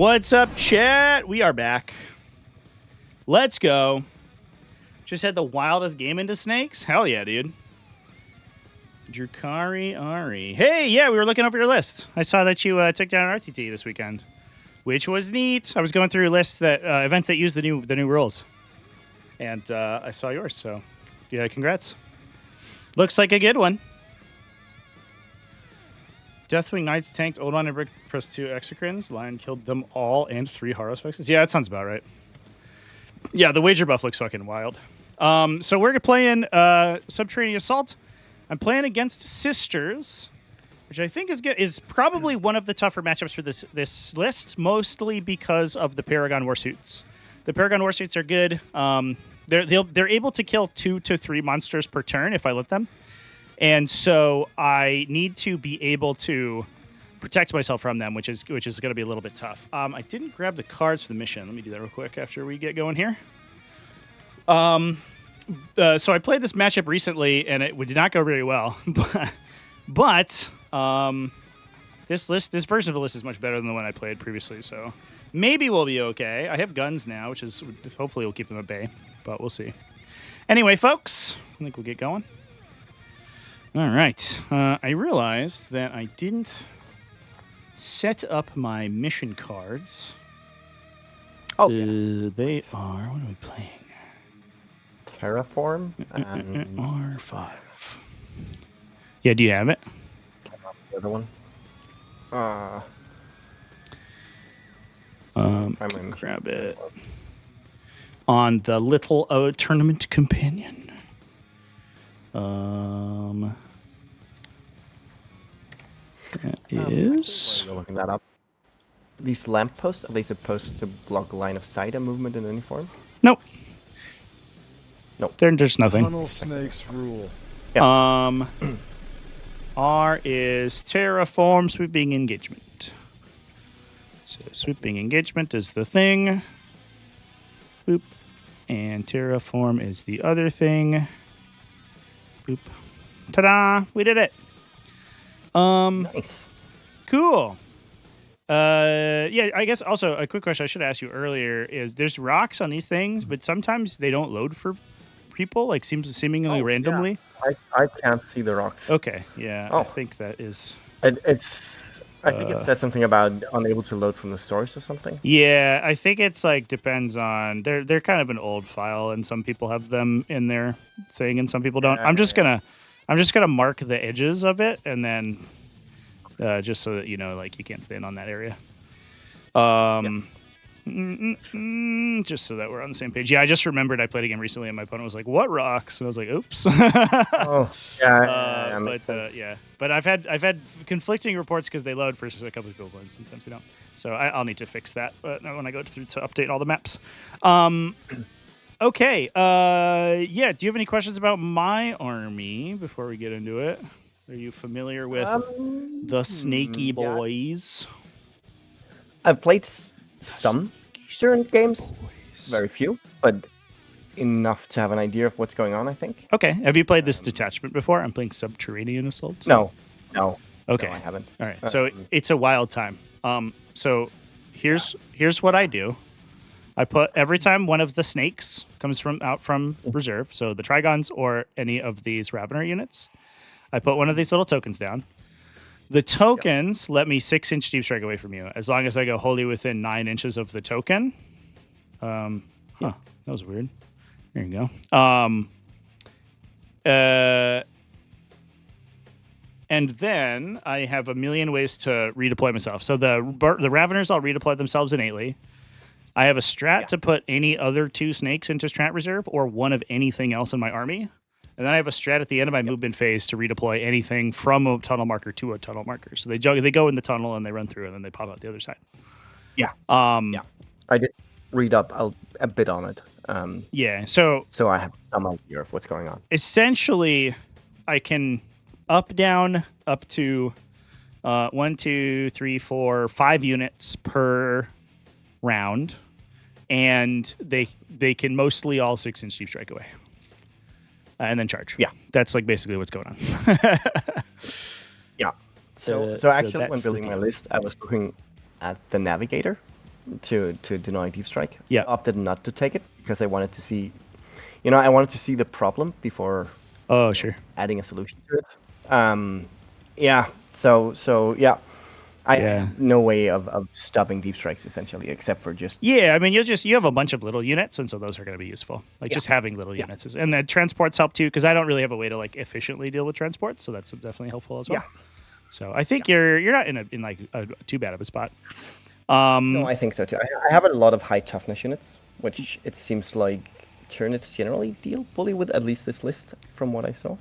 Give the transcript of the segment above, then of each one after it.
What's up, chat? We are back. Let's go. Just had the wildest game into snakes? Hell yeah, dude. Drukari Ari. Hey, yeah, we were looking over your list. I saw that you took down an RTT this weekend, which was neat. I was going through lists that events that use the new rules, and I saw yours. So, yeah, congrats. Looks like a good one. Deathwing Knights tanked Old One and Brick plus 2 Exocrines. Lion killed them all and 3 Horospexes. Yeah, that sounds about right. Yeah, the wager buff looks fucking wild. So we're playing Subterranean Assault. I'm playing against Sisters, which I think is probably one of the tougher matchups for this list, mostly because of the Paragon Warsuits. The Paragon Warsuits are good. They're able to kill 2 to 3 monsters per turn if I let them. And so I need to be able to protect myself from them, which is going to be a little bit tough. I didn't grab the cards for the mission. Let me do that real quick after we get going here. So I played this matchup recently, and it did not go very well. but this version of the list is much better than the one I played previously. So maybe we'll be okay. I have guns now, which is hopefully will keep them at bay, but we'll see. Anyway, folks, I think we'll get going. All right. I realized that I didn't set up my mission cards. Oh, they are. What are we playing? Terraform and R5. Yeah, do you have it? The other one. Grab it on the little tournament companion. That is. You're looking that up. These lampposts, are they supposed to block line of sight and movement in any form? Nope. Nope. There's nothing. Tunnel snakes rule. Yeah. R is terraform sweeping engagement. So sweeping engagement is the thing. Boop. And terraform is the other thing. Boop. Ta-da! We did it. Nice. Cool. Yeah, I guess also a quick question I should ask you earlier is there's rocks on these things, but sometimes they don't load for people, like seemingly randomly. Yeah. I can't see the rocks. Okay, yeah, Oh. I think that is... I think it says something about unable to load from the source or something. Yeah, I think it's like depends on... They're kind of an old file, and some people have them in their thing, and some people don't. I'm just gonna mark the edges of it, and then just so that you know, like you can't stand on that area. Just so that we're on the same page. Yeah, I just remembered I played a game recently, and my opponent was like, "What rocks?" And I was like, "Oops." Oh, yeah. But I've had conflicting reports because they load for a couple of people, and sometimes they don't. So I'll need to fix that when I go through to update all the maps. Okay. Yeah. Do you have any questions about my army before we get into it? Are you familiar with the Snaky Boys? I've played some certain games, very few, but enough to have an idea of what's going on, I think. Okay. Have you played this detachment before? I'm playing Subterranean Assault. No. Okay. No, I haven't. All right. So it's a wild time. So here's what I do. I put every time one of the snakes comes out from reserve, so the Trigons or any of these Ravener units, I put one of these little tokens down. The tokens let me 6-inch deep strike away from you, as long as I go wholly within 9 inches of the token. That was weird. There you go. And then I have a million ways to redeploy myself. So the Raveners all redeploy themselves innately. I have a strat to put any other 2 snakes into strat reserve or one of anything else in my army. And then I have a strat at the end of my movement phase to redeploy anything from a tunnel marker to a tunnel marker. So they go in the tunnel and they run through and then they pop out the other side. Yeah. I did read up a bit on it. Yeah. So I have some idea of what's going on. Essentially, I can up to 1, 2, 3, 4, 5 units per round, and they can mostly all 6-inch deep strike away. And then charge. Yeah. That's like basically what's going on. Yeah. So So actually, when that's building my list, I was looking at the Navigator. to deny deep strike. Yeah. Opted not to take it because I wanted to see, I wanted to see the problem before Oh, sure. adding a solution to it. Yeah. So yeah, I Yeah. have no way of stopping deep strikes essentially, except for just Yeah, I mean, you have a bunch of little units, and so those are going to be useful. Like just having little units, and then transports help too, because I don't really have a way to like efficiently deal with transports, so that's definitely helpful as well. Yeah. So I think you're not in like a too bad of a spot. No, I think so too. I have a lot of high toughness units, which it seems like Tyranids generally deal bully with, at least this list from what I saw.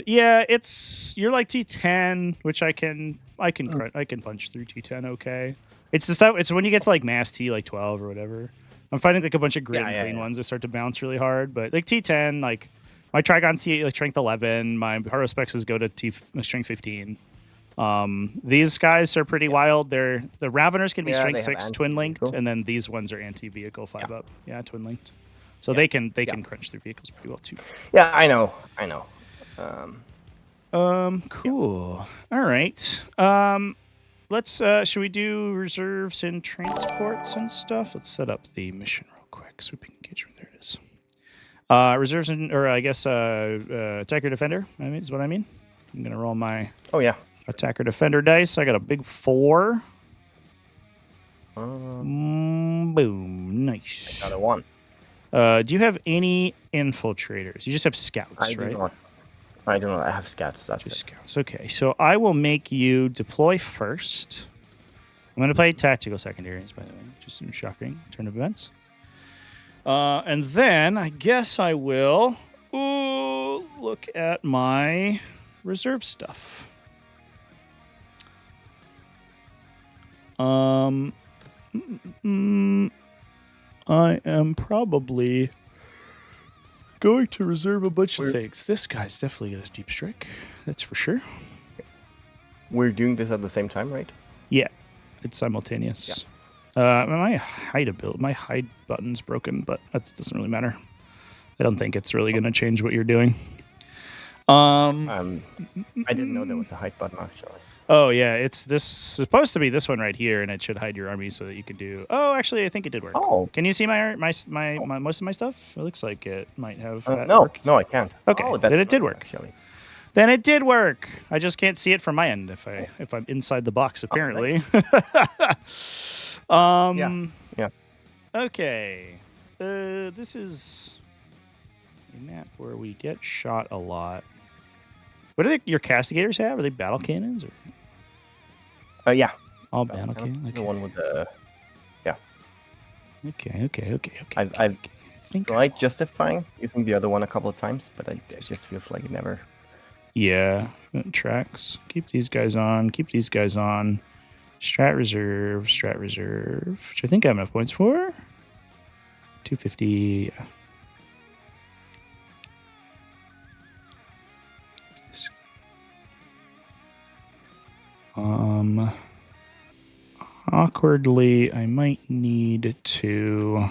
Yeah, you're like T10, which I can punch through T10. Okay, it's the stuff. It's when you get to like mass T like 12 or whatever. I'm finding like a bunch of grid and clean ones that start to bounce really hard, but like T10, like my Trigon's T like strength 11, my Harospexes go to strength 15. These guys are pretty wild. The Raveners can be strength 6 twin linked, and then these ones are anti-vehicle 5 up. Yeah, twin linked. So they can crunch through vehicles pretty well too. Yeah, I know. Cool. All right. Let's should we do reserves and transports and stuff? Let's set up the mission real quick. Sweeping engagement. There it is. Reserves and, or I guess attacker defender. I mean, is what I mean. I'm gonna roll my attacker defender dice. I got a big 4. Boom. Nice. I got a 1. Do you have any infiltrators? You just have scouts, I right? do not. I do not. I have scouts. That's just it. Scouts. Okay, so I will make you deploy first. I'm going to play tactical secondaries, by the way. Just some shocking turn of events. And then I guess I will look at my reserve stuff. I am probably going to reserve a bunch of things. This guy's definitely got a deep strike. That's for sure. We're doing this at the same time, right? Yeah, it's simultaneous. Yeah. My hide button's broken, but that doesn't really matter. I don't think it's really going to change what you're doing. I didn't know there was a hide button actually. Oh yeah, it's supposed to be this one right here, and it should hide your army so that you can do. Oh, actually, I think it did work. Oh, can you see my most of my stuff? It looks like it might have. No, I can't. Okay, then it did work. Actually. Then it did work. I just can't see it from my end if I'm inside the box. Apparently. Yeah. Okay. This is a map where we get shot a lot. What do your castigators have? Are they battle cannons or? Yeah. All battle cannons. Okay. The one with the. Yeah. Okay. I've tried justifying using the other one a couple of times, but it just feels like it never. Yeah, tracks. Keep these guys on. Keep these guys on. Strat reserve, which I think I have enough points for. 250. Yeah. Awkwardly, I might need to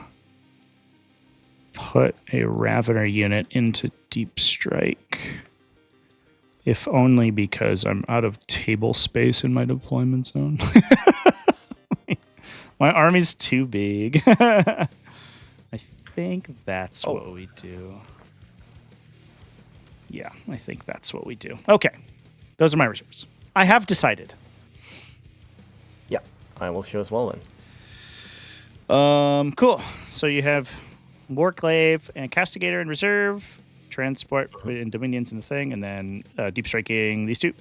put a Ravener unit into Deep Strike. If only because I'm out of table space in my deployment zone. My army's too big. I think that's what we do. Yeah, I think that's what we do. Okay. Those are my reserves. I have decided. Yeah, I will show as well then. Cool. So you have Warclave and Castigator in reserve. Transport and Dominions in the thing, and then deep striking these two.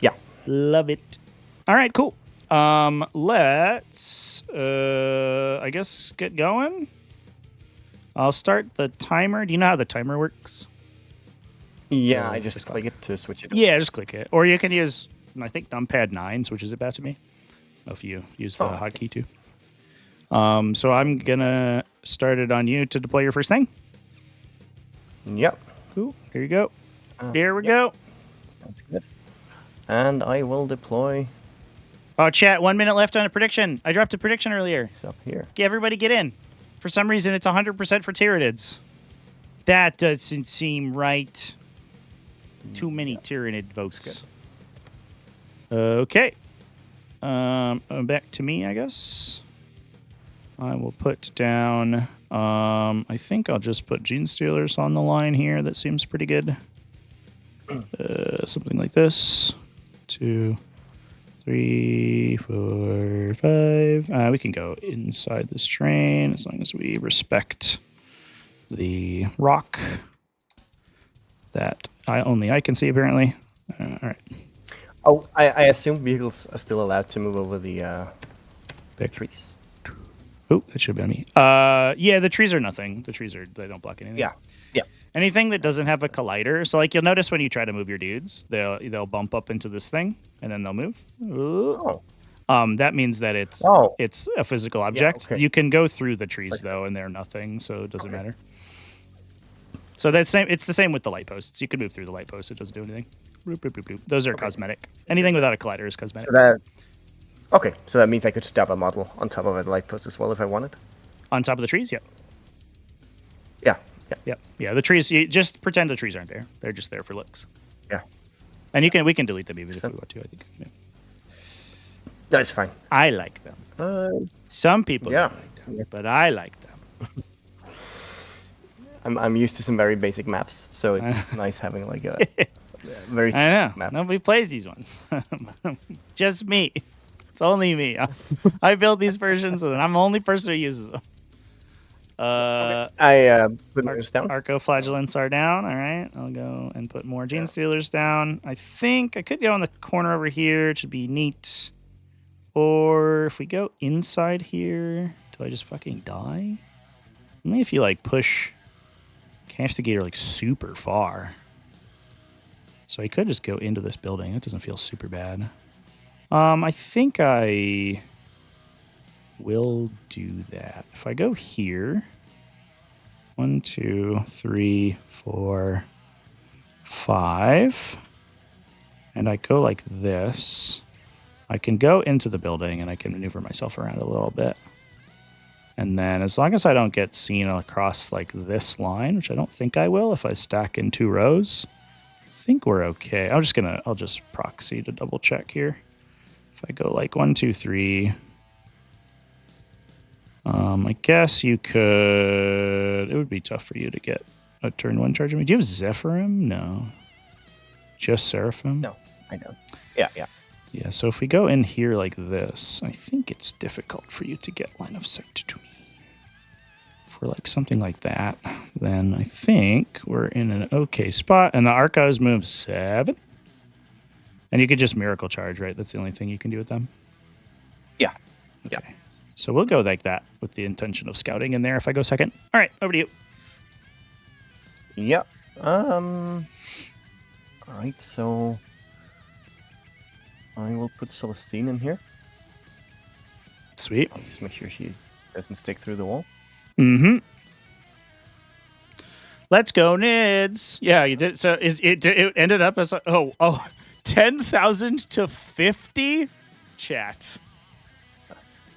Yeah. Love it. All right, cool. Let's, I guess, get going. I'll start the timer. Do you know how the timer works? Yeah, I just click it to switch it. Yeah, just click it. Or you can use, I think, numpad 9 switches it back to me. If you use the hotkey too. So I'm going to start it on you to deploy your first thing. Yep. Cool. Here you go. Here we go. Sounds good. And I will deploy. Oh, chat. 1 minute left on a prediction. I dropped a prediction earlier. It's up here. Everybody get in. For some reason, it's 100% for Tyranids. That doesn't seem right. Too many Tyranid votes. Okay. Back to me, I guess. I will put down. I think I'll just put Gene Stealers on the line here. That seems pretty good. Something like this. 2, 3, 4, 5. We can go inside this train as long as we respect the rock that only I can see, apparently. All right. Oh, I assume vehicles are still allowed to move over the trees. Oh, that should have been me. Yeah, the trees are nothing. They don't block anything. Yeah. Anything that doesn't have a collider. So, like, you'll notice when you try to move your dudes, they'll bump up into this thing, and then they'll move. Oh. That means that it's a physical object. okay. You can go through the trees, though, and they're nothing, so it doesn't matter. So it's the same with the light posts. You can move through the light posts. It doesn't do anything. Boop, boop, boop, boop. Those are cosmetic. Anything without a collider is cosmetic. So that means I could stab a model on top of a light post as well if I wanted. On top of the trees, yeah. Yeah. The trees. You just pretend the trees aren't there. They're just there for looks. Yeah. And we can delete them even if we want to. I think. Yeah. That's fine. I like them. Some people don't like them, but I like them. I'm used to some very basic maps, so it's nice having like a very I know. map. Nobody plays these ones. Just me. It's only me. I build these versions, and I'm the only person who uses them. I put those down. Arcoflagellants are down. All right. I'll go and put more Gene Stealers down. I think I could go in the corner over here. It should be neat. Or if we go inside here, do I just fucking die? Only if you, like, push Castigator, like, super far. So I could just go into this building. It doesn't feel super bad. I think I will do that. If I go here, 1, 2, 3, 4, 5, and I go like this, I can go into the building and I can maneuver myself around a little bit. And then as long as I don't get seen across like this line, which I don't think I will if I stack in 2 rows, I think we're okay. I'll just proxy to double check here. If I go like 1, 2, 3, I guess you could. It would be tough for you to get a turn 1 charge on me. Do you have Zephyrim? No. Just Seraphim? No, I don't. Yeah. Yeah, so if we go in here like this, I think it's difficult for you to get line of sight to me. For like something like that, then I think we're in an okay spot. And the Arcos move 7. And you could just Miracle Charge, right? That's the only thing you can do with them? Yeah. Okay. Yeah. So we'll go like that with the intention of scouting in there if I go second. All right, over to you. Yep. All right, so I will put Celestine in here. Sweet. I'll just make sure she doesn't stick through the wall. Mm-hmm. Let's go, Nids. Yeah, you did. So it ended up as 10,000 to 50? Chat.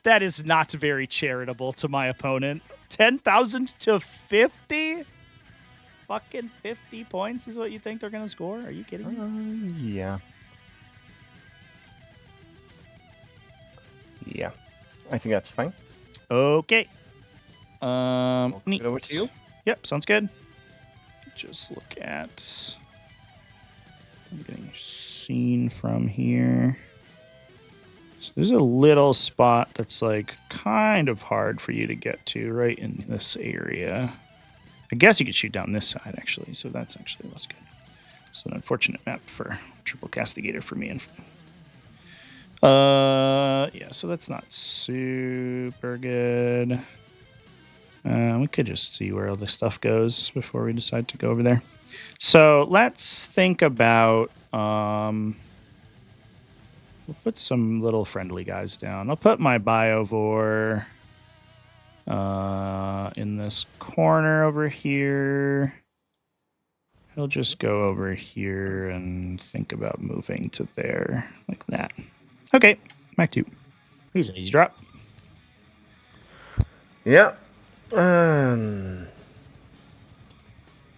That is not very charitable to my opponent. 10,000 to 50? Fucking 50 points is what you think they're going to score? Are you kidding me? Yeah. Yeah. I think that's fine. Okay. We'll Neat. it over to you. Yep, sounds good. Just look at... I'm getting seen from here. So there's a little spot that's like kind of hard for you to get to right in this area. I guess you could shoot down this side actually, so that's actually less good. It's an unfortunate map for triple castigator for me. And yeah, so that's not super good. We could just see where all this stuff goes before we decide to go over there. So let's think about... we'll put some little friendly guys down. I'll put my Biovore in this corner over here. He'll just go over here and think about moving to there, like that. Okay, back to. Here's an easy drop. Yeah.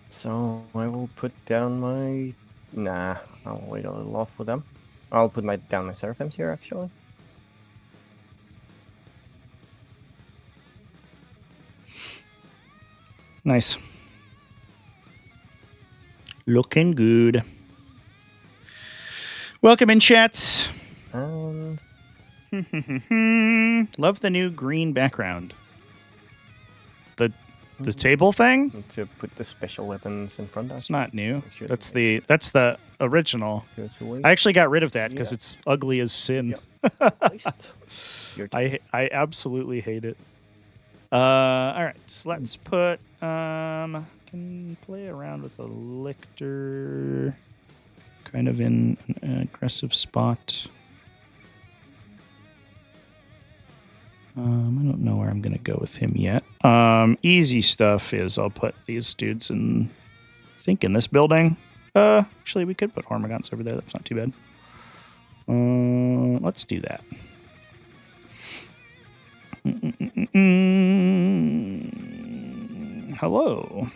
So I will put down my... Nah, I'll wait a little off with them. I'll put down my Seraphims here, actually. Nice. Looking good. Welcome in, chat. And Love the new green background. The table thing? need to put the special weapons in front. It's not new. Should That's the original. Away. I actually got rid of that because it's ugly as sin. I absolutely hate it. All right, so let's put can play around with a lictor, kind of in an aggressive spot. I don't know where I'm gonna go with him yet. Easy stuff is I'll put these dudes in, I think, in this building. Actually, we could put Hormagaunts over there. That's not too bad. Let's do that. Hello.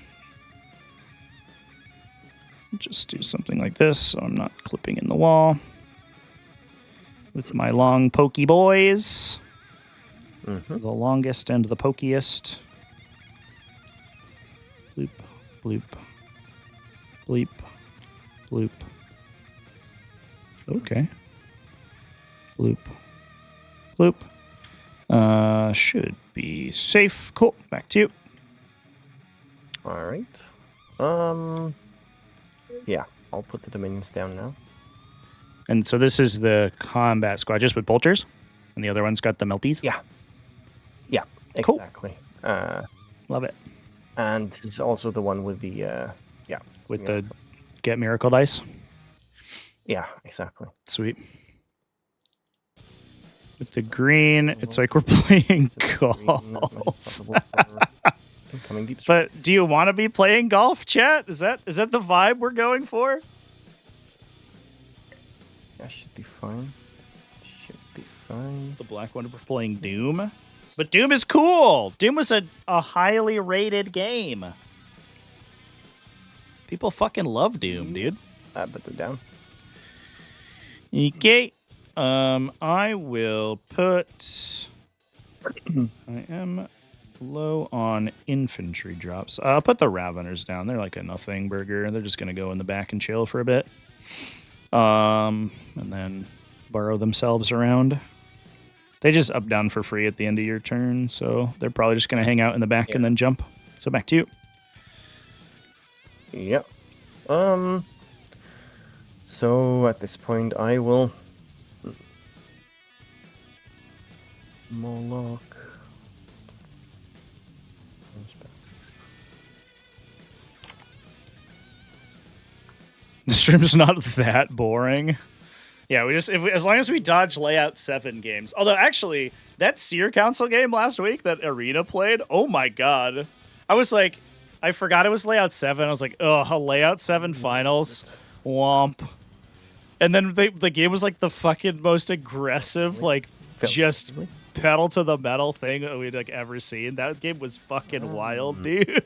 Just do something like this so I'm not clipping in the wall. With my long pokey boys. The longest and the pokiest. Bloop, bloop, bleep, bloop. Okay. Bloop, bloop. Should be safe. Cool. Back to you. All right. Yeah, I'll put the Dominions down now. And so this is the combat squad just with bolters, and the other one's got the melties. Yeah. Yeah, Cool. exactly. Love it. And this is also the one with the With the get miracle dice. yeah, exactly. Sweet. With the green, it's like we're playing golf. But do you want to be playing golf, chat? Is that the vibe we're going for? Yeah, should be fine. Should be fine. The black one, we're playing Doom. But Doom is cool. Doom was a highly rated game. People fucking love Doom, dude. Put them down. Okay. I will put... I am low on infantry drops. I'll put the Raveners down. They're like a nothing burger. They're just going to go in the back and chill for a bit. And then burrow themselves around. They just up down for free at the end of your turn, so they're probably just going to hang out in the back and then jump. So back to you. Yep. So at this point, I will Moloch. The stream's not that boring. Yeah, as long as we dodge layout 7 games. Although actually, that Seer Council game last week that Arena played, oh my god. I was like, I forgot it was layout 7. I was like, oh, a layout 7 finals. Womp. And then the game was like the fucking most aggressive, like just pedal to the metal thing that we'd like ever seen. That game was fucking wild, dude.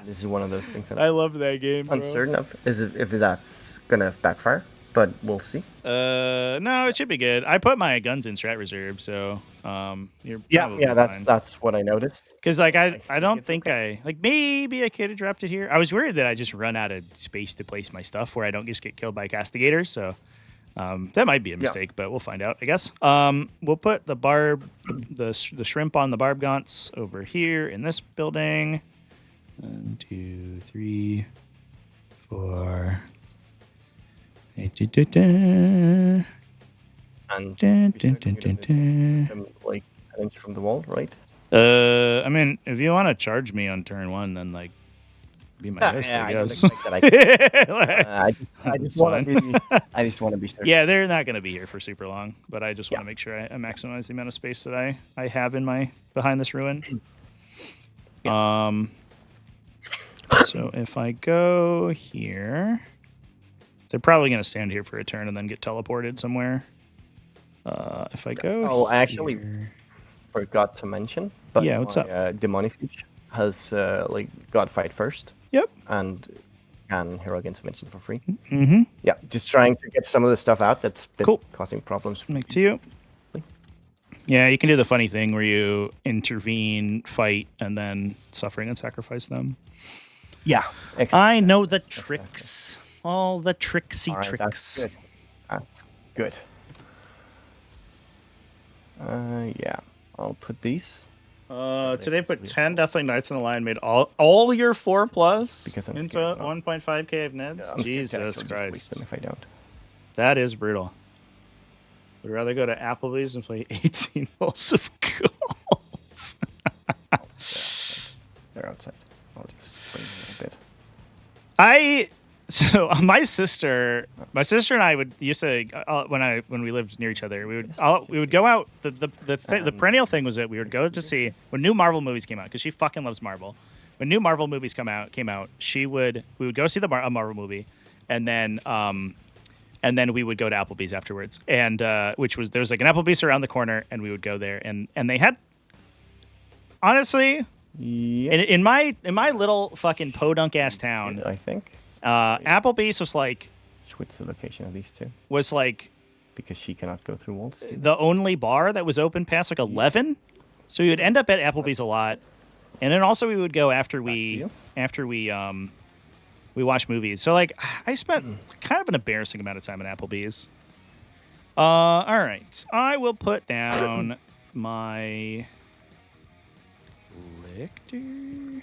This is one of those things that I love that game, bro. Uncertain of if that's gonna backfire, but we'll see. No, it should be good. I put my guns in strat reserve, so you're probably that's what I noticed. Because like I don't think I maybe I could have dropped it here. I was worried that I just run out of space to place my stuff where I don't just get killed by castigators. So that might be a mistake, but we'll find out, I guess. We'll put the the shrimp on the barb gaunts over here in this building. 1, 2, 3, 4. And like an inch from the wall, right? I mean, if you want to charge me on turn 1, then like be my guest, I guess. I just want to be certain. Yeah, they're not going to be here for super long, but I just want to make sure I maximize the amount of space that I have in my behind this ruin. So if I go here, they're probably going to stand here for a turn and then get teleported somewhere. If I go I actually forgot to mention, but yeah, what's up? Demonifuge has God Fight first. Yep. And can Heroic Intervention for free. Mm-hmm. Yeah, just trying to get some of the stuff out that's been causing problems. Make to you. Yeah, you can do the funny thing where you intervene, fight, and then suffering and sacrifice them. Yeah. I know the tricks. All the tricksy All right, tricks. That's good. That's good. Yeah. I'll put these. Today put 10 Deathling Knights on the line, made all your 4+ Because I'm into scared, no. 1.5k of Neds. I'm scared to Jesus actually just waste Christ. them if I don't. That is brutal. Would rather go to Applebee's and play 18 holes of golf. They're outside. I'll just bring them a bit. So my sister and I would used to when we lived near each other, we would go out. The perennial thing was that we would go to see when new Marvel movies came out, because she fucking loves Marvel. When new Marvel movies came out, we would go see a Marvel movie, and then we would go to Applebee's afterwards, and there was like an Applebee's around the corner, and we would go there, and they had, honestly, in my little fucking podunk ass town, I think. Applebee's was like, What's the location of these two? Was like, because she cannot go through walls. The only bar that was open past like 11, so you'd end up at Applebee's a lot, and then also we would go after we watched movies. So like I spent kind of an embarrassing amount of time at Applebee's. All right, I will put down my lictor.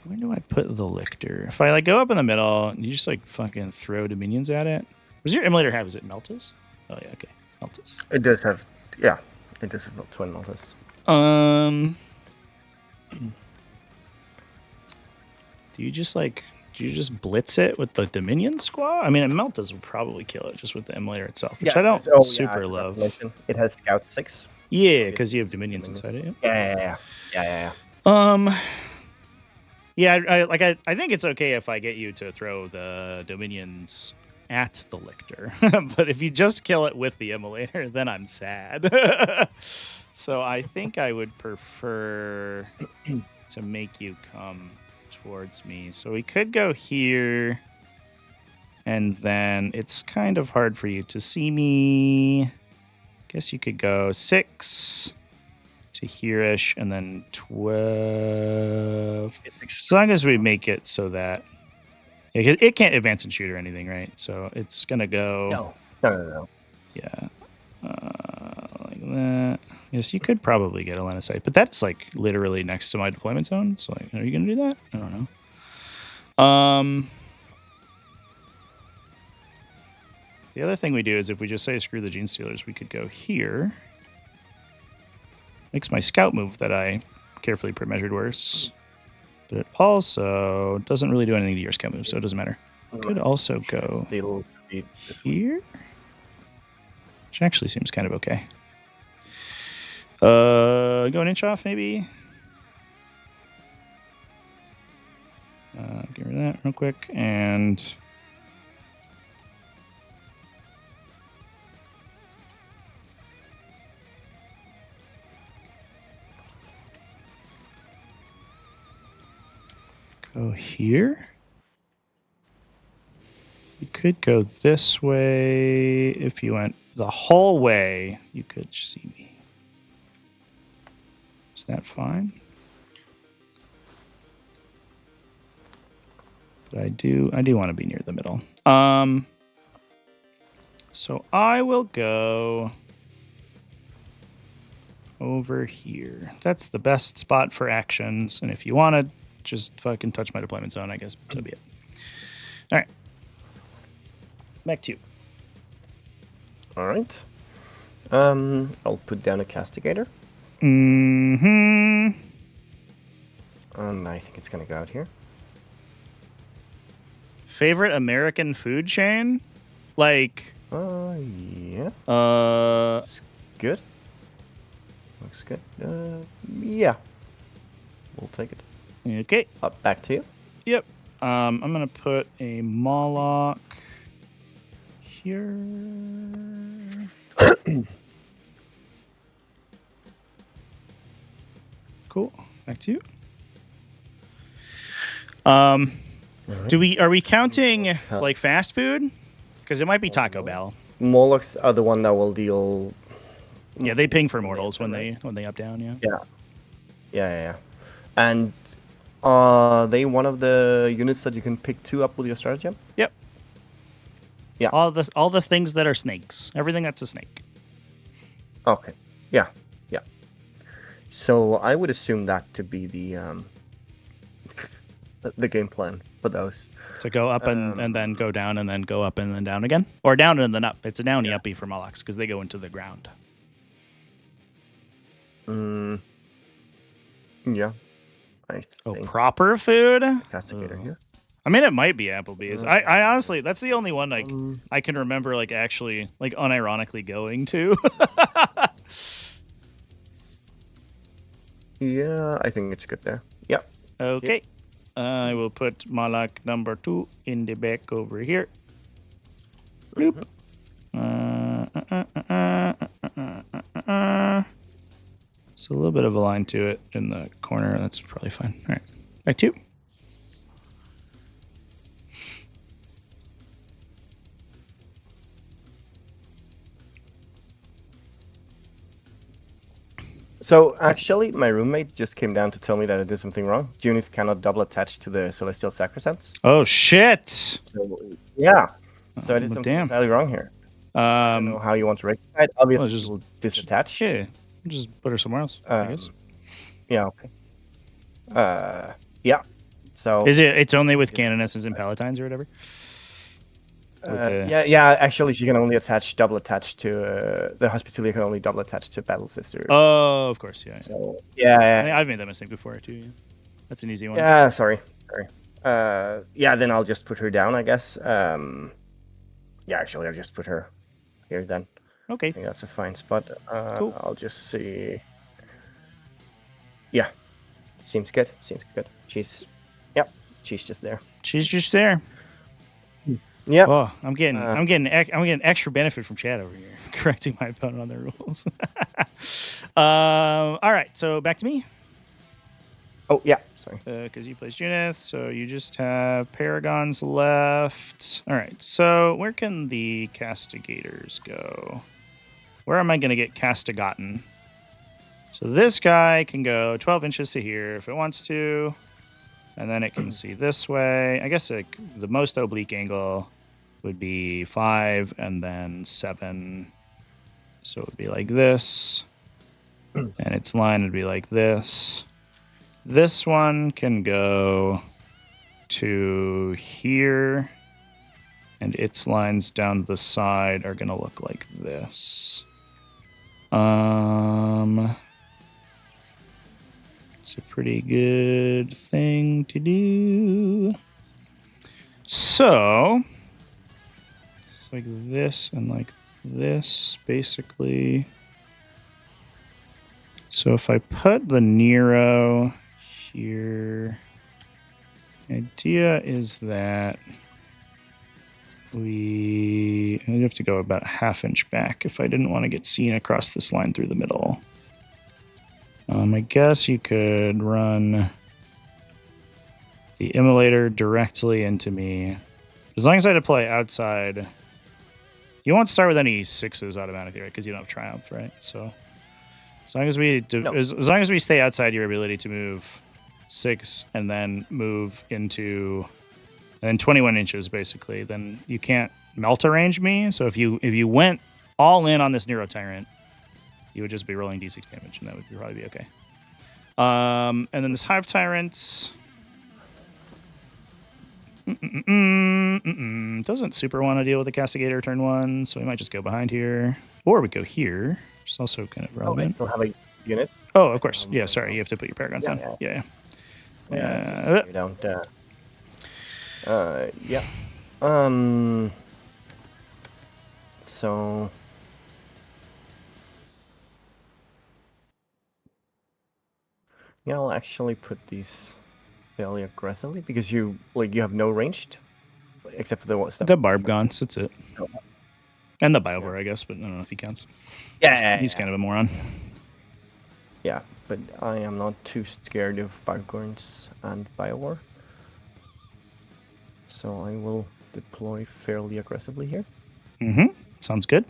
Where do I put the lictor? If I like go up in the middle, you just like fucking throw Dominions at it. What does your emulator have? Is it Meltas? Oh yeah, okay, Meltas. It does have, it does have twin Meltas. Do you just blitz it with the Dominion squad? I mean, Meltas would probably kill it just with the emulator itself, which I don't super love. It has Scout 6. Yeah, because you have Dominions inside it. Yeah. Yeah, I think it's okay if I get you to throw the Dominions at the lictor, but if you just kill it with the emulator, then I'm sad. So I think I would prefer to make you come towards me. So we could go here, and then it's kind of hard for you to see me. Guess you could go 6 to here-ish, and then 12. As long as we make it so that it can't advance and shoot or anything, right? So it's gonna go. No. Yeah, like that. Yes, you could probably get a line of sight, but that's like literally next to my deployment zone. So like, are you gonna do that? I don't know. The other thing we do is if we just say screw the Gene Stealers, we could go here. Makes my scout move that I carefully pre-measured worse. But it also doesn't really do anything to your scout move, so it doesn't matter. Could also go here, which actually seems kind of okay. Go an inch off, maybe. Get rid of that real quick, and go here. You could go this way. If you went the whole way, you could see me. Is that fine? But I do want to be near the middle. So I will go over here. That's the best spot for actions. And if you want to just fucking touch my deployment zone, I guess so be it. All right. Back to you. All right. I'll put down a castigator. Mm-hmm. I think it's going to go out here. Favorite American food chain? Like... Yeah. Looks good. Looks good. Yeah. We'll take it. Okay. Up back to you. Yep. I'm going to put a Moloch here. Cool. Back to you. Are we counting like fast food? Because it might be Taco Bell. Morlocks are the one that will deal. Yeah, they ping for mortals when they up down. Yeah. And are they one of the units that you can pick 2 up with your stratagem? Yep. Yeah. All the things that are snakes. Everything that's a snake. Okay. Yeah. So I would assume that to be the game plan for those. To go up and then go down and then go up and then down again, or down and then up. It's a downy uppy for Molochs because they go into the ground. Yeah. Proper food. Castigator here. I mean, it might be Applebee's. I honestly, that's the only one I can remember actually unironically going to. Yeah, I think it's good there. Yep. Okay. I will put Malak number 2 in the back over here. Bloop. So a little bit of a line to it in the corner. That's probably fine. All right. Back to you. So actually, my roommate just came down to tell me that I did something wrong. Junith cannot double attach to the Celestial Sacrosanct. Oh shit! So, yeah. So I did something entirely wrong here. I don't know how you want to rectify it. Obviously, just disattach. Yeah, just put her somewhere else. I guess. Yeah. Okay. Yeah. So is it? It's only with Canonesses and Palatines or whatever. Yeah. Actually, she can only double attach to the Hospitalia. Can only double attach to Battle Sister. Oh, of course, yeah. So yeah. I've made that mistake before too. Yeah. That's an easy one. Yeah, sorry. Yeah, then I'll just put her down, I guess. Yeah, actually, I'll just put her here then. Okay. I think that's a fine spot. Cool. I'll just see. Yeah, seems good. She's just there. She's just there. Yeah. Oh, I'm getting extra benefit from chat over here, correcting my opponent on their rules. All right, so back to me. Oh yeah, sorry. Because you placed Junith, so you just have Paragons left. All right, so where can the Castigators go? Where am I going to get Castigotten? So this guy can go 12 inches to here if it wants to, and then it can see this way. I guess the most oblique angle would be 5 and then 7. So it would be like this, and its line would be like this. This one can go to here, and its lines down the side are going to look like this. It's a pretty good thing to do. So it's like this and like this, basically. So if I put the Nero here, the idea is that I'd have to go about ½ inch back if I didn't want to get seen across this line through the middle. I guess you could run the Immolator directly into me. As long as I deploy outside. You won't start with any 6s automatically, right? Because you don't have Triumph, right? So as long as we stay outside your ability to move 6 and then move into, and then 21 inches basically, then you can't melt range me. So if you went all in on this Nero Tyrant, you would just be rolling d6 damage, and that would probably be okay. And then this Hive Tyrant doesn't super want to deal with the Castigator turn 1, so we might just go behind here, or we go here, which is also kind of relevant. Oh, I still have a unit. Oh, of course. Yeah, sorry, you have to put your Paragons down. Yeah. You don't. Yeah. So. Yeah, I'll actually put these fairly aggressively because you have no ranged, except for the Barb Gaunts, that's it. And the Biovore, I guess, but I don't know if he counts. Yeah, he's kind of a moron. Yeah, but I am not too scared of Barbgorns and Biowar. So I will deploy fairly aggressively here. Sounds good.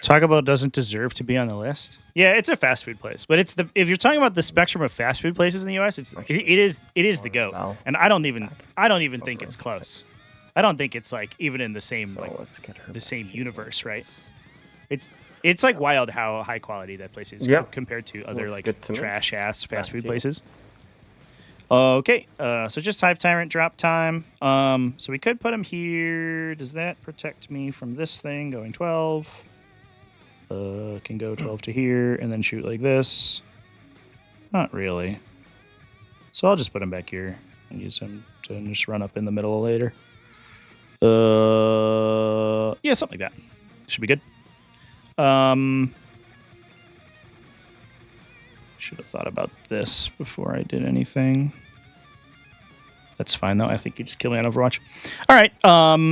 Talk about doesn't deserve to be on the list. Yeah, it's a fast food place, but it's if you're talking about the spectrum of fast food places in the U.S., it is the GOAT, and I don't even think it's close. I don't think it's like even in the same same universe, right? It's like wild how high quality that place is compared to other like trash ass fast food places. Okay, so just Hive Tyrant drop time. So we could put him here. Does that protect me from this thing going 12? Can go 12 to here and then shoot like this. Not really. So I'll just put him back here and use him to just run up in the middle later. Yeah, something like that. Should be good. Should have thought about this before I did anything. That's fine though. I think you just kill me on Overwatch. All right,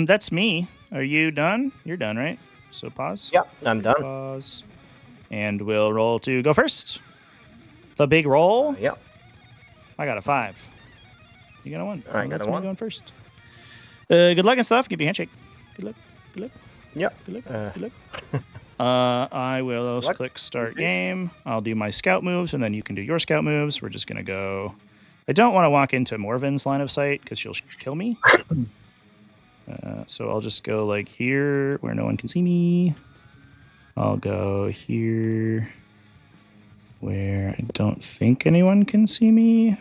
that's me. Are you done? You're done, right? So pause. Yeah, I'm done. Pause. And we'll roll to go first. The big roll. Yeah. I got a 5. You got a 1. I got a 1. Going first. Good luck and stuff. Give you a handshake. Good luck. Good luck. Yeah. Good luck. Good luck. I will click start game. I'll do my scout moves, and then you can do your scout moves. We're just going to go. I don't want to walk into Morven's line of sight because she'll kill me. So I'll just go like here where no one can see me. I'll go here where I don't think anyone can see me.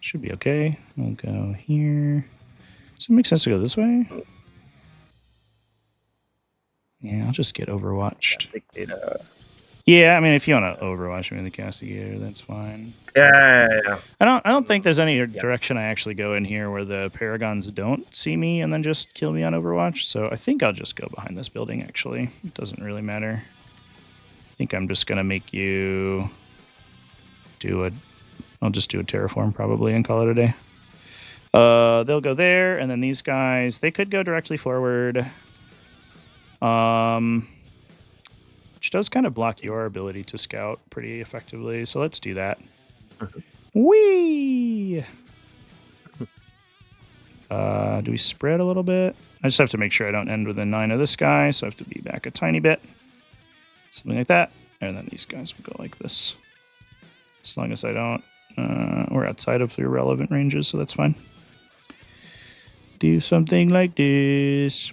Should be okay. I'll go here. Does it make sense to go this way? Yeah, I'll just get Overwatched. Yeah, I mean, if you want to Overwatch me in the Castigator, that's fine. Yeah. I don't think there's any direction I actually go in here where the Paragons don't see me and then just kill me on Overwatch. So I think I'll just go behind this building, actually. It doesn't really matter. I think I'm just going to make you I'll just do a terraform probably and call it a day. They'll go there, and then these guys, they could go directly forward. Which does kind of block your ability to scout pretty effectively. So let's do that. Whee! Do we spread a little bit? I just have to make sure I don't end within 9 of this guy, so I have to be back a tiny bit. Something like that. And then these guys will go like this. As long as I don't... we're outside of the irrelevant ranges, so that's fine. Do something like this.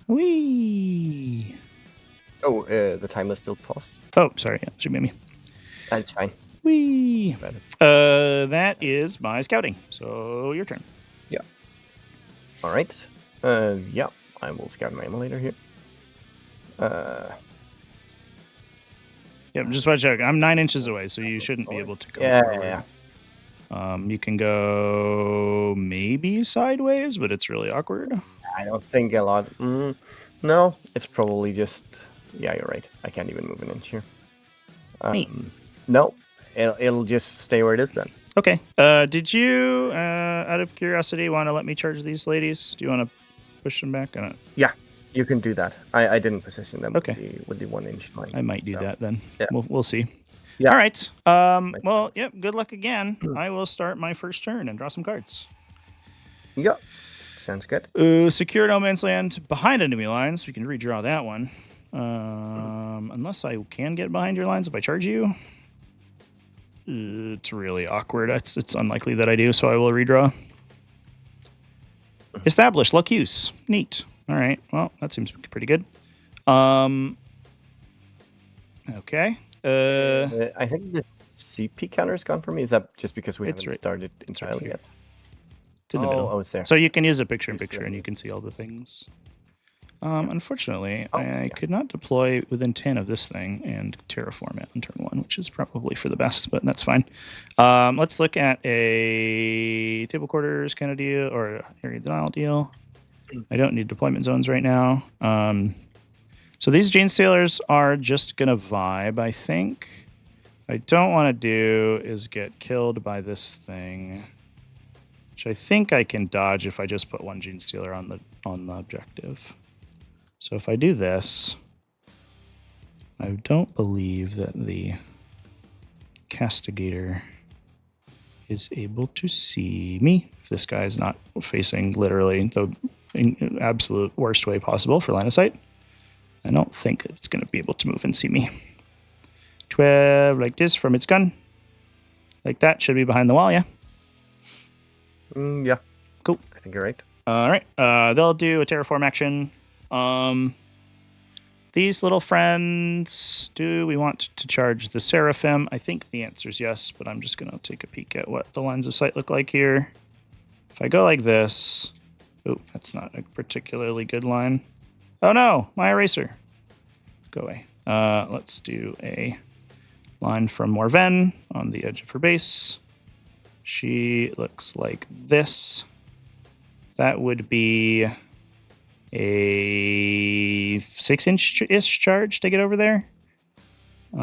Whee! Oh, the timer is still paused. Oh, sorry. Yeah, should be me. That's fine. Whee! That is my scouting. So your turn. Yeah. All right. Yeah, I will scout my emulator here. Yeah, just want to check. I'm 9 inches away, so you shouldn't be able to go forward. Yeah. You can go maybe sideways, but it's really awkward. I don't think a lot. No, it's probably just... Yeah, you're right. I can't even move an inch here. No, it'll just stay where it is then. Okay. Did you, out of curiosity, want to let me charge these ladies? Do you want to push them back? Yeah, you can do that. I didn't position them with the 1 inch line. I might do that then. Yeah. We'll see. Yeah. All right. Well, yep. Good luck again. I will start my first turn and draw some cards. Yep. Sounds good. Secure no man's land behind enemy lines. We can redraw that one. Unless I can get behind your lines if I charge you. It's really awkward. It's unlikely that I do, so I will redraw. Establish luck use. Neat. All right. Well, that seems pretty good. Okay. I think the CP counter is gone for me. Is that just because we haven't started entirely yet? It's in the middle. Oh, it's there. So you can use a picture-in-picture, and you can see all the things. Unfortunately, I could not deploy within 10 of this thing and terraform it in turn 1, which is probably for the best, but that's fine. Let's look at a table quarters kind of deal or area denial deal. I don't need deployment zones right now. So these Gene Stealers are just going to vibe, I think. What I don't want to do is get killed by this thing, which I think I can dodge if I just put 1 Gene Stealer on the objective. So if I do this, I don't believe that the Castigator is able to see me. If this guy is not facing literally the absolute worst way possible for line of sight, I don't think it's going to be able to move and see me. 12 like this from its gun. Like that. Should be behind the wall, yeah? Yeah. Cool. I think you're right. All right. They'll do a terraform action. These little friends, do we want to charge the Seraphim? I think the answer is yes, but I'm just going to take a peek at what the lines of sight look like here. If I go like this... Oh, that's not a particularly good line. Oh no, my eraser. Go away. Let's do a line from Morven on the edge of her base. She looks like this. That would be a 6-inch-ish charge to get over there. If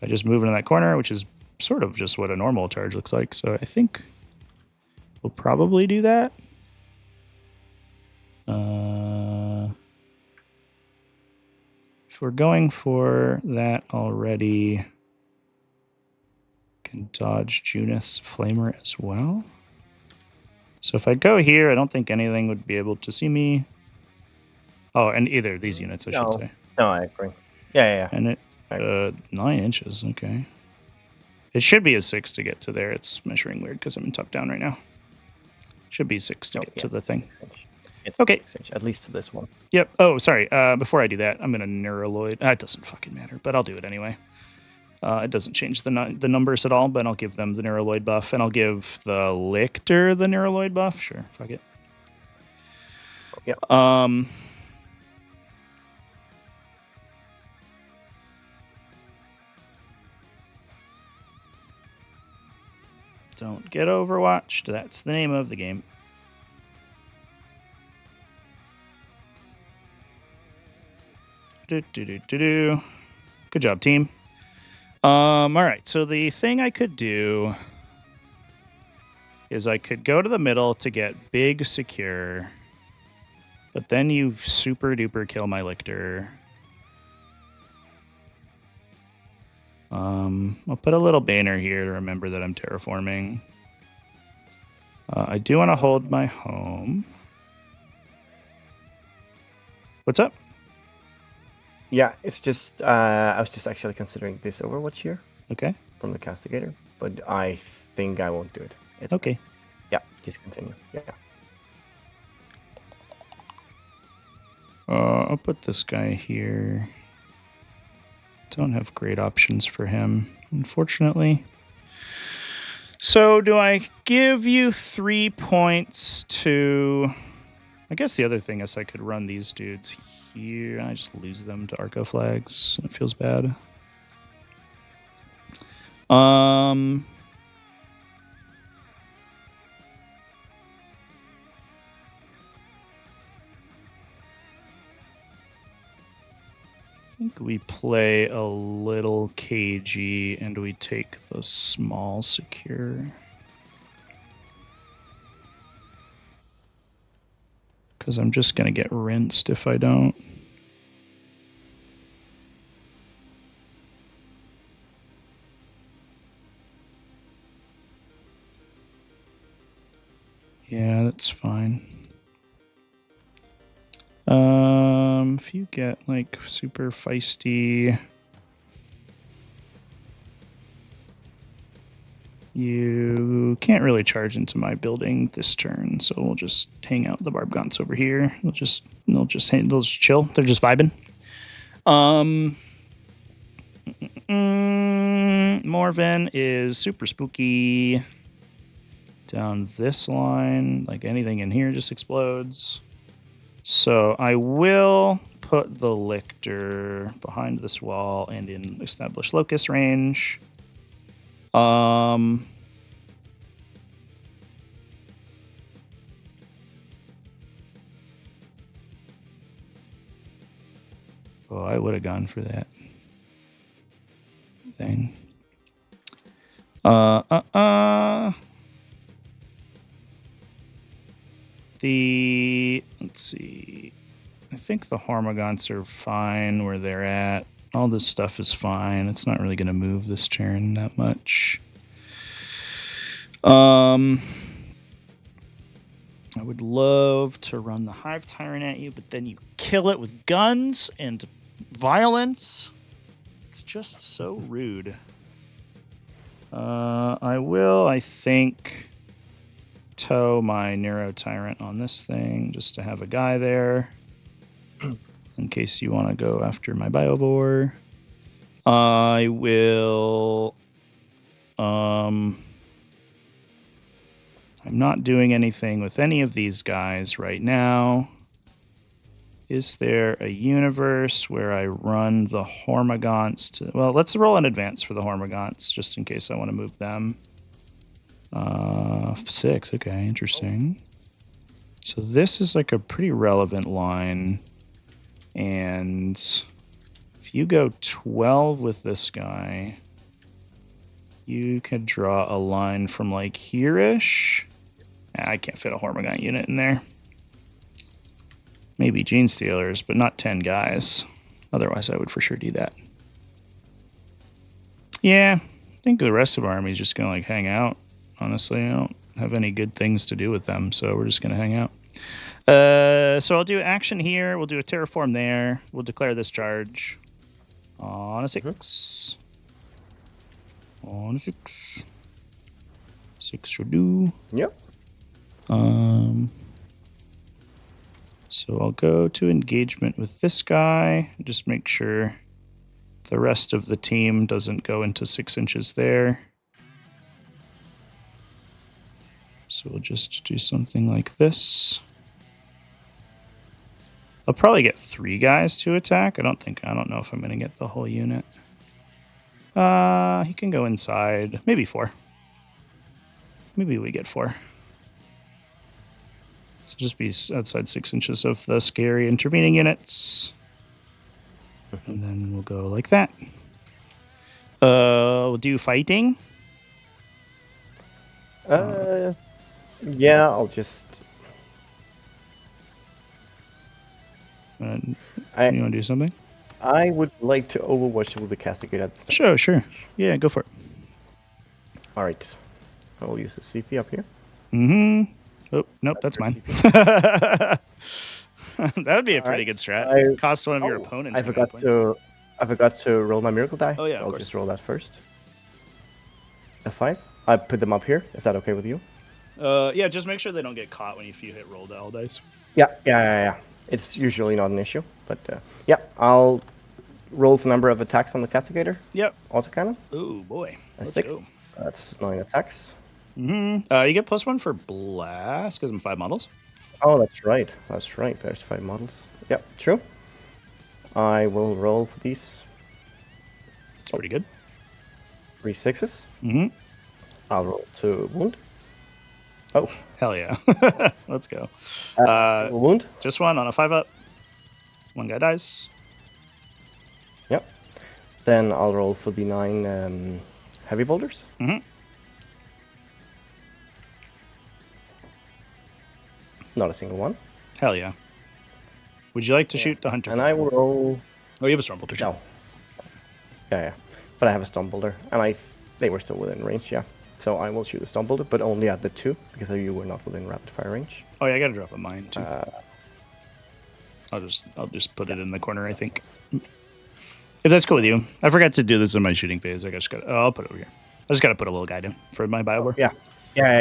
I just move into that corner, which is sort of just what a normal charge looks like. So I think we'll probably do that. If we're going for that already, can dodge Junith's Flamer as well. So if I go here, I don't think anything would be able to see me. Oh, and either of these units, I should say. No, I agree. Yeah. And it 9 inches, okay. It should be a 6 to get to there. It's measuring weird because I'm in top down right now. Should be 6 to get to the thing. It's okay. 6 inch, at least to this one. Yep. Oh, sorry. Before I do that, I'm going to Neuraloid. It doesn't fucking matter, but I'll do it anyway. It doesn't change the numbers at all, but I'll give them the Neuraloid buff, and I'll give the Lictor the Neuraloid buff. Sure, fuck it. Yep. Don't get overwatched. That's the name of the game. Good job, team. All right, so the thing I could do is I could go to the middle to get big secure, but then you super duper kill my Lictor. I'll put a little banner here to remember that I'm terraforming. I do want to hold my home. What's up? Yeah, it's just I was just actually considering this Overwatch here. Okay. From the Castigator, but I think I won't do it. It's okay. Fine. Yeah, just continue. Yeah. I'll put this guy here. Don't have great options for him, unfortunately. So do I give you 3 points to... I guess the other thing is I could run these dudes here. I just lose them to Arco Flags. It feels bad. I think we play a little cagey and we take the small secure. Because I'm just going to get rinsed if I don't. Yeah, that's fine. If you get like super feisty, you can't really charge into my building this turn, so we'll just hang out the Barbgaunts over here. They'll just chill. They're just vibing. Morven is super spooky. Down this line, like anything in here just explodes. So I will put the Lictor behind this wall and in established locus range. Oh, I would have gone for that thing. Let's see. I think the Hormagaunts are fine where they're at. All this stuff is fine. It's not really going to move this turn that much. I would love to run the Hive Tyrant at you, but then you kill it with guns and violence. It's just so rude. I will, I think, tow my Neuro Tyrant on this thing just to have a guy there. In case you want to go after my Biovore. I will... I'm not doing anything with any of these guys right now. Is there a universe where I run the Hormagaunts to... Well, let's roll an advance for the Hormagaunts, just in case I want to move them. 6, okay, interesting. So this is like a pretty relevant line. And if you go 12 with this guy, you could draw a line from like here-ish. I can't fit a Hormagaunt unit in there. Maybe Gene Stealers, but not 10 guys. Otherwise, I would for sure do that. Yeah, I think the rest of our army is just going to like hang out. Honestly, I don't have any good things to do with them, so we're just going to hang out. So I'll do action here. We'll do a terraform there. We'll declare this charge on a 6. On a 6. 6 should do. Yep. So I'll go to engagement with this guy. Just make sure the rest of the team doesn't go into 6 inches there. So we'll just do something like this. I'll probably get 3 guys to attack. I don't know if I'm going to get the whole unit. He can go inside. Maybe 4. Maybe we get 4. So just be outside 6 inches of the scary intervening units. And then we'll go like that. We'll do fighting. Yeah, I'll just... You want to do something? I would like to overwatch with the Cascade at the start. Sure. Yeah, go for it. All right. I will use the CP up here. Mm-hmm. Oh, nope, that's mine. That would be a pretty good strat. Cost one of your opponents. I forgot to roll my miracle die. Oh yeah, so I'll just roll that first. F5. I put them up here. Is that okay with you? Yeah, just make sure they don't get caught when you hit roll the L dice. Yeah. It's usually not an issue, but yeah, I'll roll the number of attacks on the Castigator. Yep. Autocannon. Oh boy. That's 6. So that's 9 attacks. Mm-hmm. You get +1 for blast because I'm 5 models. Oh, that's right. There's 5 models. Yep, true. I will roll for these. It's pretty good. 3 6s. Mm-hmm. I'll roll 2 wound. Oh. Hell yeah. Let's go. Wound. Just 1 on a 5-up. 1 guy dies. Yep. Then I'll roll for the 9 heavy boulders. Mm-hmm. Not a single one. Hell yeah. Would you like to shoot the hunter? And I will roll... Oh, you have a storm bolter. No. Yeah. But I have a storm boulder. And they were still within range, yeah. So I will shoot the storm boulder, but only at the 2, because you were not within rapid fire range. Oh yeah, I gotta drop a mine too. I'll just put it in the corner, I think. If that's cool with you. I forgot to do this in my shooting phase. I'll put it over here. I just gotta put a little guy in for my Bioware. Yeah.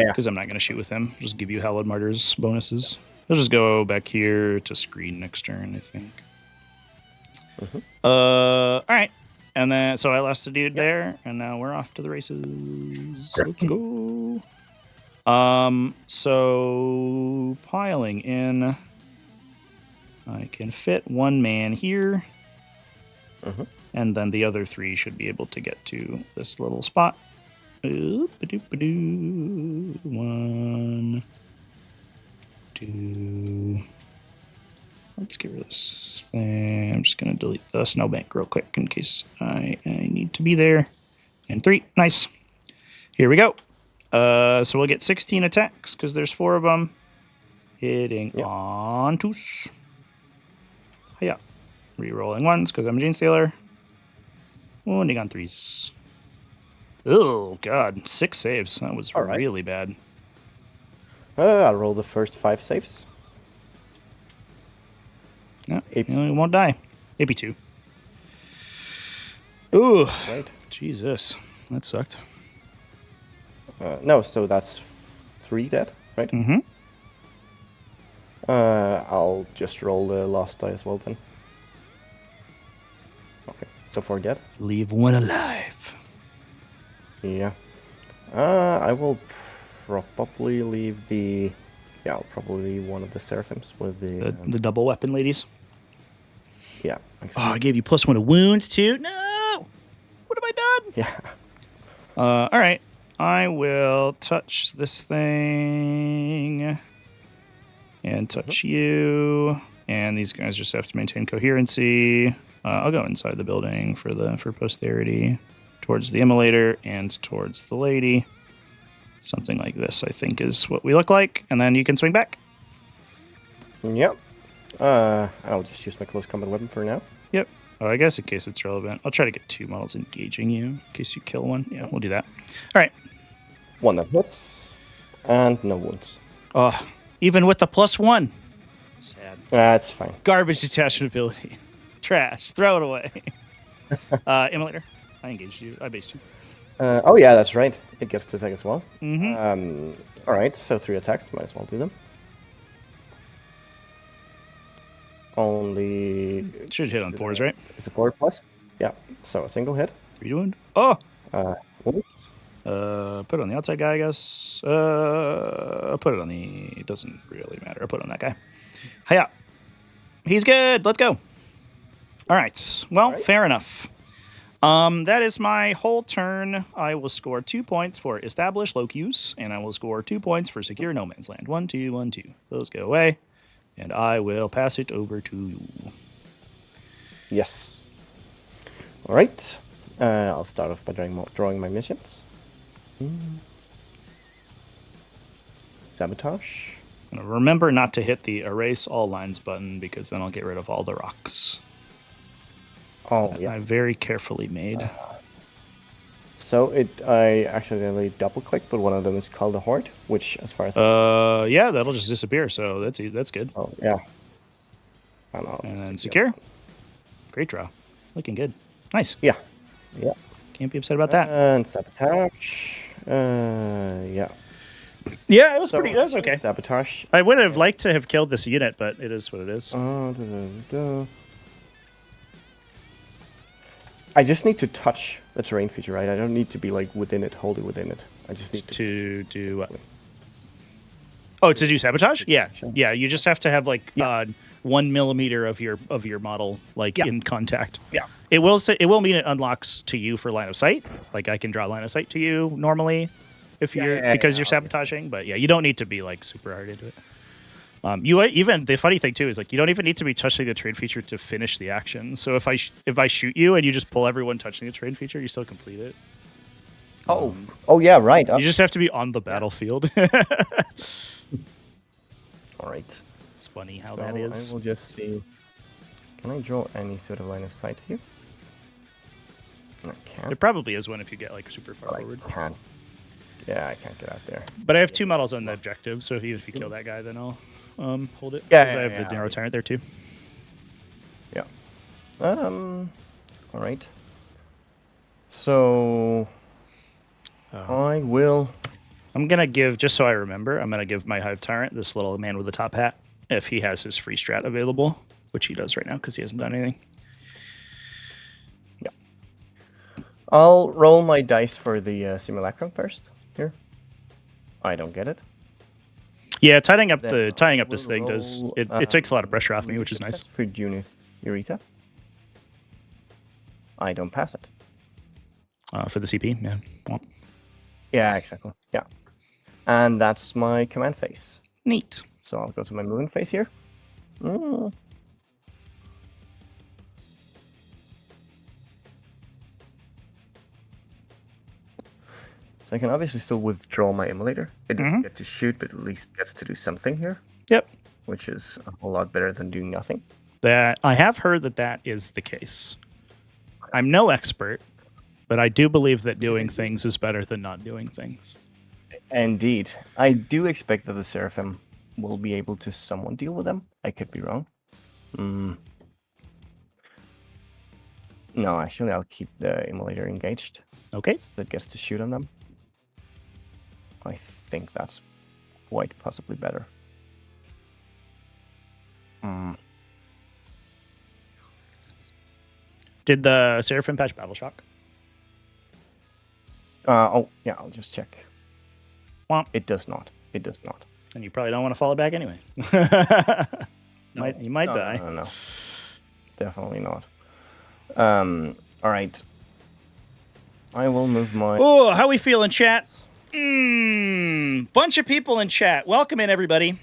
Because I'm not gonna shoot with him. Just give you Hallowed Martyrs bonuses. I'll just go back here to screen next turn, I think. Mm-hmm. All right. And then, so I lost a dude there, and now we're off to the races. Let's go. So piling in, I can fit 1 man here, and then the other 3 should be able to get to this little spot. 1, 2. Let's get rid of this thing. I'm just going to delete the snowbank real quick in case I need to be there. And 3. Nice. Here we go. So we'll get 16 attacks because there's 4 of them. Hitting on twos. Hiya. Rerolling 1s because I'm a Gene Stealer. Wounding on 3s. Oh, God. 6 saves. That was All right. really bad. I'll roll the first 5 saves. No, you won't die. Maybe 2. Ooh. Right. Jesus. That sucked. No, so that's 3 dead, right? Mm-hmm. I'll just roll the last die as well then. Okay, so 4 dead. Leave 1 alive. Yeah. I will probably leave the... Yeah, I'll probably leave one of the Seraphims with The double weapon ladies. Yeah. Oh, I gave you +1 to wounds, too. No! What have I done? Yeah. All right. I will touch this thing and touch you. And these guys just have to maintain coherency. I'll go inside the building for posterity, towards the immolator and towards the lady. Something like this, I think, is what we look like. And then you can swing back. Yep. I'll just use my close combat weapon for now. Yep. Oh, I guess in case it's relevant. I'll try to get 2 models engaging you in case you kill one. Yeah, we'll do that. All right. 1 that hits, and no wounds. Oh, even with the +1. Sad. That's fine. Garbage detachment ability. Trash. Throw it away. Immolator. I engaged you. I based you. Oh yeah, that's right. It gets to attack as well. Mm-hmm. All right, so 3 attacks. Might as well do them. Only... Should hit on 4s, right? Is it 4 plus? Yeah, so a single hit. 3 to wound. Oh! Wounds. Put it on the outside guy, I guess. I'll put it on the... It doesn't really matter. I'll put it on that guy. Hiya. He's good. Let's go. All right. Well, fair enough. That is my whole turn. I will score 2 points for Establish Locus, and I will score 2 points for Secure No Man's Land. 1, 2, 1, 2. Those go away, and I will pass it over to you. Yes. All right. I'll start off by drawing my missions. Sabotage. And remember not to hit the Erase All Lines button, because then I'll get rid of all the rocks. Oh, yeah. I very carefully made. So I accidentally double-clicked, but one of them is called a horde, which, as far as yeah, that'll just disappear. So that's good. oh yeah, I know. And then secure. Great draw, looking good. Nice. Yeah, yeah. Can't be upset about that. And sabotage. Yeah. Yeah, it was pretty. That was okay. Sabotage. I would have liked to have killed this unit, but it is what it is. I just need to touch the terrain feature, right? I don't need to be like within it, wholly within it. I just need to do what? Oh, to do sabotage? Yeah, yeah. You just have to have like 1 millimeter of your model like in contact. Yeah. It will mean it unlocks to you for line of sight. Like I can draw line of sight to you normally if you're because you're sabotaging. But yeah, you don't need to be like super hard into it. Even the funny thing too is like you don't even need to be touching the trade feature to finish the action. So if I shoot you and you just pull everyone touching the trade feature, you still complete it. Oh yeah, right. You just have to be on the battlefield. All right. It's funny how that is. I will just see. Can I draw any sort of line of sight here? I can't. There probably is one if you get like super far forward. I can't. Yeah, I can't get out there. But I have 2 models on the objective, so even if you kill that guy, then I'll hold it. Yeah, because I have the narrow tyrant there too. Yeah. All right. So I will. I'm gonna give, just so I remember, I'm gonna give my hive tyrant this little man with the top hat if he has his free strat available, which he does right now because he hasn't done anything. Yeah. I'll roll my dice for the simulacrum first. Here. I don't get it. Yeah, tying up this thing does it takes a lot of pressure off me, which is nice. For Sororitas. I don't pass it. For the CP, yeah. Well. Yeah, exactly. Yeah. And that's my command phase. Neat. So I'll go to my movement phase here. So I can obviously still withdraw my immolator. It doesn't get to shoot, but at least gets to do something here. Yep. Which is a whole lot better than doing nothing. That I have heard that is the case. I'm no expert, But I do believe that doing things is better than not doing things. Indeed. I do expect that the Seraphim will be able to somewhat deal with them. I could be wrong. No, actually, I'll keep the Immolator engaged. Okay. So it gets to shoot on them. I think that's quite possibly better. Did the Seraphim patch Battle Shock? Oh, yeah, I'll just check. Womp. It does not. It does not. And you probably don't want to follow back anyway. You might die. No. Definitely not. All right. I will move my... Oh, how we feeling, chat? Bunch of people in chat. Welcome in, everybody.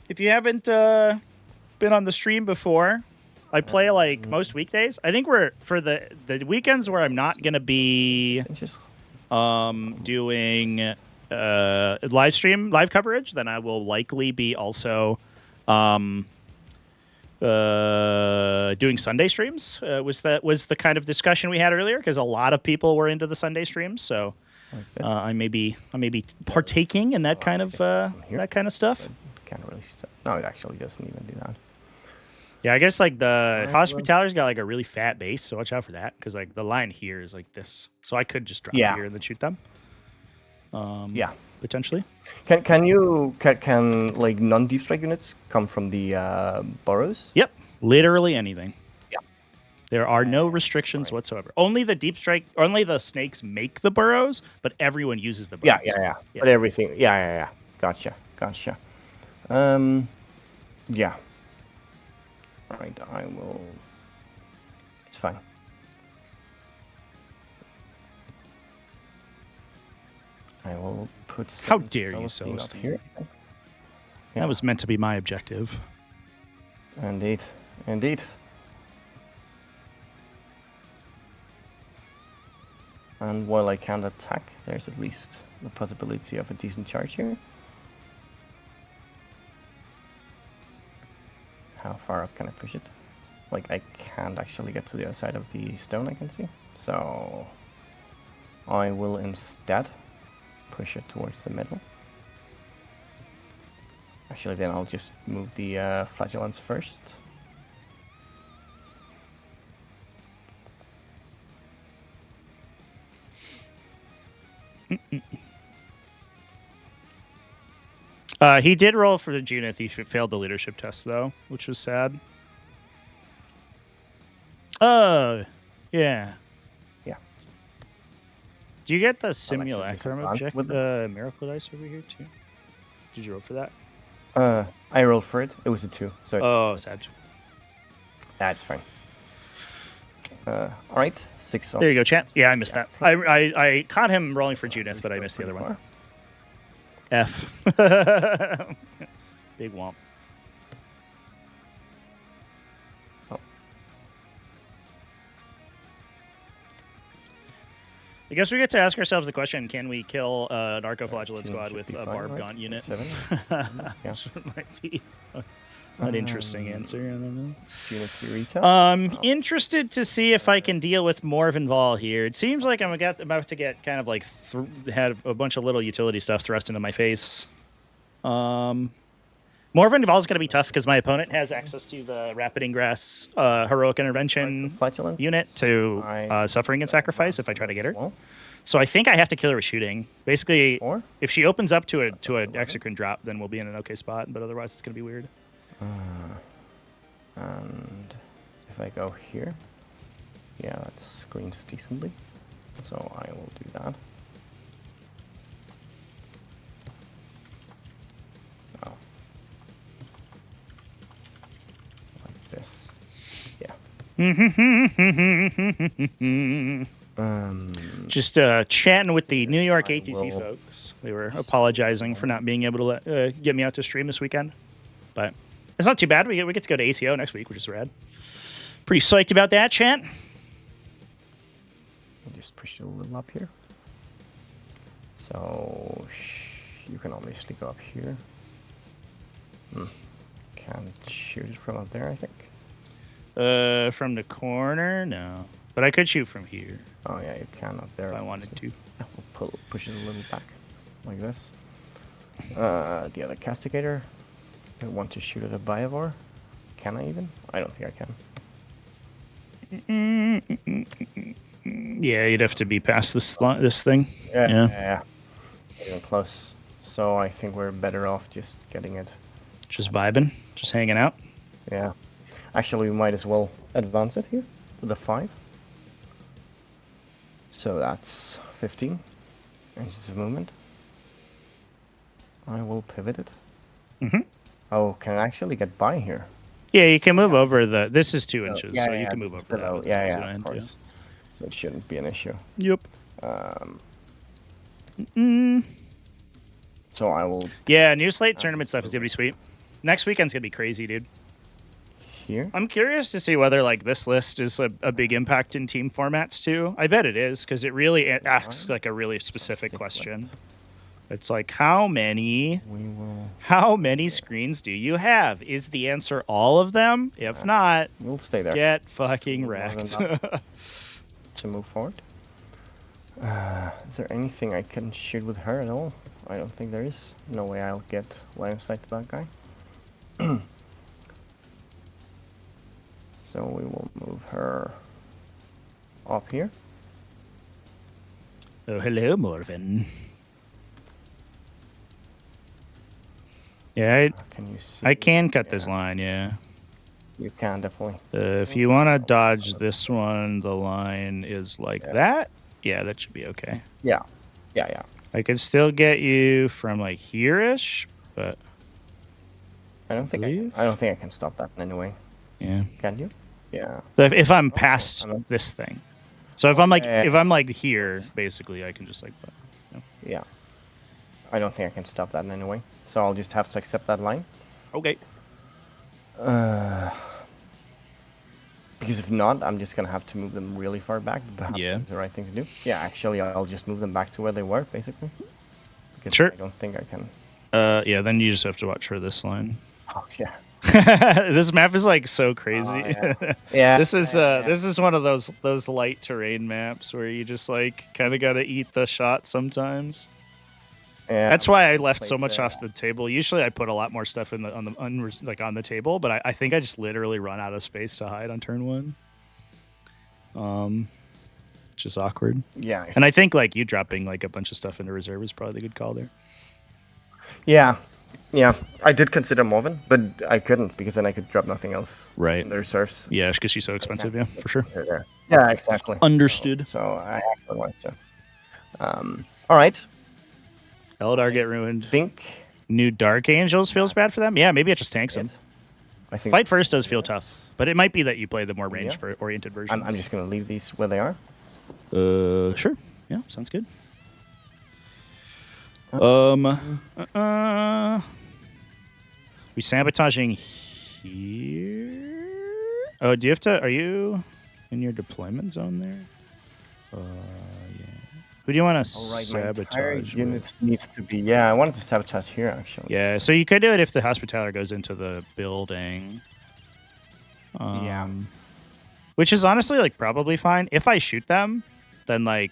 If you haven't been on the stream before, I play like most weekdays. I think we're for the weekends where I'm not gonna be doing live coverage. Then I will likely be also doing Sunday streams. Was the kind of discussion we had earlier, because a lot of people were into the Sunday streams. So I may be partaking in that kind of stuff. Can't really. No, it actually doesn't even do that. Yeah, I guess like the Hospitaler's got like a really fat base, so watch out for that, because like the line here is like this, so I could just drop here and then shoot them. Yeah, potentially. Can like non-deep strike units come from the burrows? Yep, literally anything. Yeah, there are no restrictions whatsoever. Only the deep strike, only the snakes make the burrows, but everyone uses the burrows. Yeah. But everything. Yeah. Gotcha. Yeah. Alright, I will... It's fine. I will put... How dare you, Celestine? Here. Yeah. That was meant to be my objective. Indeed. And while I can't attack, there's at least the possibility of a decent charge here. How far up can I push it? Like, I can't actually get to the other side of the stone, I can see. So I will instead push it towards the middle. Actually, then I'll just move the flagellants first. He did roll for the Junith. He failed the leadership test, though, which was sad. Oh, yeah. Yeah. Do you get the Simulacrum disadvantage object with the Miracle Dice over here, too? Did you roll for that? I rolled for it. It was a 2. So oh, sad. That's fine. All right, 6. There you go, chat. Yeah, I missed that. I caught him rolling for Junith, but I missed the other one. F. Big womp. Oh. I guess we get to ask ourselves the question, can we kill an Arcoflagellate squad with a Barb Gaunt unit? 7? Yeah. Might be an interesting answer. I don't know. Tyranids. Interested to see if I can deal with Morven Vol here. It seems like I'm about to get kind of like had a bunch of little utility stuff thrust into my face. Morven Vol is going to be tough because my opponent has access to the Rapid Ingress Heroic Intervention unit to Suffering and Sacrifice if I try to get her. So I think I have to kill her with shooting. Basically, if she opens up to an Exocrine drop, then we'll be in an okay spot, but otherwise it's going to be weird. And if I go here, yeah, that screens decently. So I will do that. Oh. Like this. Yeah. Just chatting with the New York ATC folks. They were apologizing for not being able to get me out to stream this weekend. But it's not too bad. We get to go to ACO next week, which is rad. Pretty psyched about that, chat. I'll just push it a little up here. So you can obviously go up here. Can't shoot it from up there, I think. From the corner? No. But I could shoot from here Oh yeah, you can up there. if I wanted to. Yeah, we'll push it a little back, like this. The other castigator. I want to shoot at a Biovore. Can I even? I don't think I can. Yeah, you'd have to be past this thing. Yeah. Even close. So I think we're better off just getting it. Just vibing, just hanging out. Yeah. Actually, we might as well advance it here with a 5. So that's 15 inches of movement. I will pivot it. Mm-hmm. Oh, can I actually get by here? Yeah, you can move over the. This is 2 inches, yeah, so yeah, you can move over below. that. Yeah, of course. So it shouldn't be an issue. Yep. So I will. Yeah, new slate tournament stuff is gonna be sweet. Next weekend's gonna be crazy, dude. Here? I'm curious to see whether like this list is a big impact in team formats too. I bet it is because it really asks like a really specific question. Left. It's like how many screens do you have? Is the answer all of them? If not, we'll stay there. Get fucking wrecked. To move forward. Is there anything I can shoot with her at all? I don't think there is. No way I'll get line of sight to that guy. So we will move her up here. Oh, hello, Morven. Yeah, can you see? I can cut this line, yeah. You can, definitely. If you want to dodge this one, the line is like that. Yeah, that should be okay. Yeah. I could still get you from like here-ish, but I don't think I can stop that in any way. Yeah. Can you? Yeah. If I'm past this thing. So if I'm like here, basically I can just like Yeah. I don't think I can stop that in any way. So I'll just have to accept that line. Okay. Because if not, I'm just gonna have to move them really far back. Perhaps that's the right thing to do. Yeah, actually, I'll just move them back to where they were, basically. Because sure. I don't think I can. Yeah, then you just have to watch for this line. Oh yeah. This map is like so crazy. Yeah. This is one of those light terrain maps where you just like kind of gotta eat the shot sometimes. Yeah. That's why I left so much off the table. Usually I put a lot more stuff on the table, but I think I just literally run out of space to hide on turn 1. Which is awkward. Yeah. And I think like you dropping like a bunch of stuff into reserve is probably a good call there. Yeah. I did consider Morven, but I couldn't because then I could drop nothing else. Right. In the reserves. Yeah, because she's so expensive. Yeah, for sure. Yeah, exactly. Understood. So I actually wanted to. All right. Eldar get ruined. Think new Dark Angels feels bad for them. Yeah, maybe it just tanks them. I think Fight First does feel tough, but it might be that you play the more range-oriented version. I'm just gonna leave these where they are. Sure. Yeah, sounds good. We sabotaging here. Oh, do you have to? Are you in your deployment zone there? Yeah. Who do you want to sabotage? My units needs to be. Yeah, I wanted to sabotage here actually. Yeah, so you could do it if the Hospitaller goes into the building. Yeah. Which is honestly like probably fine. If I shoot them, then like.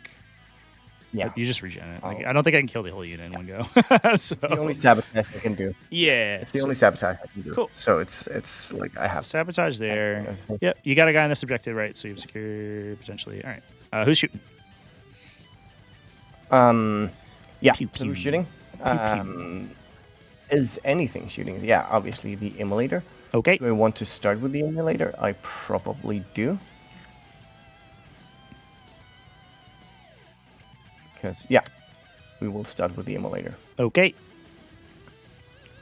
Yeah. You just regen it. Like, I don't think I can kill the whole unit in one go. So. It's the only sabotage I can do. Yeah. It's the only sabotage I can do. Cool. So it's like I have sabotage there. Yep. You got a guy on this objective, right? So you have secure potentially. All right. Who's shooting? Yeah. Pew, so pew. who's shooting? Pew. Is anything shooting? Yeah, obviously the Immolator. Okay. Do I want to start with the Immolator? I probably do. Because, yeah, we will start with the Immolator. Okay.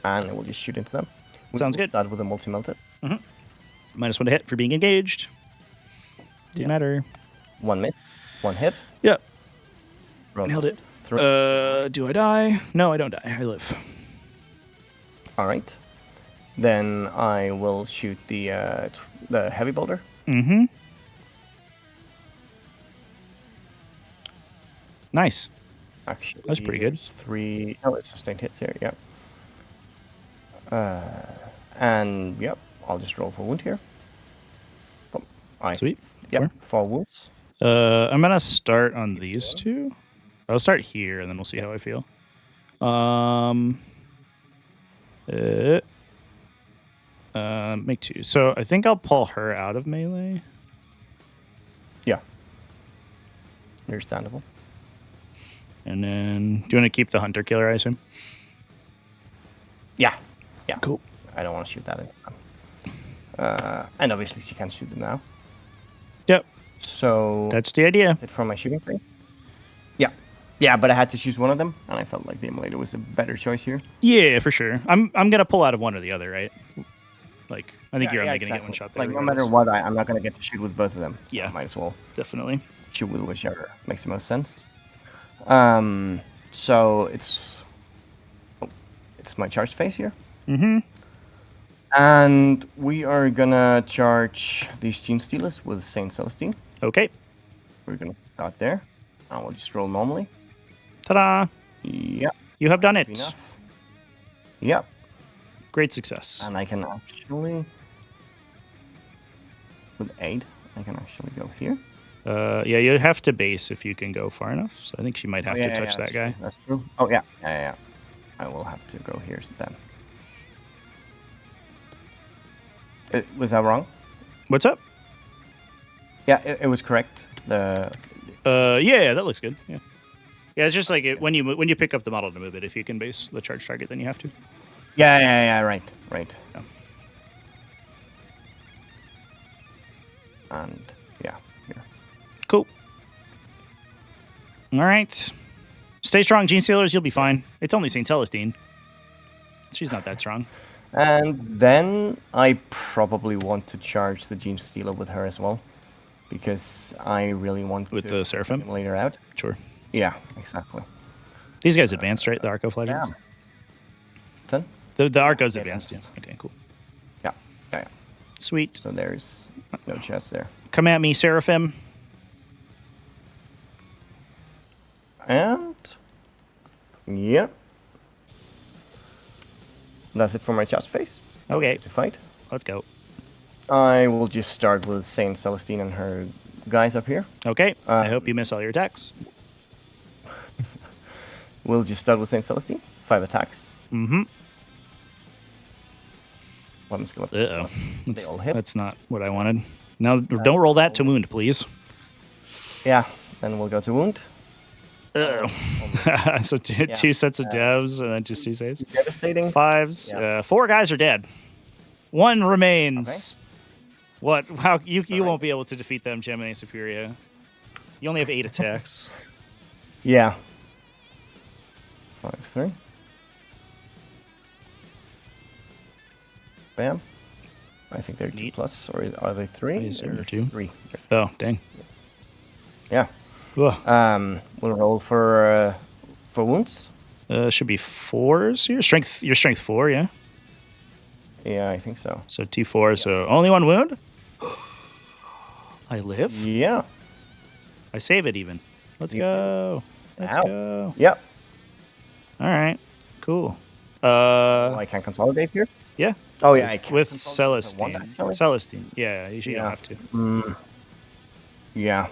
And we'll just shoot into them. Sounds good. Start with a multi-melted. -1 to hit for being engaged. Didn't matter. 1 miss. 1 hit. Yep. Nailed it. Do I die? No, I don't die. I live. All right. Then I will shoot the heavy boulder. Mm-hmm. Nice. Actually, that's pretty good. 3. Oh, it's sustained hits here. Yep. And yep, I'll just roll for wound here. Sweet. Yep. 4 wounds. I'm gonna start on these two. I'll start here, and then we'll see how I feel. Make 2. So I think I'll pull her out of melee. Yeah. Understandable. And then, do you want to keep the hunter killer, I assume? Yeah. Yeah. Cool. I don't want to shoot that in. And obviously she can't shoot them now. Yep. So That's the idea. that's it for my shooting thing. Yeah. Yeah, but I had to choose one of them, and I felt like the immolator was a better choice here. Yeah, for sure. I'm gonna pull out of one or the other, right? Like, I think you're only gonna get one shot there. Like, no matter what, I'm not gonna get to shoot with both of them. So Yeah. I might as well Definitely. shoot with whichever makes the most sense. So it's my charged phase here. Mm-hmm. And we are gonna charge these Gene Stealers with Saint Celestine. Okay. We're gonna start there. And we'll just roll normally. Ta-da! Yep. You have done it. Enough. Yep. Great success. And I can actually, with aid, I can actually go here. Yeah, you have to base if you can go far enough. So I think she might have to touch that guy. That's true. Oh, yeah. Yeah. I will have to go here then. Was that wrong? What's up? Yeah, it was correct. Yeah, that looks good. Yeah. Yeah, it's just like when you pick up the model to move it, if you can base the charge target, then you have to. Yeah, right. Yeah. And yeah, here. Cool. All right. Stay strong, Gene Stealers. You'll be fine. It's only St. Celestine. She's not that strong. And then I probably want to charge the Gene Stealer with her as well, because I really want With to the Seraphim? later out. Sure. Yeah, exactly. These guys advanced, right? The Arco Flagellants? Yeah. Done? The Arco's Yeah, advanced, yeah. advanced. Okay, cool. Yeah. Sweet. So there's no chance there. Come at me, Seraphim. And yeah, that's it for my chest phase. Okay, To fight, let's go. I will just start with Saint Celestine and her guys up here. Okay, I hope you miss all your attacks. We'll just start with Saint Celestine. 5 attacks. Mm-hmm. One skill left. Uh-oh. They all hit. That's not what I wanted. Now, don't roll that to wound, please. Yeah. Then we'll go to wound. Uh-oh. So two sets of devs and then just 2 saves. Devastating. 5s. Yeah. 4 guys are dead. 1 remains. Okay. What? How you All won't right. be able to defeat them, Gemini Superior. You only have 8 attacks. Yeah. 5, 3. Bam. I think they're 2 Neat. plus, or are they 3? These are They're 2. 3. Oh, dang. Yeah. Ugh. We'll roll for wounds. Should be 4s here. Strength. Your strength 4, yeah. Yeah, I think so. So T4. So only 1 wound. I live. Yeah. I save it even. Let's You go. Let's Ow. go. Yep. All right. Cool. Oh, I can consolidate here. Yeah. Oh yeah, I can With consolidate if I want, Celestine. actually. Celestine. Yeah, you don't Yeah. have to. Yeah.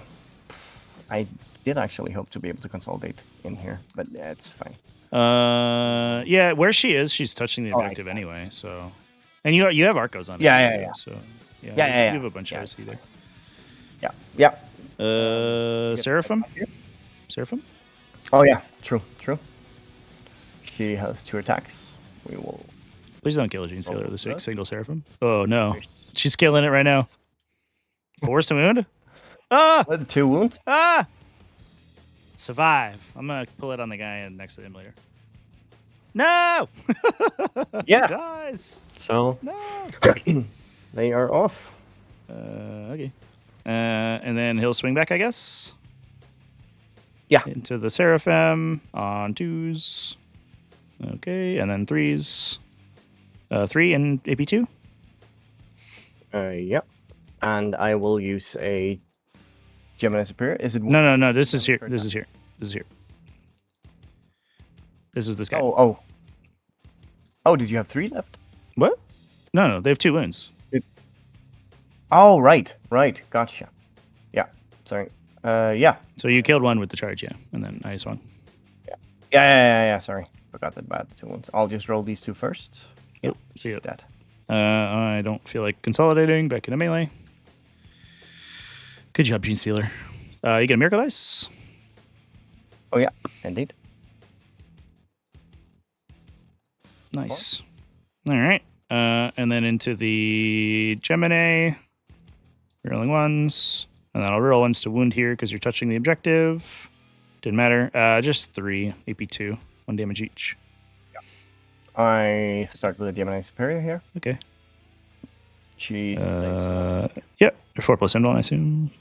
I did actually hope to be able to consolidate in here, but yeah, it's fine. Yeah, where she is, she's touching the Oh, I objective can. anyway. So, and you have Arcos on it. Yeah, too, yeah, yeah. So yeah, Yeah. you have a bunch Yeah, of it's RC there. Yeah. Yeah. Seraphim. Here. Seraphim. Oh yeah, true. She has 2 attacks. We will. Please don't kill a Gene Stealer with a Does? single Seraphim. Oh no, she's killing it right now. Force to wound. Ah! With 2 wounds. Ah! Survive. I'm gonna pull it on the guy next to the emulator. No! Yeah. Guys. So No. they are off. Okay. And then he'll swing back, I guess. Yeah. Into the Seraphim on 2s. Okay, and then 3s. 3 and AP2. Yep. And I will use a Gemini Superior. Is it? No. This is here. This is here. This is this guy. Oh, did you have 3 left? What? No. They have 2 wounds. Oh, right. Gotcha. Yeah. Sorry. Yeah. So you killed one with the charge, yeah, and then I just won. Yeah. Sorry. Forgot that about the 2 ones. I'll just roll these 2 first. Yep. See She's it. dead. I don't feel like consolidating. Back into melee. Good job, Gene Stealer. You get a Miracle Dice. Oh, yeah. Indeed. Nice. All right. And then into the Gemini. Rolling ones. And then I'll roll ones to wound here because you're touching the objective. Didn't matter. Just 3. AP2. 1 damage each. I start with a Gemini Superior here. Okay. She's Yep. 4 plus Indol, I assume.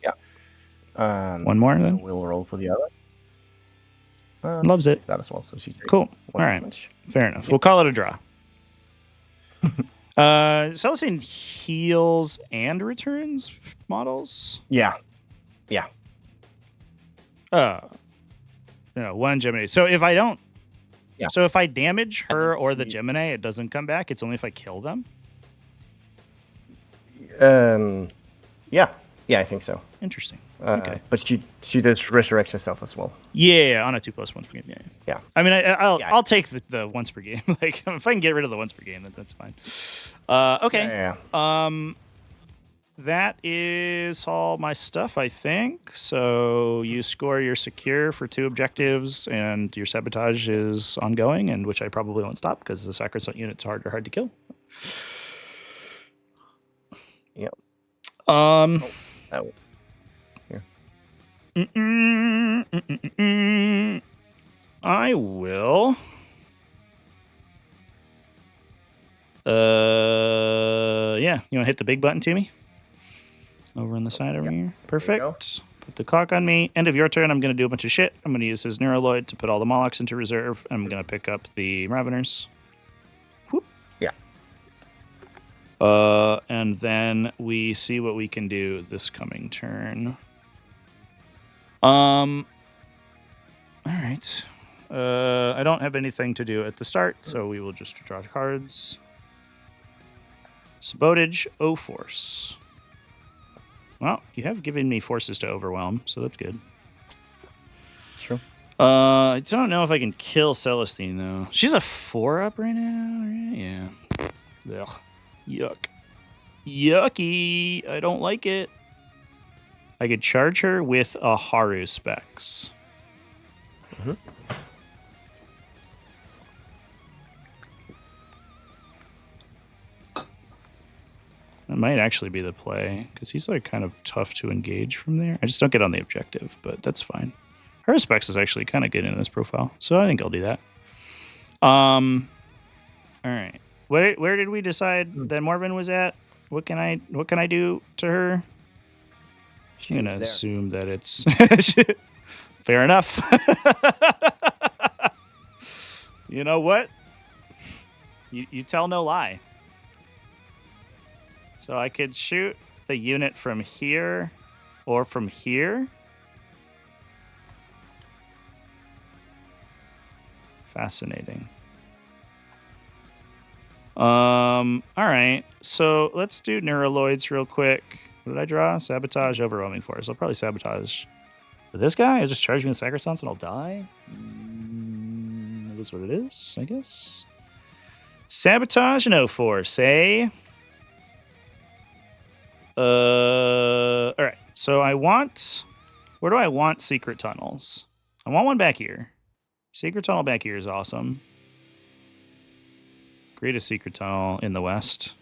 Yeah. One more then? We'll roll for the other. Loves it. That as well. So she takes Cool. 1 All right. damage. Fair enough. We'll call it a draw. Celestine heals and returns models. Yeah. No, 1 Gemini. So if I don't, Yeah. So if I damage her or the Gemini, it doesn't come back. It's only if I kill them. Yeah, I think so. Interesting. Okay. But she does resurrect herself as well. Yeah, on a 2+1 per game. Yeah. Yeah. I mean, I'll take the once per game. Like if I can get rid of the once per game, that's fine. Okay. Yeah. That is all my stuff, I think. So you score your secure for 2 objectives, and your sabotage is ongoing, and which I probably won't stop because the sacrosanct unit's hard to kill. Yep. Here. I will. Yeah. You want to hit the big button to me? Over on the side over here. Perfect. Put the clock on me. End of your turn. I'm going to do a bunch of shit. I'm going to use his Neuraloid to put all the Molochs into reserve. I'm going to pick up the Raveners. Whoop. Yeah. And then we see what we can do this coming turn. All right. I don't have anything to do at the start, so we will just draw cards. Sabotage, O-Force. Well, you have given me forces to overwhelm, so that's good. True. I don't know if I can kill Celestine, though. She's a 4-up right now, right? Yeah. Ugh. Yuck. Yucky. I don't like it. I could charge her with a Haru Specs. Mm-hmm. That might actually be the play, because he's like kind of tough to engage from there. I just don't get on the objective, but that's fine. Her specs is actually kind of good in this profile, so I think I'll do that. All right. Where did we decide that Morven was at? What can I do to her? I'm gonna assume that it's fair enough. You know what? You tell no lie. So I could shoot the unit from here or from here. Fascinating. All right. So let's do Neuraloids real quick. What did I draw? Sabotage, Overwhelming Force. I'll probably sabotage this guy. I'll just charge me with Sacrosanct and I'll die. That is what it is, I guess. Sabotage, no force, eh? All right. So I want... Where do I want secret tunnels? I want one back here. Secret tunnel back here is awesome. Create a secret tunnel in the west.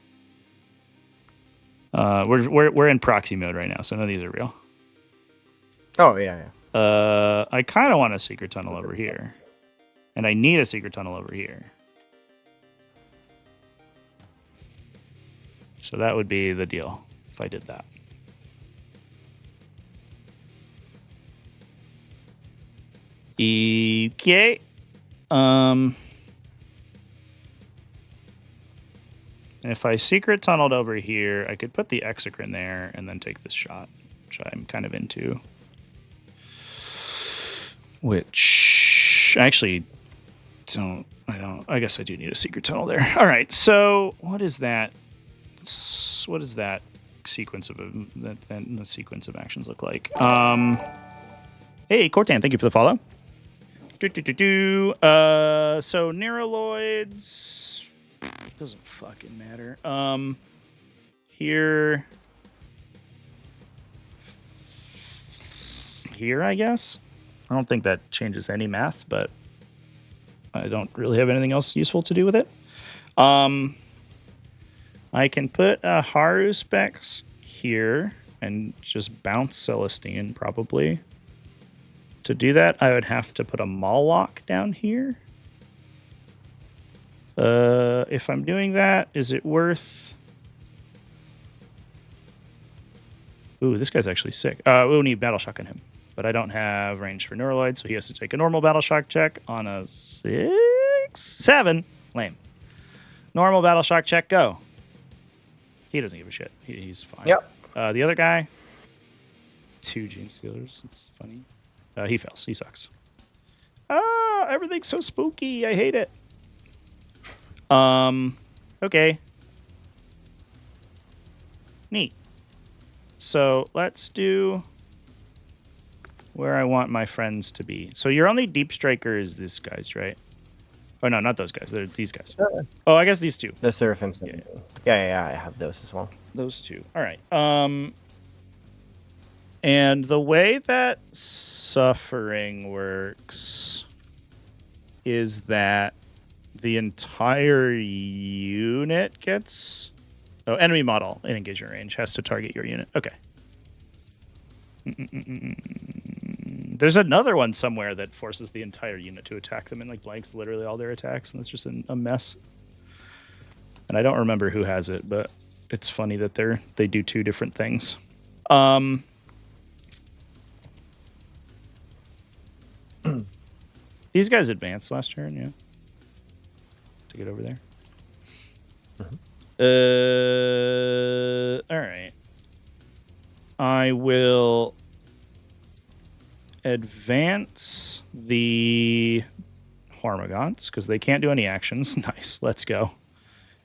We're in proxy mode right now, so none of these are real. Oh, yeah. I kind of want a secret tunnel over here. And I need a secret tunnel over here. So that would be the deal if I did that. Okay. If I secret tunneled over here, I could put the Exocrine there and then take this shot, which I'm kind of into. Which actually I guess I do need a secret tunnel there. All right, so what is that? What is that? sequence of the sequence of actions look like. Hey, Cortan, thank you for the follow. So Neuraloids doesn't fucking matter. Here, I guess. I don't think that changes any math, but I don't really have anything else useful to do with it. I can put a Haruspex here and just bounce Celestine, probably. To do that, I would have to put a Mawlock down here. If I'm doing that, is it worth... Ooh, this guy's actually sick. We'll need Battle Shock on him. But I don't have range for Neuraloid, so he has to take a normal Battle Shock check on a 6... 7. Lame. Normal Battle Shock check, go. He doesn't give a shit. He's fine. Yep. The other guy, 2 Gene Stealers. It's funny. He fails. He sucks. Everything's so spooky. I hate it. Okay. Neat. So let's do where I want my friends to be. So your only deep striker is this guy's, right? Oh, no, not those guys. They're these guys. Oh, I guess these two. The Seraphims. Yeah, I have those as well. Those two. All right. And the way that Suffering works is that the entire unit gets... Oh, enemy model in engagement range has to target your unit. Okay. There's another one somewhere that forces the entire unit to attack them and like blanks literally all their attacks, and it's just a mess. And I don't remember who has it, but it's funny that they do 2 different things. These guys advanced last turn, yeah. To get over there. All right. I will advance the Hormagaunts because they can't do any actions. Nice, let's go.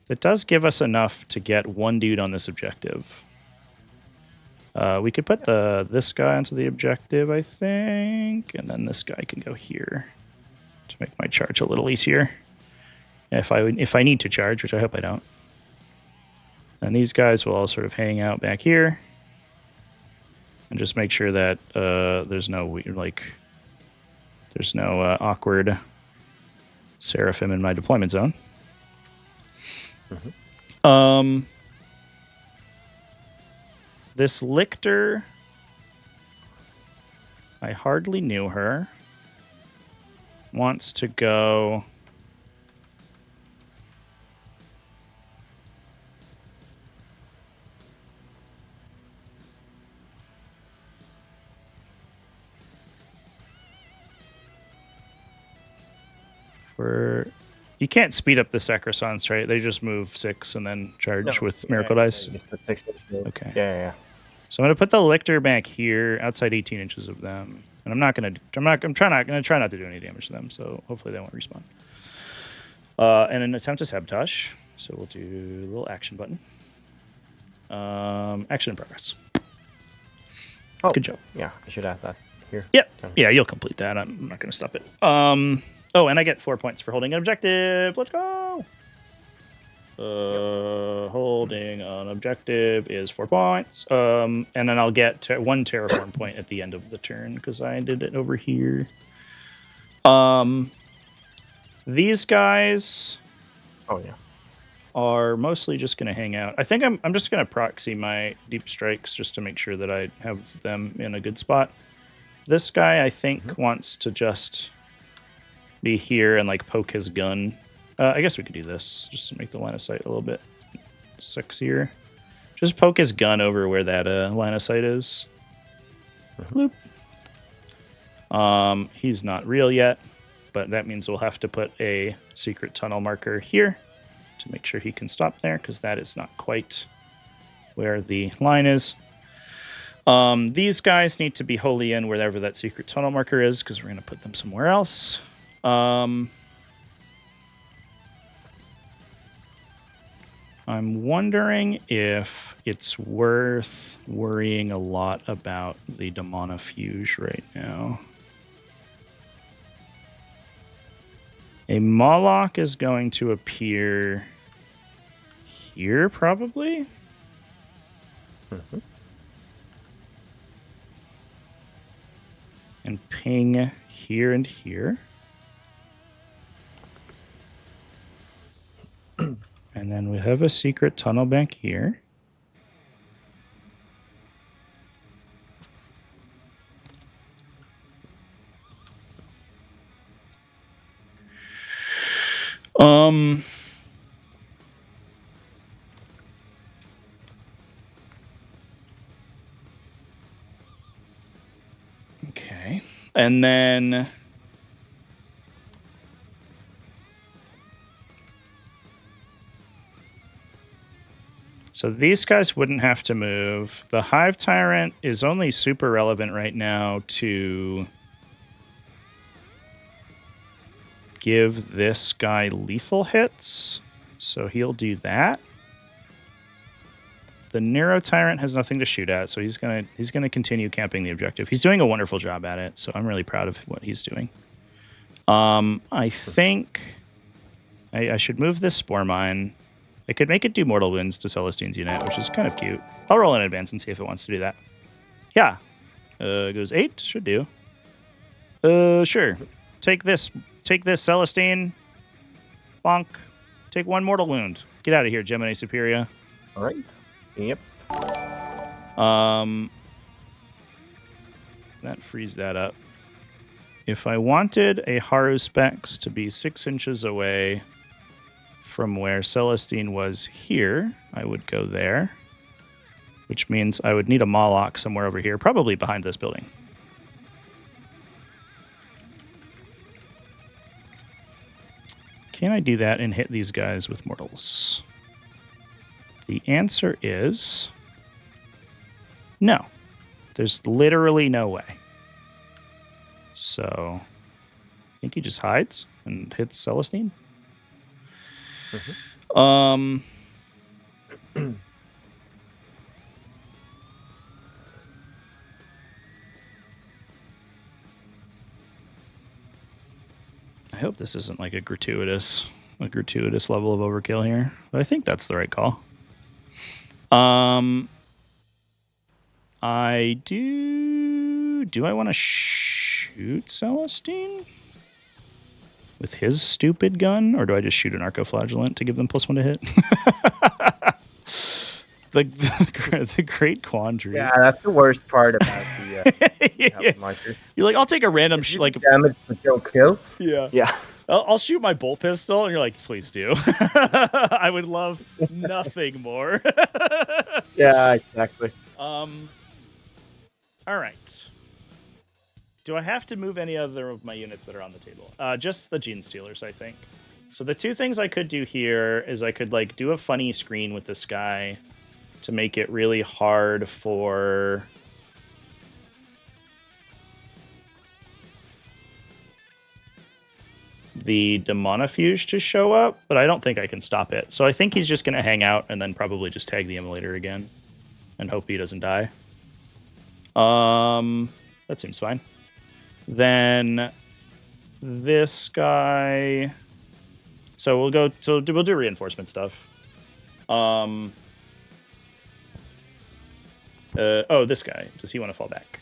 That does give us enough to get 1 dude on this objective. We could put this guy onto the objective, I think, and then this guy can go here to make my charge a little easier. If I need to charge, which I hope I don't. And these guys will all sort of hang out back here. And just make sure that there's no awkward Seraphim in my deployment zone. This Lictor, I hardly knew her. Wants to go... You can't speed up the Sacrosants, right? They just move 6 and then charge with Miracle Dice. It's the 6 Okay. Yeah. So I'm gonna put the Lictor back here, outside 18 inches of them, and I'm gonna try not to do any damage to them. So hopefully they won't respawn. And an attempt to sabotage. So we'll do a little action button. Action in progress. Oh, good job. Yeah, I should add that here. Yep. Yeah, you'll complete that. I'm not gonna stop it. Oh, and I get 4 points for holding an objective. Let's go. Holding an objective is 4 points. And then I'll get 1 terraform point at the end of the turn because I did it over here. These guys are mostly just going to hang out. I think I'm just going to proxy my deep strikes just to make sure that I have them in a good spot. This guy, I think, wants to just be here and like poke his gun. I guess we could do this just to make the line of sight a little bit sexier. Just poke his gun over where that line of sight is. Bloop. He's not real yet, but that means we'll have to put a secret tunnel marker here to make sure he can stop there, because that is not quite where the line is. These guys need to be wholly in wherever that secret tunnel marker is, because we're going to put them somewhere else. I'm wondering if it's worth worrying a lot about the Demonifuge right now. A Moloch is going to appear here, probably. Mm-hmm. And ping here and here. And then we have a secret tunnel back here. Okay. And then so these guys wouldn't have to move. The Hive Tyrant is only super relevant right now to give this guy lethal hits. So he'll do that. The Neuro Tyrant has nothing to shoot at, so he's gonna continue camping the objective. He's doing a wonderful job at it, so I'm really proud of what he's doing. I think I should move this Spore Mine. I could make it do Mortal Wounds to Celestine's unit, which is kind of cute. I'll roll in advance and see if it wants to do that. Yeah. Goes 8. Should do. Sure. Take this, Celestine. Bonk. Take 1 Mortal Wound. Get out of here, Gemini Superior. All right. Yep. That frees that up. If I wanted a Haruspex to be 6 inches away from where Celestine was here, I would go there, which means I would need a Moloch somewhere over here, probably behind this building. Can I do that and hit these guys with mortals? The answer is no. There's literally no way. So I think he just hides and hits Celestine. Mm-hmm. I hope this isn't like a gratuitous level of overkill here, but I think that's the right call. I do. Do I want to shoot Celestine with his stupid gun, or do I just shoot an Arcoflagellant to give them +1 to hit? the great quandary. Yeah, that's the worst part about the Martyrs. You're like, I'll take a random damage but don't kill. Yeah. Yeah. I'll shoot my bolt pistol, and you're like, please do. I would love nothing more. Yeah, exactly. All right. Do I have to move any other of my units that are on the table? Just the Gene Stealers, I think. So the 2 things I could do here is I could like do a funny screen with this guy to make it really hard for the Demonifuge to show up, but I don't think I can stop it. So I think he's just going to hang out and then probably just tag the Immolator again and hope he doesn't die. That seems fine. Then this guy. So we'll do reinforcement stuff. This guy. Does he want to fall back?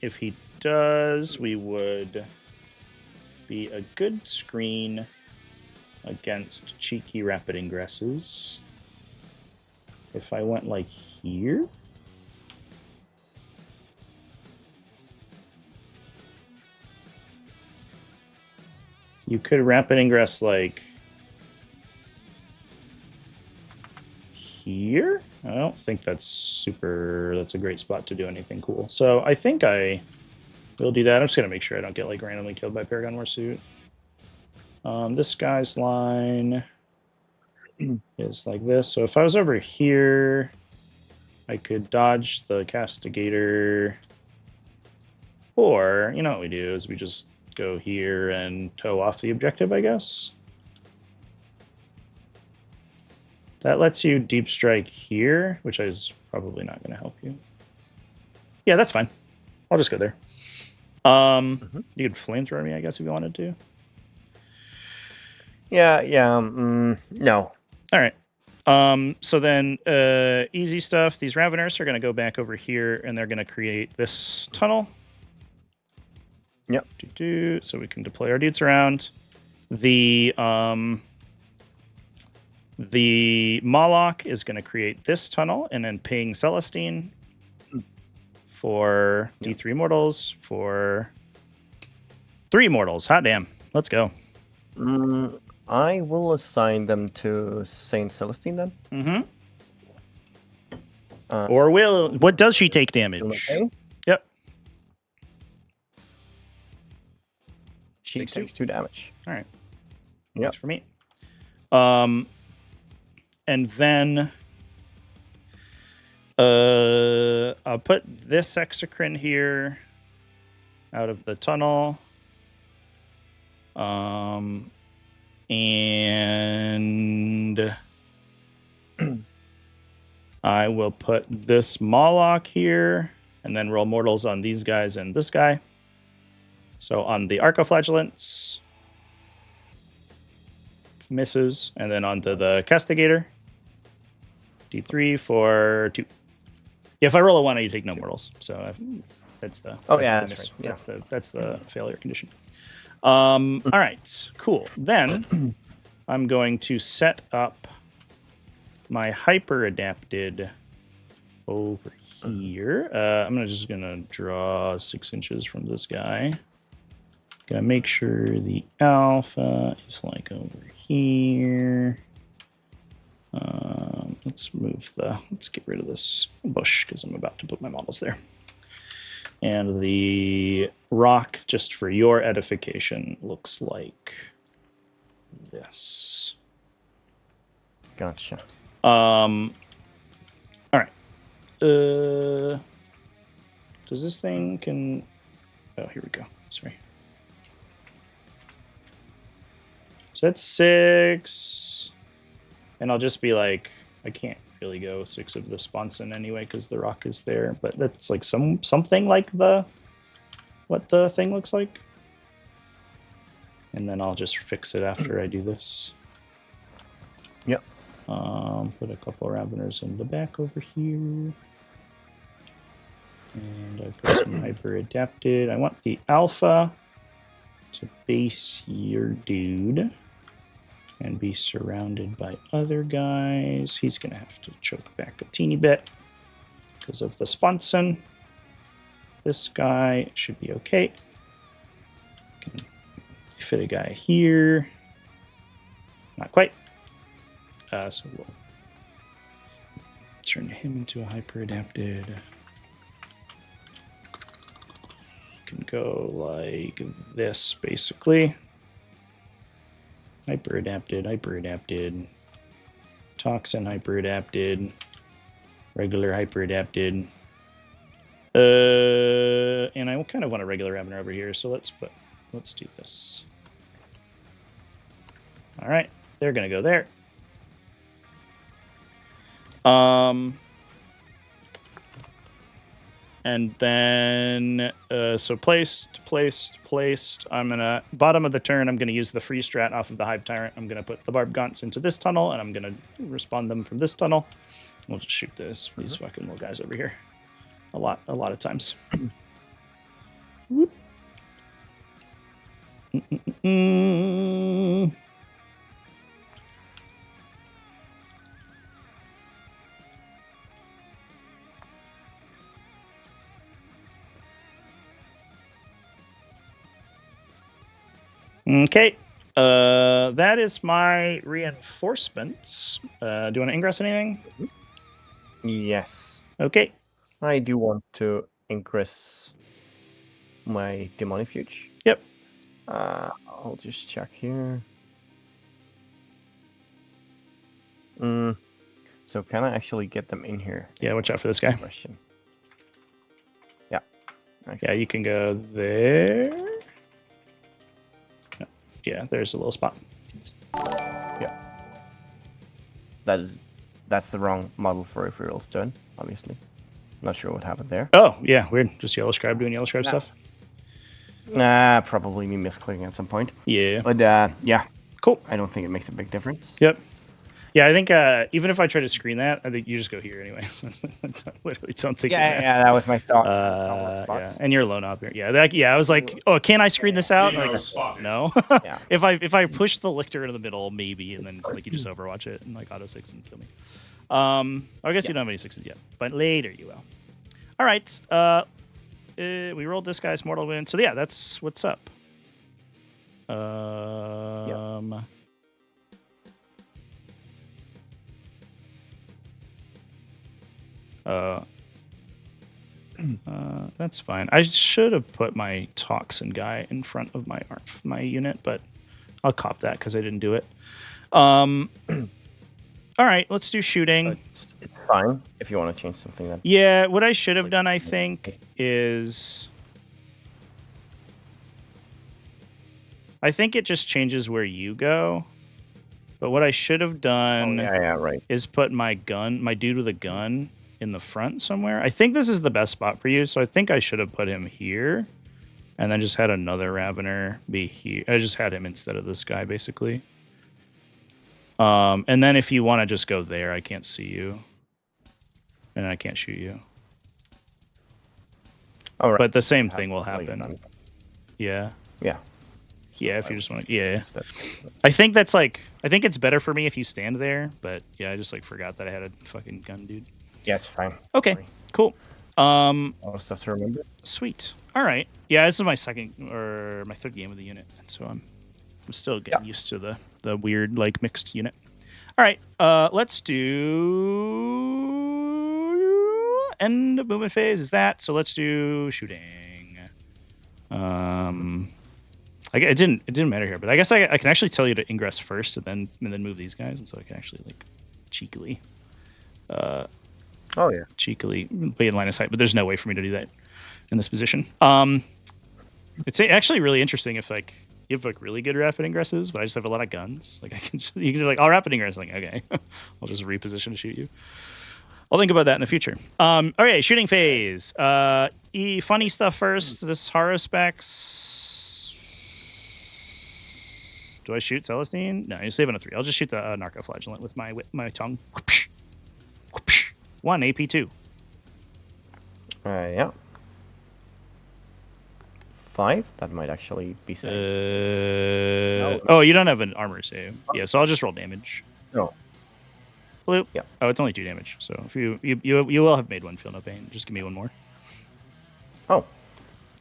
If he does, we would be a good screen against cheeky rapid ingresses. If I went like here. You could rapid ingress like here. I don't think that's a great spot to do anything cool. So I think I will do that. I'm just going to make sure I don't get like randomly killed by Paragon War Suit. This guy's line is like this. So if I was over here, I could dodge the Castigator. Or, you know what we do is we just go here and tow off the objective, I guess. That lets you deep strike here, which is probably not going to help you. Yeah, that's fine. I'll just go there. You could flamethrower me, I guess, if you wanted to. Yeah. No. All right. So then, easy stuff. These Raveners are going to go back over here, and they're going to create this tunnel. Yep. So we can deploy our dudes around. The Moloch is going to create this tunnel and then ping Celestine for D3 mortals for 3 mortals. Hot damn. Let's go. I will assign them to Saint Celestine then. Or will. What does she take damage? Okay. Yep. She takes 2 damage. All right. Yep. Thanks for me. And then I'll put this exocrine here out of the tunnel. And I will put this Moloch here and then roll mortals on these guys and this guy. So on the Arcoflagellants, misses, and then onto the Castigator. D3 for 2. Yeah, if I roll a 1, you take no mortals. So that's the that's right. that's the failure condition. All right, cool. Then I'm going to set up my hyper adapted over here. I'm just gonna draw 6 inches from this guy. Gotta make sure the alpha is like over here. Let's get rid of this bush because I'm about to put my models there. And the rock, just for your edification, looks like this. Gotcha. All right. Does this thing can... Oh, here we go. Sorry. So that's 6. And I'll just be like, I can't really go 6 of the sponson anyway because the rock is there. But that's like something like what the thing looks like. And then I'll just fix it after I do this. Yep. Put a couple Raveners in the back over here. And I put some hyper adapted. I want the alpha to base your dude and be surrounded by other guys. He's going to have to choke back a teeny bit because of the sponson. This guy should be okay. Can fit a guy here. Not quite. So we'll turn him into a hyper adapted. Can go like this basically. Hyper adapted, toxin hyper adapted, regular hyper adapted. And I kind of want a regular Ravener over here, so let's do this. All right, they're gonna go there. And then, so placed. I'm gonna, bottom of the turn, I'm gonna use the free strat off of the Hive Tyrant. I'm gonna put the Barb Gaunts into this tunnel, and I'm gonna respond them from this tunnel. We'll just shoot these fucking little guys over here. A lot of times. Whoop. Okay, that is my reinforcements. Do you want to ingress anything? Yes. Okay. I do want to ingress my Demonifuge. Yep. I'll just check here. So can I actually get them in here? Yeah, watch out for this guy. Question. Yeah. Excellent. Yeah, you can go there. Yeah, there's a little spot. Yeah. That is that's the wrong model for Ethereal Stone, obviously. Not sure what happened there. Oh, yeah, weird. Just Yellow Scribe doing Yellow Scribe stuff. Probably me misclicking at some point. Yeah. But yeah, Cool. I don't think it makes a big difference. Yep. Yeah, I think even if I try to screen that, I think you just go here anyway. So I literally don't think. Yeah, that was my thought. Yeah, and you're alone up here. Yeah, I was like, oh, can I screen this out? Like, no. Yeah. if I push the Lictor into the middle, maybe, and then like you just Overwatch it and like auto 6 and kill me. I guess you don't have any 6s yet, but later you will. All right. We rolled this guy's mortal wound. So yeah, that's what's up. That's fine. I should have put my toxin guy in front of my unit, but I'll cop that because I didn't do it. All right, let's do shooting. It's fine if you want to change something. Then. Yeah, what I should have done, I think, is... I think it just changes where you go. But what I should have done right. is put my dude with a gun in the front somewhere. I think this is the best spot for you, so I think I should have put him here. And then just had another Ravener be here. I just had him instead of this guy, basically. And then if you want to just go there, I can't see you. And I can't shoot you. All right. But the same thing will happen. Yeah. Yeah. Yeah, if you just want to... Yeah. I think that's like... I think it's better for me if you stand there. But yeah, I just like forgot that I had a fucking gun, dude. Yeah, it's fine. Okay, cool. All stuff to remember. Sweet. All right. Yeah, this is my third game of the unit. And so I'm still getting used to the weird, like, mixed unit. All right. Let's do... End of movement phase is that. So let's do shooting. It didn't matter here, but I guess I can actually tell you to ingress first and then move these guys, and so I can actually like cheekily, cheekily be in line of sight. But there's no way for me to do that in this position. It's actually really interesting if like you have like really good rapid ingresses, but I just have a lot of guns. Like you can do like, rapid ingress. Like okay, I'll just reposition to shoot you. I'll think about that in the future. Okay, shooting phase. Funny stuff first. This Haruspex. Do I shoot Celestine? No, you're saving a 3. I'll just shoot the Narcoflagellant with my tongue. 1 AP2. Yeah. 5? That might actually be safe. No. Oh, you don't have an armor save. Yeah, so I'll just roll damage. No. Bloop. Yeah. Oh, it's only 2 damage. So if you will have made 1, feel no pain. Just give me 1 more. Oh.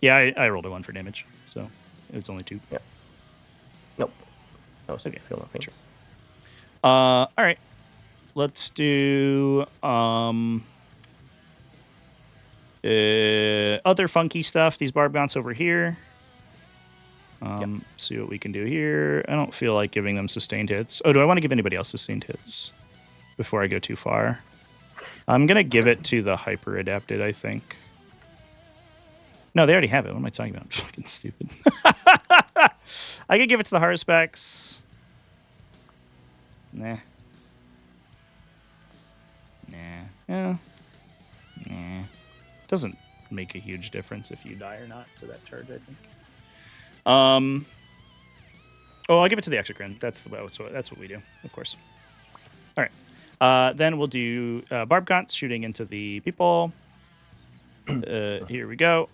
Yeah, I rolled a 1 for damage, so it's only 2. Yeah. Nope. No, Okay. Feel no pain. Sure. All right. Let's do other funky stuff. These barb gaunts over here. See what we can do here. I don't feel like giving them sustained hits. Oh, do I want to give anybody else sustained hits before I go too far? I'm going to give it to the hyper adapted, I think. No, they already have it. What am I talking about? I'm fucking stupid. I could give it to the Haruspex. Nah. Yeah. Doesn't make a huge difference if you die or not to that charge, I think. Oh, I'll give it to the Exocrine. That's what we do, of course. All right. Then we'll do Barb Gaunts shooting into the people. Here we go.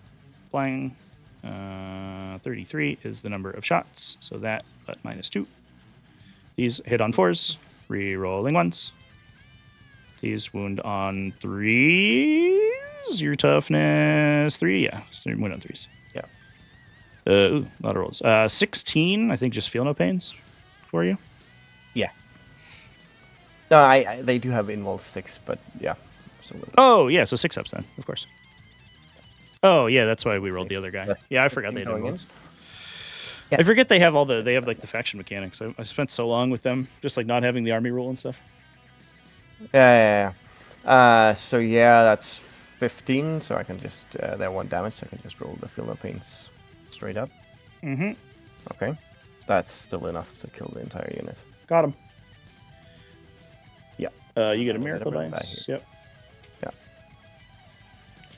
Flying. 33 is the number of shots, so that, but -2. These hit on 4s, re-rolling 1s. These wound on 3s. Your toughness 3, yeah. Wound on 3s. Yeah. A lot of rolls. 16, I think just feel no pains for you. Yeah. No, they do have invul 6, but yeah. Oh, yeah, so 6 ups then, of course. Oh, yeah, that's why we rolled the other guy. Yeah, I forgot they had invulns. Yeah. I forget they have like the faction mechanics. I spent so long with them, just like not having the army rule and stuff. Yeah. So yeah, that's 15. So I can just they're 1 damage. So I can just roll the feel no pains straight up. Mm-hmm. Okay, that's still enough to kill the entire unit. Got him. Yeah. You get a We'll miracle die dice. here. Yep.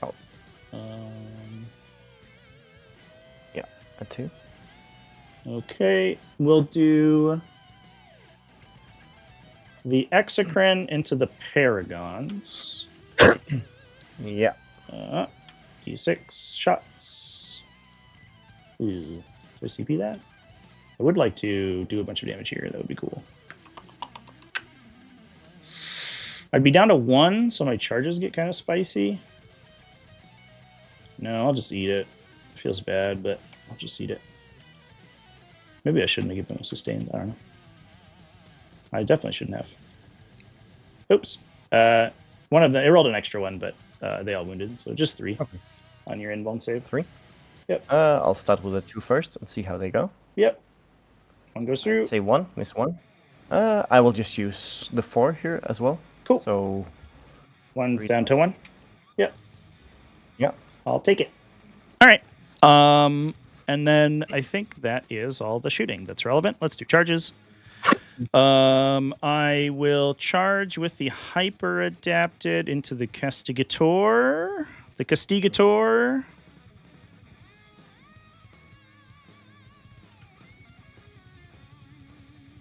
Yeah. Oh, yeah, a 2. Okay, we'll do the Exocrine into the Paragons. Yeah. D6 shots. Ooh, do I CP that? I would like to do a bunch of damage here. That would be cool. I'd be down to 1, so my charges get kind of spicy. No, I'll just eat it. It feels bad, but I'll just eat it. Maybe I shouldn't have given them sustained. I don't know. I definitely shouldn't have. Oops. One of them, it rolled an extra one, but they all wounded, so just 3 on your invuln save. 3? Yep. I'll start with the 2 first and see how they go. Yep. 1 goes through. Say 1, miss 1. I will just use the 4 here as well. Cool. So 1's down to 1. Yep. Yeah. I'll take it. All right. And then I think that is all the shooting that's relevant. Let's do charges. I will charge with the hyper adapted into the Castigator. The Castigator.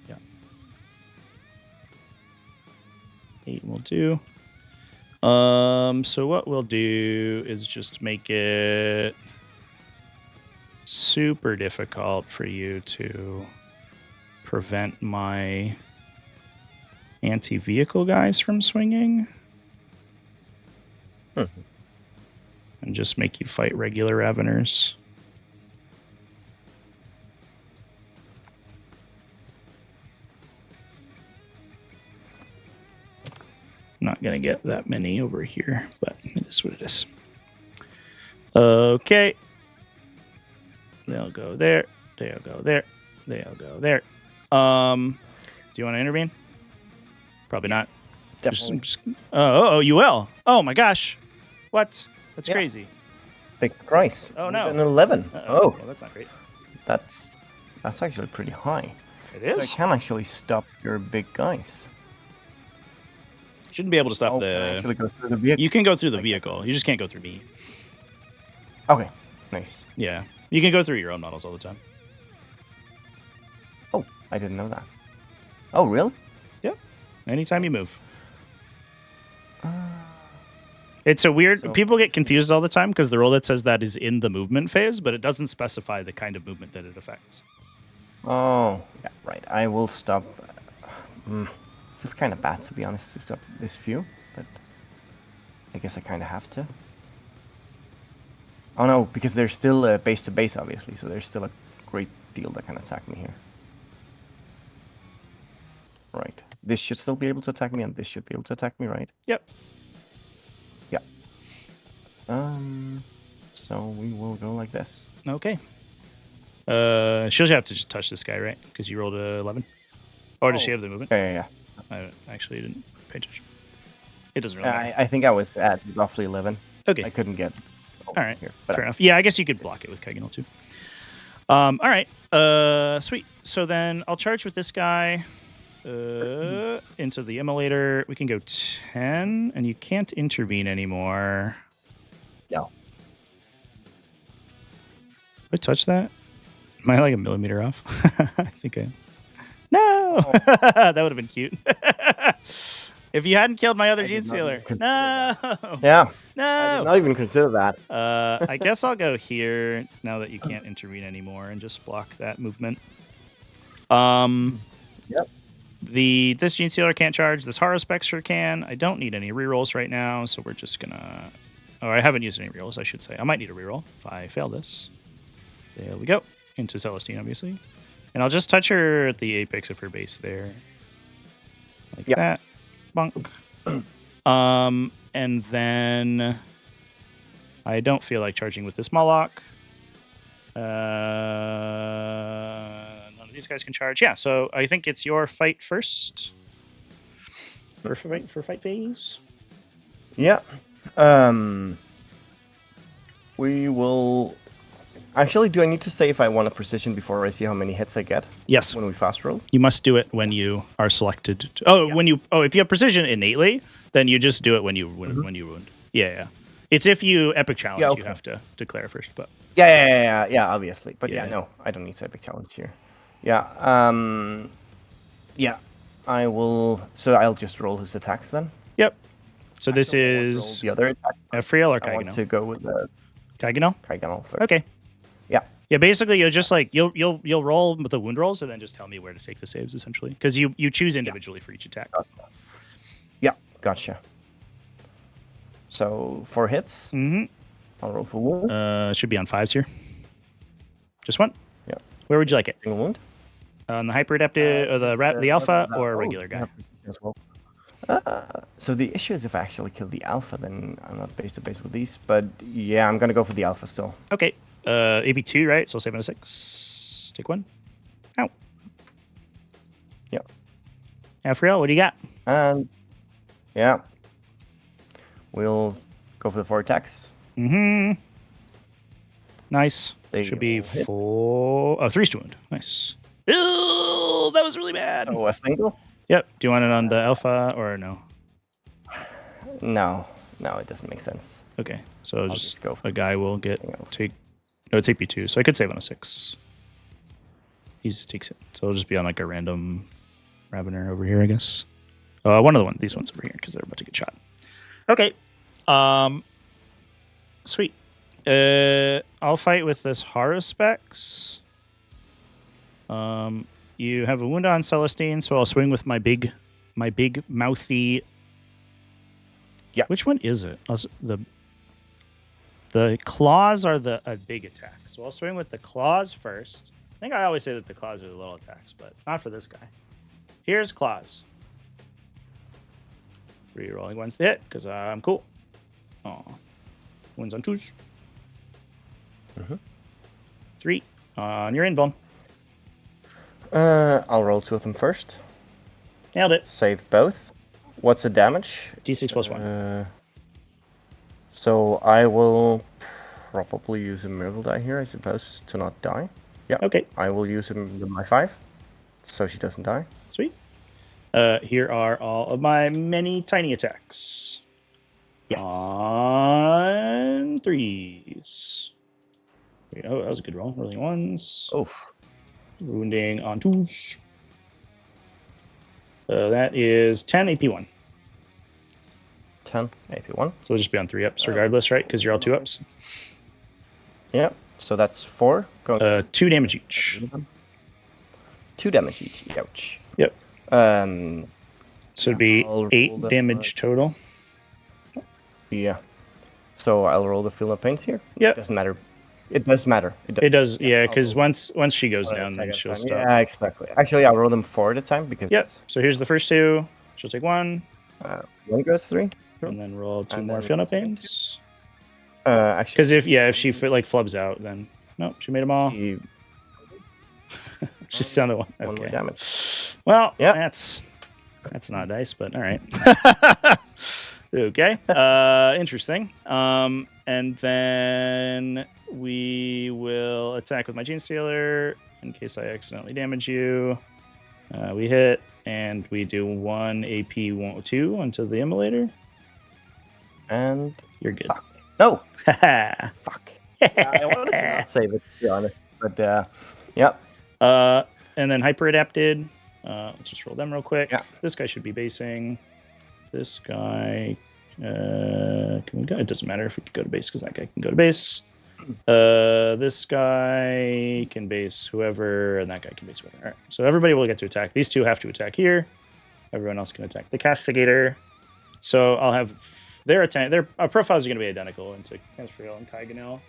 Yeah. 8 will do. So what we'll do is just make it super difficult for you to prevent my anti-vehicle guys from swinging. And just make you fight regular Raveners. Not going to get that many over here, but it is what it is. Okay. They'll go there. They'll go there. They'll go there. Do you want to intervene? Probably not. Definitely. Oh, you will. Oh my gosh. What? That's crazy. Big price. Oh no. An 11. Oh, well, that's not great. that's actually pretty high. It is. So I can actually stop your big guys. Shouldn't be able to stop Can I actually go through the vehicle? You can go through the vehicle. You just can't go through me. Okay, nice. Yeah. You can go through your own models all the time. Oh, I didn't know that. Oh, really? Yep. Anytime you move. It's a weird... People get confused all the time because the rule that says that is in the movement phase, but it doesn't specify the kind of movement that it affects. Oh, yeah, right. I will stop. Feels kind of bad, to be honest, to stop this few, but I guess I kind of have to. Oh no, because they're still base to base, obviously, so there's still a great deal that can attack me here. Right. This should still be able to attack me, and this should be able to attack me, right? Yep. Yeah. So we will go like this. Okay. She'll have to just touch this guy, right? Because you rolled a 11. Or does she have the movement? Yeah. I actually didn't pay attention. It doesn't really matter. I think I was at roughly 11. Okay. I couldn't get all right. Here, fair enough. Yeah, I guess you could block it with Keginal too. All right. Sweet. So then I'll charge with this guy into the immolator. We can go 10, and you can't intervene anymore. No. Did I touch that? Am I like a millimeter off? I think I... No! Oh. That would have been cute. If you hadn't killed my other Gene Stealer. No! Yeah. No! I did not even consider that. I guess I'll go here now that you can't intervene anymore and just block that movement. Yep. This Gene Stealer can't charge. This Harrospec sure can. I don't need any rerolls right now, so we're just gonna... Oh, I haven't used any rerolls, I should say. I might need a reroll if I fail this. There we go. Into Celestine, obviously. And I'll just touch her at the apex of her base there. Like that. Bonk. And then I don't feel like charging with this Moloch. None of these guys can charge. Yeah, so I think it's your fight first. For fight phase. Yeah. We will Actually, do I need to say if I want a precision before I see how many hits I get? Yes. When we fast roll? You must do it when you are selected. If you have precision innately, then you just do it when you when you wound. Yeah. It's if you epic challenge, okay. you have to declare first. But Yeah, obviously. But Yeah. no, I don't need to epic challenge here. Yeah, yeah, I will. So I'll just roll his attacks then. Yep. So this Actually, I want to roll is the other attack. Ephriel or I want to Kaiganel? go with the Kaiganel? Kaiganel first. Okay. Yeah. Yeah, basically you'll just like you'll roll with the wound rolls and then just tell me where to take the saves essentially because you choose individually for each attack. Yeah, gotcha. So 4 hits. I'll roll for wound. It should be on 5s here. Just one. Yeah. Where would you like it? Single wound. On the hyper adaptive, or the alpha, or a regular guy? As well. So the issue is if I actually kill the alpha, then I'm not base to base with these. But yeah, I'm gonna go for the alpha still. Okay. AB2, right? So 7 to 6. Take 1. Ow. Yeah. Afriel, what do you got? And yeah, we'll go for the 4 attacks. Nice. They Should be all hit. 4. Oh, 3 wound. Nice. Ew, that was really bad. Oh, a single? Yep. Do you want it on the alpha or no? No, it doesn't make sense. Okay. So just go for a guy will get something else. take. No, it's AP2, so I could save on a 6. He just takes it. So it'll just be on like a random Ravener over here, I guess. One of these ones over here because they're about to get shot. Okay. Sweet. I'll fight with this Haruspex. You have a wound on Celestine, so I'll swing with my big mouthy. Yeah. Which one is it? The claws are a big attack, so I'll swing with the claws first. I think I always say that the claws are the little attacks, but not for this guy. Here's claws. Rerolling ones to hit because I'm cool. Oh, one's on 2s. 3 on your invuln. I'll roll 2 of them first. Nailed it. Save both. What's the damage? D6 plus 1. So I will probably use a miracle die here, I suppose, to not die. Yeah. Okay. I will use him with my 5, so she doesn't die. Sweet. Here are all of my many tiny attacks. Yes. On 3s. Oh, that was a good roll. Rolling 1s. Oof. Wounding on 2s. That is 10 AP1. 10 AP1. So it'll just be on 3 ups regardless, right? Because you're all 2 ups. Yeah. So that's 4. Going 2 damage each. 2 damage each. Ouch. Yep. So it'd be I'll roll 8 the- damage total. Yeah. So I'll roll the Field of Pains here. Yep. Doesn't matter. It does matter. It does, yeah, because I'll roll once she goes one down, then attack at a she'll time. stop. Yeah, exactly. Actually, I'll roll them 4 at a time because Yep. So here's the first 2. She'll take 1, 1 goes 3. and then roll 2 And more then Field of second Pains. Actually, Because if she flubs out, then no, she made them all. She's down to 1. 1 more Okay. damage. Well, Yeah. that's not dice, but all right. Okay. Interesting. And then we will attack with my Gene Stealer in case I accidentally damage you. We hit, and we do 1 AP2 onto the immolator. And You're good. fuck. No. Haha. Fuck. I wanted to not save it, to be honest. But yeah. And then hyper adapted. Let's just roll them real quick. Yeah. This guy should be basing. This guy. Can we go? It doesn't matter if we can go to base because that guy can go to base. This guy can base whoever, and that guy can base whoever. All right. So everybody will get to attack. These 2 have to attack here. Everyone else can attack the castigator. So I'll have their attack. Their profiles are going to be identical into Kensfriel and Kaiganel.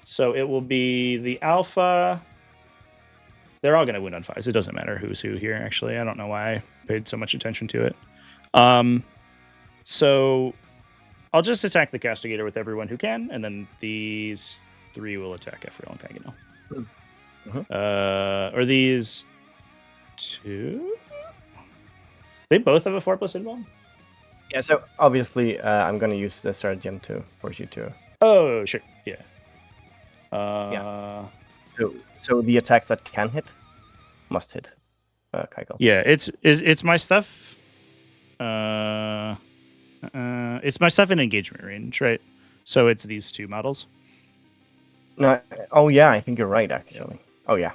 So it will be the alpha. They're all going to wound on 5s. It doesn't matter who's who here, actually. I don't know why I paid so much attention to it. So I'll just attack the castigator with everyone who can, and then these 3 will attack Ephriel and Kaiganel. Or these 2? They both have a 4+ invuln? Yeah, so obviously I'm going to use the stratagem to force you to Oh, sure. Yeah. So the attacks that can hit must hit Kygo. Yeah, it's my stuff. It's my stuff in engagement range, right? So it's these two models. No, oh yeah, I think you're right actually. Oh yeah,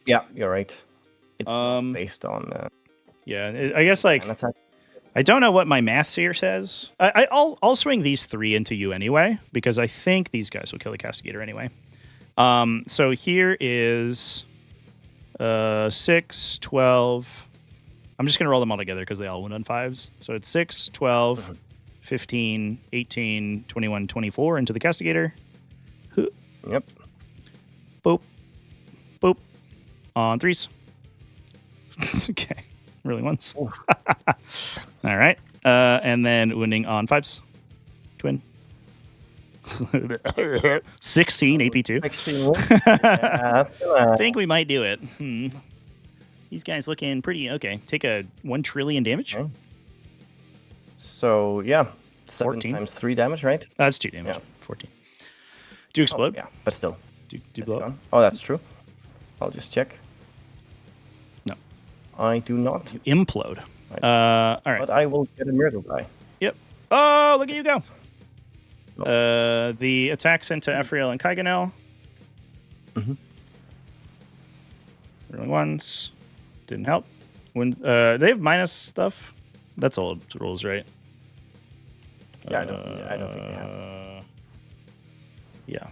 you're right. It's not based on. Yeah, I guess like attack. I don't know what my math here says. I'll swing these 3 into you anyway because I think these guys will kill the Castigator anyway. So here is 6, 12. I'm just going to roll them all together because they all went on 5s. So it's 6, 12, 15, 18, 21, 24 into the Castigator. Yep. Boop. Boop. On 3s. Okay. Really once. All right. And then wounding on 5s. Twin. 16 AP2. 16. Yeah, I think we might do it. These guys looking pretty okay. Take a 1 trillion damage. Okay. So yeah, 7 14 times 3 damage, right? That's 2 damage. Yeah. 14. Do you explode? Oh, yeah, but still. Do you blow up? Oh, that's true. I'll just check. No. I do not. You implode. All right. But I will get a miracle die. Yep. Oh, look at you go. The attacks into Ephriel and Kaiganel. Rolling ones. Didn't help. When they have minus stuff. That's old rules, right? Yeah, I don't think they have. Yeah.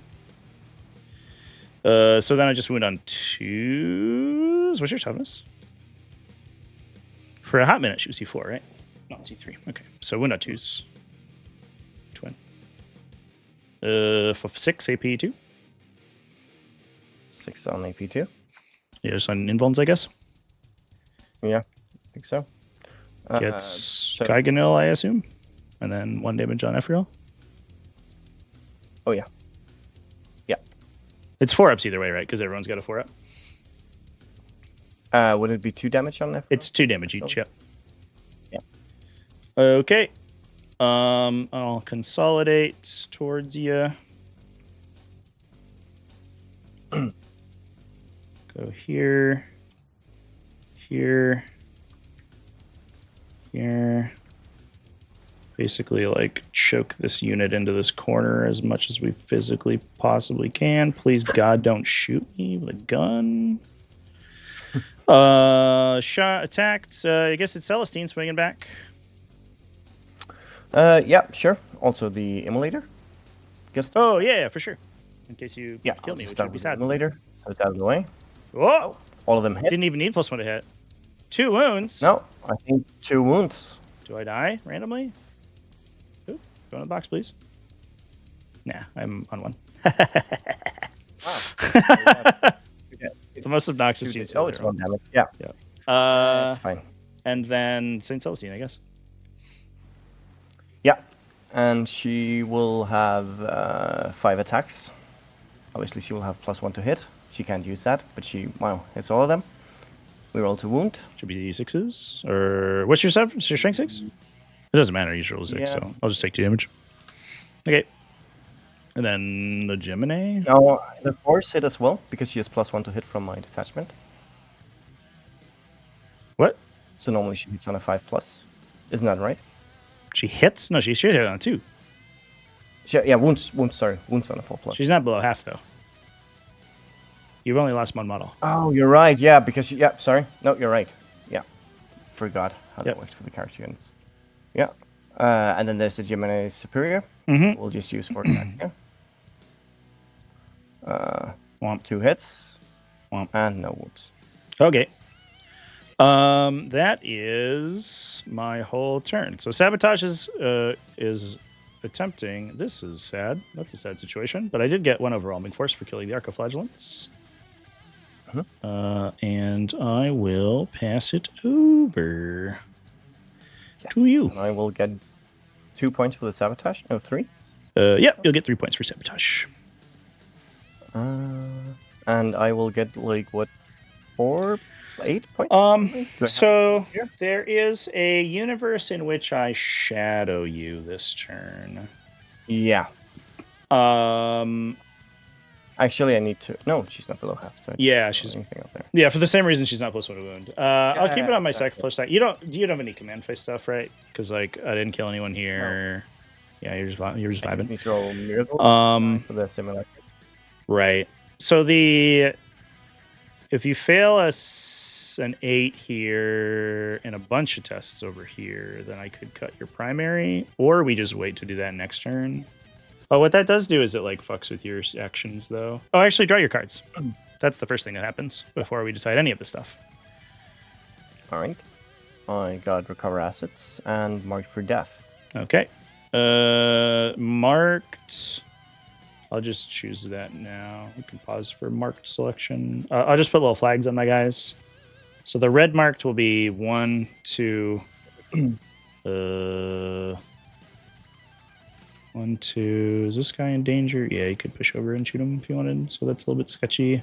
So then I just went on 2s. What's your toughness? For a hot minute, she was C4, right? Not C3. Okay. So went on 2s. Twin. For 6 AP2. 6 on AP2. Yeah, just on invulns, I guess. Yeah, I think so. Gets Kaiganil, I assume. And then 1 damage on Ephriel. Oh, yeah. Yeah. It's 4-ups either way, right? Because everyone's got a 4-up. Would it be 2 damage on Ephriel? It's 2 damage each, yep. Yeah. Okay. I'll consolidate towards you. Go here. Here. Here. Basically, like, choke this unit into this corner as much as we physically possibly can. Please, God, don't shoot me with a gun. Shot attacked. I guess it's Celestine swinging back. Yeah, sure. Also the immolator. Oh, yeah, for sure. In case you kill me, which start would be with sad. Immolator, so it's out of the way. Whoa! All of them hit. Didn't even need +1 to hit. 2 wounds. No, I think 2 wounds. Do I die randomly? Ooh, go in the box, please. Nah, I'm on 1. It's the most obnoxious use. Oh, it's 1 damage. Yeah. That's fine. And then Saint Celestine, I guess. Yeah. And she will have 5 attacks. Obviously, she will have +1 to hit. She can't use that, but wow, hits all of them. We roll to wound. Should be 6s. Or what's your strength 6? It doesn't matter. You should roll 6, so I'll just take 2 damage. Okay. And then the Gemini. Now, the force hit as well, because she has +1 to hit from my detachment. What? So normally she hits on a 5+. Isn't that right? She hits? No, she should hit on a 2. Yeah, wounds on a 4+. She's not below half, though. You've only lost 1 model. Oh, you're right. Yeah, because sorry. No, you're right. Yeah, forgot how that works for the character units. Yeah, and then there's the Gemini Superior. We'll just use 4 attacks. Yeah. 2 hits. And no wounds. Okay. That is my whole turn. So Sabotage is attempting. This is sad. That's a sad situation. But I did get 1 overwhelming force for killing the Arcoflagellants. And I will pass it over to you. And I will get 2 points for the Sabotage. No, 3. Yeah, you'll get 3 points for Sabotage. And I will get 8 points? So there is a universe in which I shadow you this turn. Yeah. Actually, I need to. No, she's not below half. So Yeah, she's anything up there. Yeah, for the same reason she's not plus one to wound. I'll keep it on my exactly. second plus side. You don't have any command phase stuff, right? Because like I didn't kill anyone here. No. Yeah, you're just I just vibing. need to roll miracle for the similar. Right. So if you fail an 8 here and a bunch of tests over here, then I could cut your primary, or we just wait to do that next turn. Oh, what that does do is it like fucks with your actions though. Oh, actually, draw your cards. That's the first thing that happens before we decide any of this stuff. All right. I got recover assets and marked for death. Okay. Marked. I'll just choose that now. We can pause for marked selection. I'll just put little flags on my guys. So the red marked will be 1, 2. 1, 2. Is this guy in danger? Yeah, you could push over and shoot him if you wanted. So that's a little bit sketchy.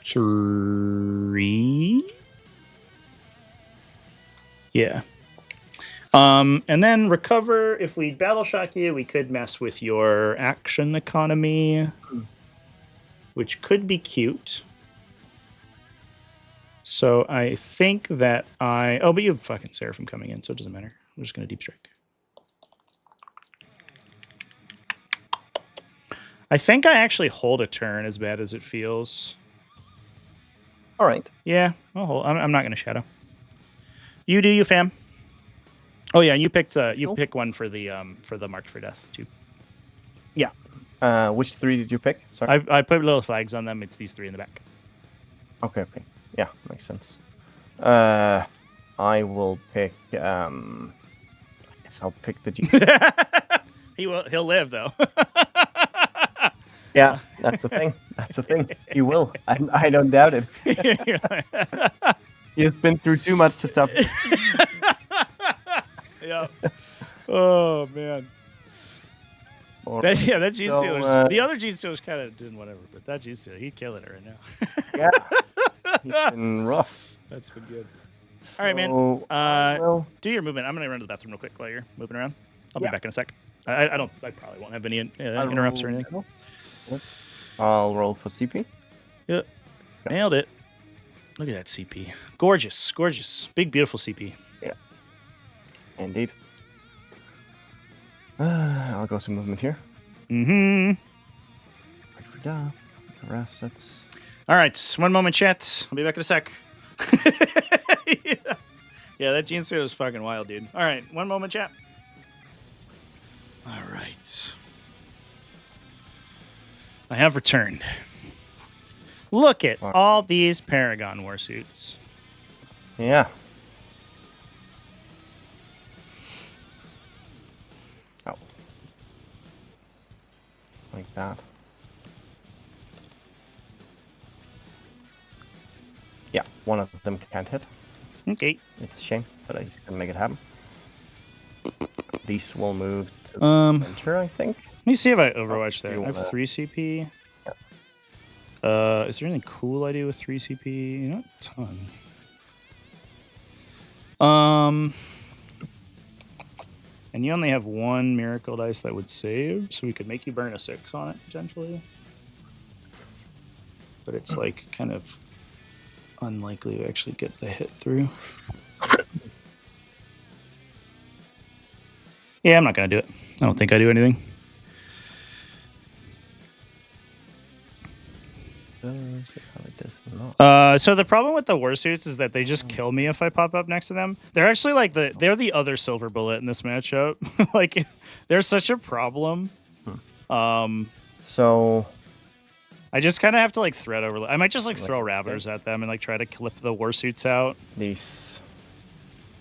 3. Yeah. And then recover. If we battle shock you, we could mess with your action economy, which could be cute. So I think that oh, but you have fucking Seraphim coming in, so it doesn't matter. I'm just gonna deep strike. I think I actually hold a turn, as bad as it feels. All right. Yeah, I'll hold. I'm not gonna shadow. You do you, fam. Oh yeah, you picked pick one for the marked for death too. Yeah. Which 3 did you pick? Sorry. I put little flags on them. It's these 3 in the back. Okay. Yeah, makes sense. I will pick. I guess I'll pick the G. He'll live though. Yeah, that's the thing. That's the thing. He will. I don't doubt it. He's been through too much to stop. Yeah. Oh man. That G Stealer. The other G Stealer's kind of doing whatever, but that G Stealer, he's killing it right now. Yeah. He's been rough. That's been good. So, all right, man. Do your movement. I'm gonna run to the bathroom real quick while you're moving around. I'll be back in a sec. I probably won't have any interrupts or anything. I'll roll for CP. Yep. Nailed it. Look at that CP. Gorgeous. Big, beautiful CP. Yeah. Indeed. I'll go some movement here. Mm-hmm. Wait for death. Assets. All right. One moment, chat. I'll be back in a sec. Yeah, that Gene Stealer is fucking wild, dude. All right. One moment, chat. All right. I have returned. Look at all these Paragon warsuits. Yeah. Oh. Like that. Yeah, one of them can't hit. Okay. It's a shame, but I just couldn't make it happen. These will move to the center, I think. Let me see if I overwatch there. I have 3 CP. Yeah. Is there anything cool I do with 3 CP? Not a ton. And you only have 1 miracle dice that would save, so we could make you burn a 6 on it potentially. But it's like kind of unlikely to actually get the hit through. Yeah, I'm not gonna do it. I don't think I do anything. So the problem with the warsuits is that they just kill me if I pop up next to them. They're actually like they're the other silver bullet in this matchup. Like they're such a problem. So I just kind of have to like thread over. I might just like throw Ravelers at them and like try to clip the warsuits out. These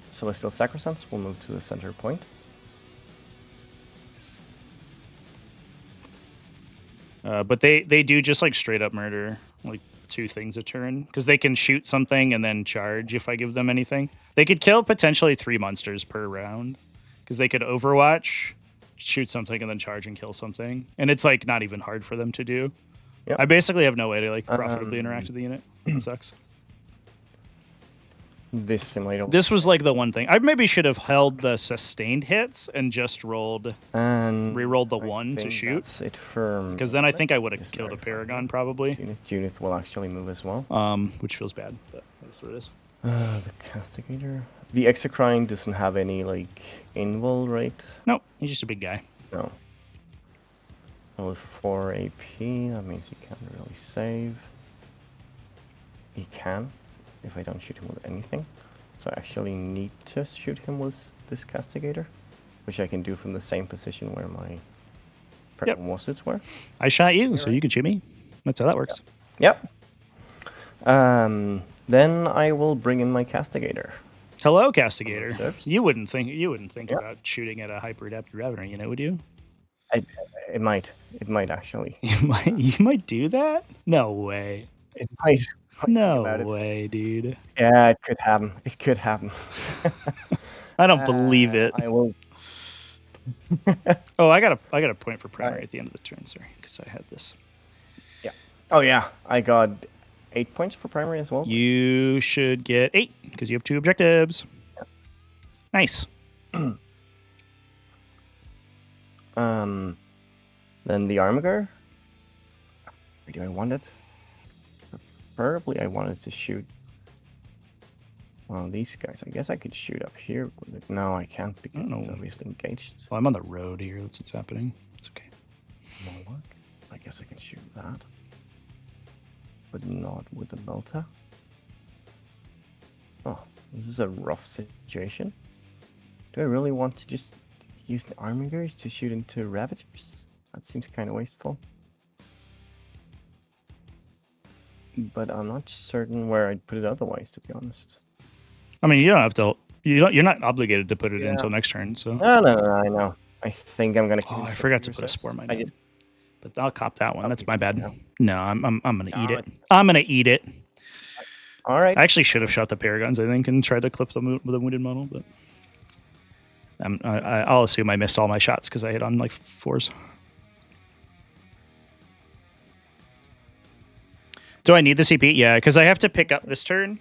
Celestial Sacrosancts will move to the center point. But they do just like straight up murder like 2 things a turn because they can shoot something and then charge if I give them anything. They could kill potentially 3 monsters per round because they could Overwatch, shoot something and then charge and kill something, and it's like not even hard for them to do. Yep. I basically have no way to like profitably interact with the unit. It sucks. this simulator. This was like the one thing. I maybe should have held the sustained hits and just And re-rolled the I one to think shoot. That's it for. Because then I think I would have Just killed a verify Paragon that. probably. Judith will actually move as well. Which feels bad, but that's what it is. The Castigator. The Exocrine doesn't have any like invul, right? Nope, he's just a big guy. No. With 4 AP, that means he can't really save. He can, if I don't shoot him with anything. So I actually need to shoot him with this Castigator, which I can do from the same position where my pregnant warsuits were. I shot you, so you can shoot me. That's how that works. Yep. Then I will bring in my Castigator. Hello, Castigator. Oops. You wouldn't think Yep. about shooting at a hyper adapted Ravener, would you? It might actually. You might do that? No way. It might. No about it. way, dude. Yeah, it could happen. It could happen. I don't believe it. I will. Oh, I got a point for primary at the end of the turn, sorry, because I had this. Yeah. Oh yeah, I got 8 points for primary as well. You should get 8 because you have 2 objectives. Yep. Nice. Then the Armiger. Where do I want it? Preferably, I wanted to shoot. Well, these guys. I guess I could shoot up here with it. No, I can't because it's obviously engaged. Well, I'm on the road here. That's what's happening. It's okay. Look, I guess I can shoot that, but not with the Belta. Oh, this is a rough situation. Do I really want to just use the Armiger to shoot into Ravagers? That seems kind of wasteful. But I'm not certain where I'd put it otherwise, to be honest. I mean, you don't have to. You're not obligated to put it in until next turn. So. No, I know. I think I'm gonna. Oh, I forgot to put a spore mine. But I'll cop that one. That's my bad. No. No, I'm gonna eat it. I'm gonna eat it. All right. I actually should have shot the Paragons, I think, and tried to clip them with a wounded model, but I'll assume I missed all my shots because I hit on like 4s. Do I need the CP? Yeah, because I have to pick up this turn,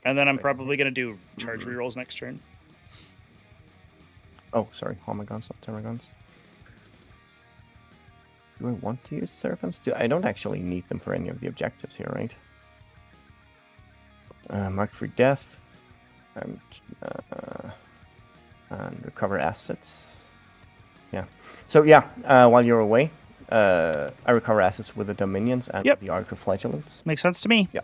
and then I'm probably gonna do charge rerolls next turn. Oh, sorry, Homagons, not Terragons. Do I want to use Seraphims? I don't actually need them for any of the objectives here, right? Mark for death. And recover assets. Yeah. So yeah, while you're away, I recover assets with the Dominions and the Arc of Flagellants. Makes sense to me. Yeah.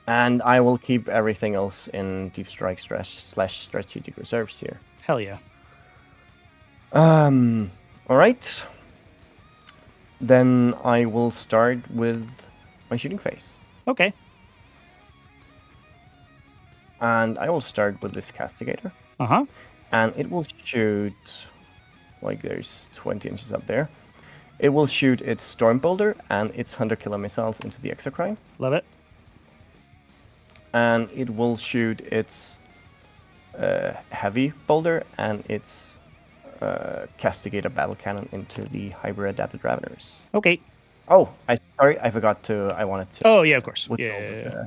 And I will keep everything else in Deep Strike / Strategic Reserves here. Hell yeah. All right. Then I will start with my shooting phase. Okay. And I will start with this Castigator. Uh-huh. And it will shoot, like there's 20 inches up there. It will shoot its Storm Boulder and its 100 kilo missiles into the Exocrine. Love it. And it will shoot its Heavy Boulder and its Castigator Battle Cannon into the Hyper Adapted Raveners. Okay. Oh, sorry, I forgot to. I wanted to. Oh yeah, of course. Yeah.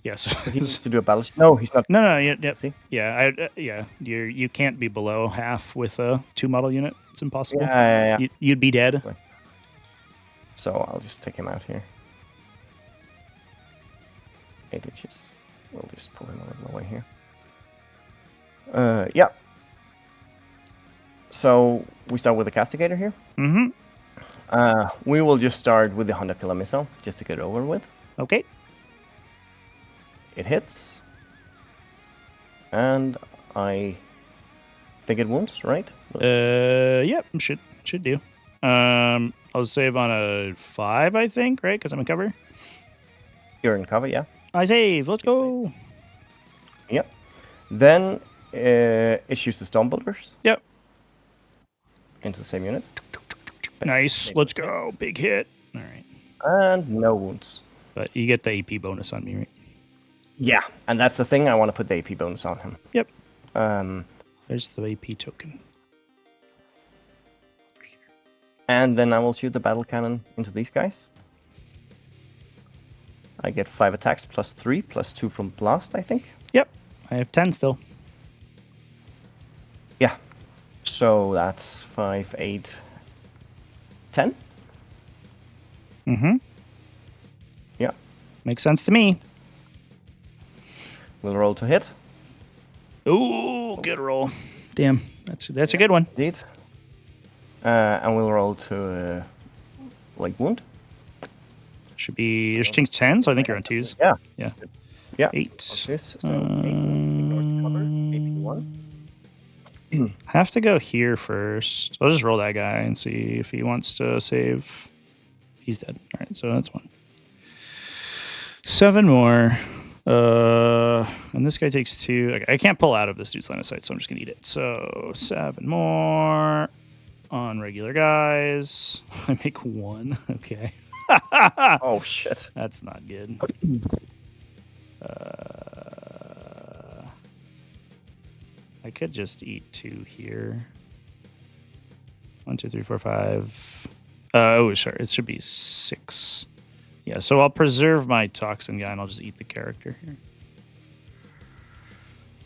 Yeah. So he needs to do a battle. No, he's not. No. Yeah. See? Yeah. You can't be below half with a 2 model unit. It's impossible. Yeah. You'd be dead. So I'll just take him out here. 8 inches. We'll just pull him out of the way here. Yeah. So we start with the Castigator here. Mm-hmm. We will just start with the 100 kilo missile, just to get it over with. Okay. It hits. And I think it wounds, right? Yep, should do. I'll save on a 5, I think, right? Because I'm in cover. You're in cover, yeah. I save. Let's go. Yep. Then it shoots the Storm Bolters. Yep. Into the same unit. Nice. Let's go. Big hit. All right. And no wounds. But you get the AP bonus on me, right? Yeah, and that's the thing. I want to put the AP bonus on him. Yep. There's the AP token. And then I will shoot the battle cannon into these guys. I get 5 attacks plus 3 plus 2 from blast, I think. Yep. I have 10 still. Yeah. So that's 5, 8, 10. Mm-hmm. Yeah. Makes sense to me. We'll roll to hit. Ooh, good roll. Damn, that's a good one. Indeed. And we'll roll to like wound. Should be your stink's 10, so I think you're on 2s. Yeah. Yeah. Yeah. 8. So 8 ignores cover. AP1. Have to go here first. I'll just roll that guy and see if he wants to save. He's dead. All right, so that's 1. 7 more. And this guy takes 2. I can't pull out of this dude's line of sight, so I'm just gonna eat it. So 7 more on regular guys. I make 1. Okay. Oh shit. That's not good. I could just eat 2 here. 1, 2, 3, 4, 5. Oh, sure. It should be 6. Yeah, so I'll preserve my toxin guy and I'll just eat the character here.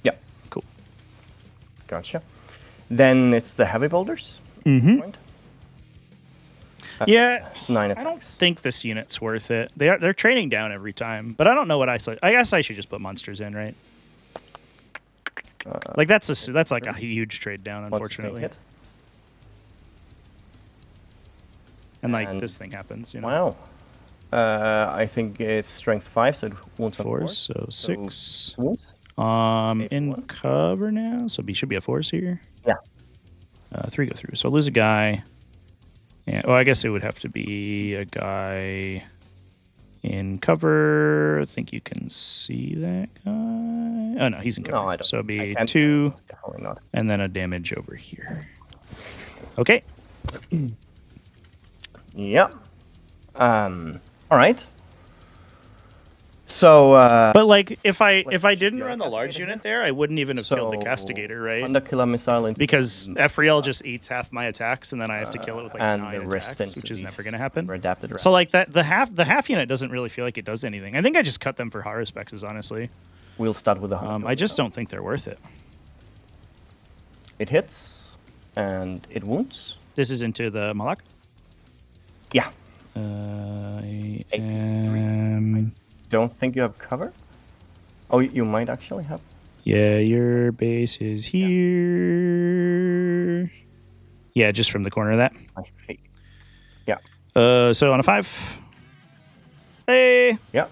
Yep. Cool. Gotcha. Then it's the heavy boulders. Mm-hmm. Yeah, 9 attacks. I don't think this unit's worth it. They're trading down every time, but I don't know what I guess I should just put monsters in, right? Like that's like a huge trade down, unfortunately. Hit? And like this thing happens, you know. Wow. I think it's strength 5, so it won't 4, so 6. Wounds. In cover now, so should be a 4s here. Yeah. 3 go through, so I'll lose a guy. Yeah. Well, I guess it would have to be a guy in cover. I think you can see that guy. Oh no, he's in cover. No, I don't. So it'd be 2, definitely not. and then a damage over here. Okay. Yep. All right. So, but like, if I just didn't shoot run the the large castigator unit there, I wouldn't even have killed the castigator, right? Under killer missile into Because Ephriel just eats half my attacks, and then I have to kill it with like and 9 the rest attacks, into which is these never going to happen. adapted So like the half unit doesn't really feel like it does anything. I think I just cut them for Haruspexes, honestly. We'll start with the I just don't think they're worth it. It hits and it wounds. This is into the Malak. Yeah. I AP3. am... Don't think you have cover. Oh, you might actually have. Yeah, your base is here. Yeah, just from the corner of that. I think. Yeah. So on a 5. Hey! Yeah.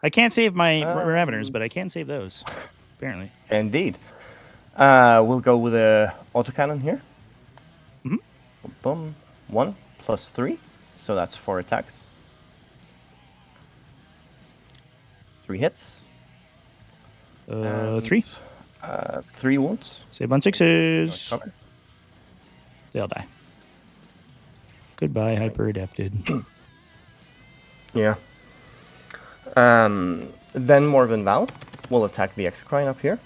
I can't save my Raveners, but I can save those, apparently. Indeed. We'll go with a autocannon here. Mm-hmm. Boom. 1 plus 3. So that's 4 attacks. 3 hits. 3. 3 wounds. Save on 6s. Cover. They'll die. Goodbye, hyper adapted. Yeah. Then Morven Val will attack the Exocrine up here.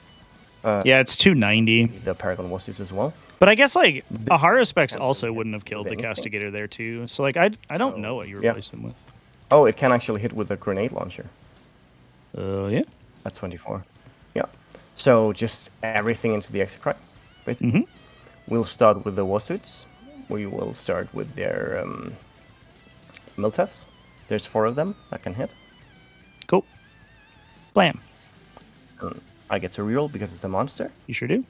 Yeah, it's 290. The Paragon Wassus as well. But I guess like a Haruspex also wouldn't have killed the Castigator there too. So like I don't know what you replaced him with. Oh, it can actually hit with a grenade launcher. Yeah. At 24. Yeah. So just everything into the Exocrine, basically. Mm-hmm. We'll start with the Wassuits. We will start with their Miltes. There's 4 of them that can hit. Cool. Blam. I get to reroll because it's a monster. You sure do.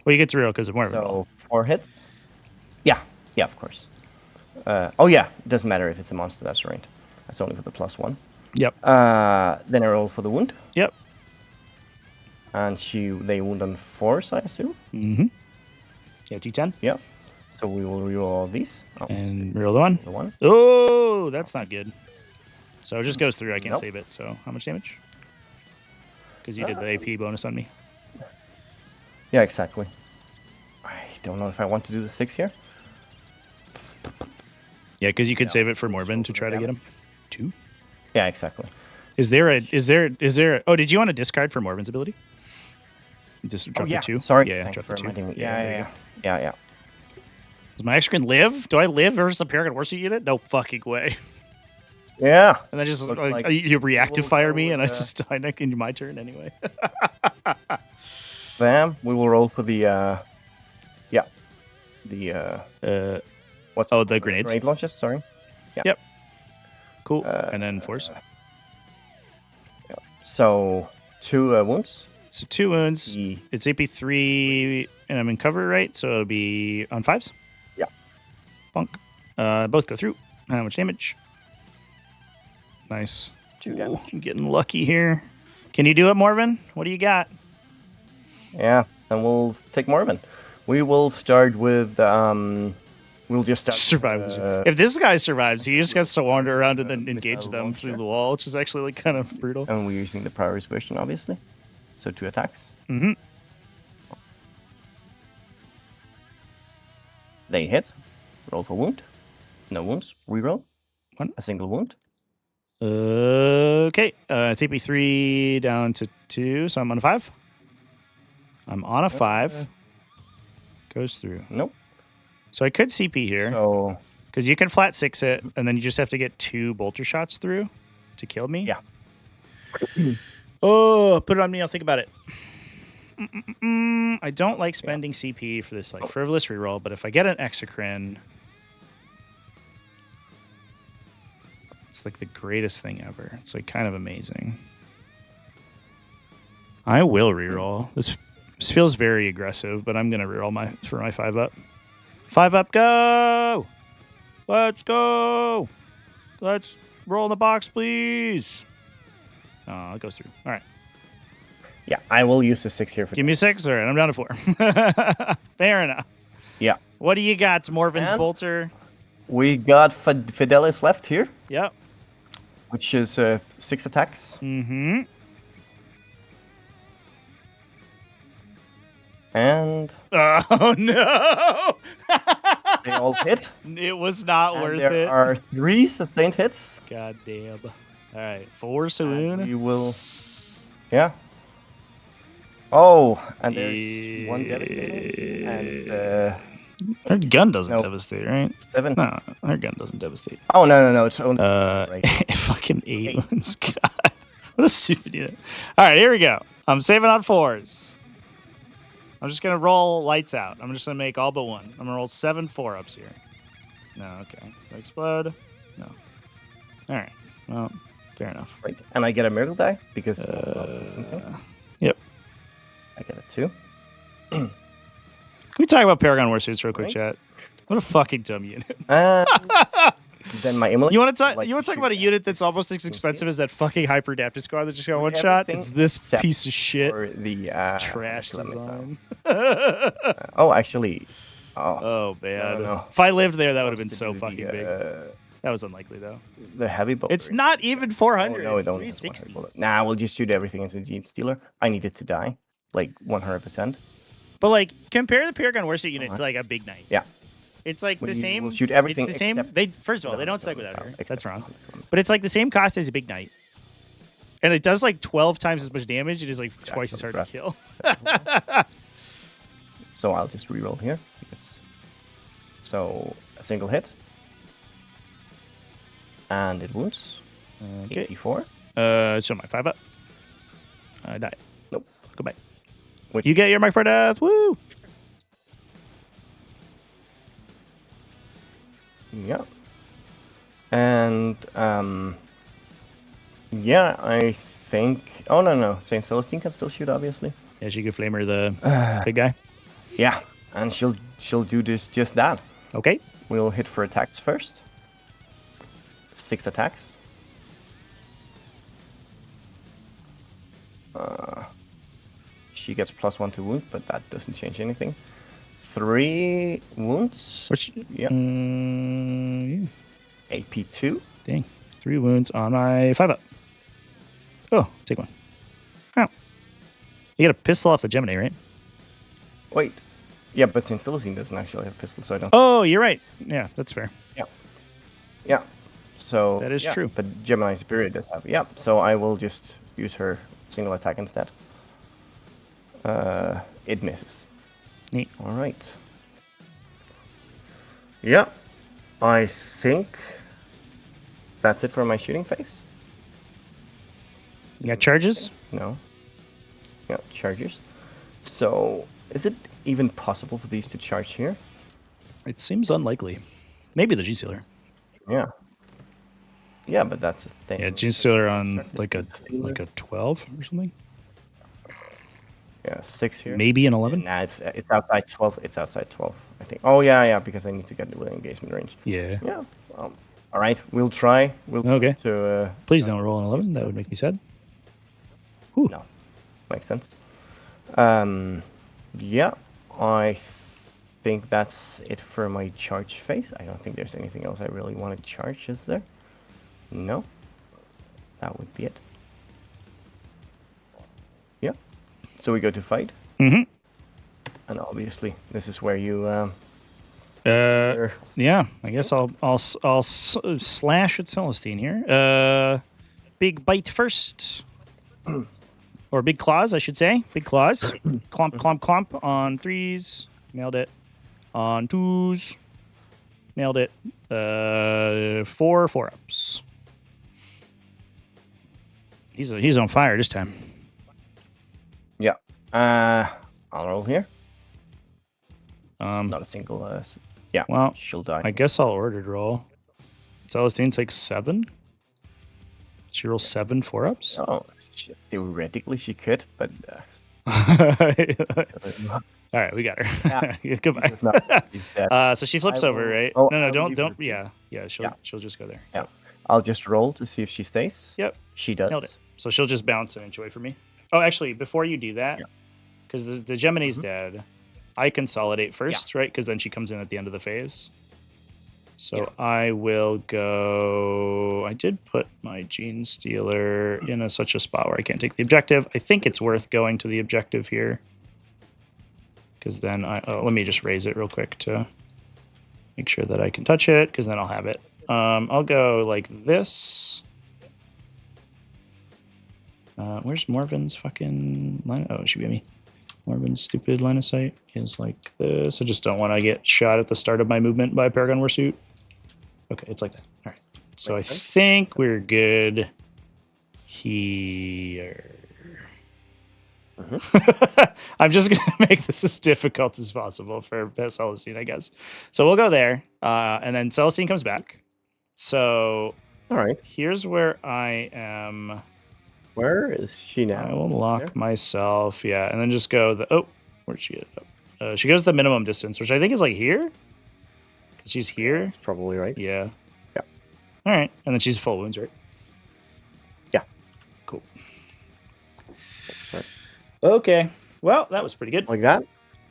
Well, you get to reroll because of more of it. So 4 hits. Yeah, of course. Oh yeah, it doesn't matter if it's a monster. That's right. That's only for the +1. Yep. Then I roll for the wound, Yep. and they wound on 4s, I assume. Mm-hmm. Yeah, T10. Yeah. So we will reroll all these. Oh, And reroll the 1. the 1. Oh, that's not good. So it just goes through. I can't Nope. save it. So how much damage? Because you did the AP bonus on me. Yeah, exactly. I don't know if I want to do the 6 here. Yeah, because you could save it for Morbin to try to get him. 2. Yeah, exactly. Is there? Oh, did you want to discard for Morbin's ability? Just drop yeah. the 2. Sorry. Yeah, Thanks drop for the 2. reminding me. there you go. Yeah. Does my Exocrine live? Do I live versus a Paragon Warsuit unit? No fucking way. Yeah. And then just Looks like, like you reactive will fire go me, and I with, just die next into my turn anyway. Bam. We will roll for the yeah. The what's Oh, it the called? grenades. Grenade launches, sorry. Yeah. Yep. Cool. And then force. Yeah. So 2 wounds. So 2 wounds. The- It's AP3, and I'm in cover, right? So it'll be on 5s. Yeah. Bonk. Both go through. How much damage? Nice. 2 Ooh, damage. I'm getting lucky here. Can you do it, Morven? What do you got? Yeah. And we'll take Morven. We will start with we'll just start Survive. with, If this guy survives, he just gets to wander around and then engage missile them through launcher. the wall, which is actually like kind of brutal. and we're using the Prior's version, obviously. So 2 attacks. Mm-hmm. They hit. Roll for wound. No wounds. Reroll. 1. A single wound. Okay. It's AP3 down to 2, so I'm on a 5. I'm on a 5. Goes through. Nope. So I could CP here. So Because you can flat 6 it, and then you just have to get 2 bolter shots through to kill me. yeah. Oh, put it on me. I'll think about it. I don't like spending CP for this like frivolous reroll, but if I get an exocrine, it's like the greatest thing ever. It's like kind of amazing. I will reroll. This feels very aggressive, but I'm gonna reroll for my 5 up. 5 up, go! Let's go! Let's roll in the box, please. Oh, it goes through. All right. Yeah, I will use the 6 here for Give me 6. All right, I'm down to 4. Fair enough. Yeah. What do you got, Morven's And- Bolter? We got Fidelis left here, Yep. which is 6 attacks. Mm-hmm. And Oh, no! they all hit. It was not And worth there it. are 3 sustained hits. God damn. All right, 4 And Saloon. we will... Yeah. Oh, and there's 1 devastating. And Her gun doesn't Nope. devastate, right? 7. No, her gun doesn't devastate. Oh, no. It's only... right. Fucking 8 8. wounds. God. What a stupid unit. All right, here we go. I'm saving on 4s. I'm just going to roll lights out. I'm just going to make all but 1. I'm going to roll 7 4-ups here. No, okay. Explode. No. All right. Well, fair enough. Right. And I get a miracle die because... something. Yep. I get a 2. Can we talk about Paragon Warsuits real quick, Right. chat? What a fucking dumb unit. And then my Immolate. You want to talk? like You want to talk shoot about a at unit that's this almost as team expensive state. as that fucking hyper adaptive squad that just got With 1 shot? everything It's this except piece of shit. For the Trash let me design. oh, actually. Oh, Oh man! no. If I lived there, that would have been supposed to so do fucking the, big. That was unlikely though. The heavy bolt. It's not even 400. Oh, no, it's it only has 100 360. bullet. Nah, we'll just shoot everything into Gene Stealer. I need it to die. Like 100%. But like, compare the Paragon Warsuit unit to like a Big Knight. Yeah. It's like the same. We'll shoot everything It's the same. except They first of all, the they don't 100 seg without her. except That's wrong. 100 kilometers. But it's like the same cost as a Big Knight. And it does like 12 times as much damage. It is like twice as hard to kill. So I'll just reroll here. Because... So a single hit. And it wounds. Okay. 84. So my 5 up. I die. Nope. Goodbye. Wait. You get your mark for death. Woo! Yeah. And yeah, I think. Oh no, Saint Celestine can still shoot, obviously. Yeah, she could flamer the big guy. Yeah, and she'll do just that. Okay. We'll hit for attacks first. 6 attacks. She gets +1 to wound, but that doesn't change anything. 3 wounds. Which, Yeah. yeah. AP2. Dang. 3 wounds on my 5 up. Oh, take 1. Oh. You get a pistol off the Gemini, right? Wait. Yeah, but Saint Celestine doesn't actually have pistol, so I don't. Oh, you're right. Yeah, that's fair. Yeah. So That is yeah, true. But Gemini Spirit does have. Yeah. So I will just use her single attack instead. It misses. Neat. All right. Yeah. I think That's it for my shooting phase? You got charges? No. Yeah, charges. So, is it even possible for these to charge here? It seems unlikely. Maybe the G-Sealer. Yeah. Yeah, but that's the thing. Yeah, G-Sealer on like a 12 or something. Yeah, 6 here. Maybe an 11. Nah, it's outside 12. It's outside 12, I think. Oh yeah, because I need to get within engagement range. Yeah. Yeah. All right, we'll try. Okay. To please don't roll an 11. That would make me sad. Whew. No, makes sense. Yeah, I think that's it for my charge phase. I don't think there's anything else I really want to charge, is there? No. That would be it. Yeah. So we go to fight. Mm-hmm. And obviously, this is where you. Yeah. I guess I'll slash at Celestine here. Big bite first, or big claws, I should say. Big claws. Clomp, clomp, clomp on 3s. Nailed it. On 2s. Nailed it. 4 4-ups. He's on fire this time. Yeah. I'll roll here. Not a single. Yeah. Well, she'll die. I guess I'll ordered roll. Celestine takes 7. She rolls 7 4-ups. Oh, theoretically she could, but. All right, we got her. Yeah. Goodbye. She's dead. So she flips over, right? Oh, no, don't. Yeah. She'll just go there. Yeah. I'll just roll to see if she stays. Yep. She does. Nailed it. So she'll just bounce and enjoy for me. Oh, actually, before you do that, because the Gemini's dead, I consolidate first, right? Because then she comes in at the end of the phase. So I will go. I did put my Gene Stealer in such a spot where I can't take the objective. I think it's worth going to the objective here. Because then let me just raise it real quick to make sure that I can touch it, because then I'll have it. I'll go like this. Where's Morven's fucking line? Oh, it should be me. Morven's stupid line of sight is like this. I just don't want to get shot at the start of my movement by a Paragon Warsuit. Okay, it's like that. All right. So I think we're good here. I'm just going to make this as difficult as possible for Celestine, I guess. So we'll go there. And then Celestine comes back. So all right. Here's where I am. Where is she now? I will lock myself. Yeah. And then just go where'd she get? She goes the minimum distance, which I think is like here. Because she's here. That's probably right. Yeah. Yeah. All right. And then she's full wounds, right? Yeah. Cool. Sorry. Okay. Well, that was pretty good. Like that?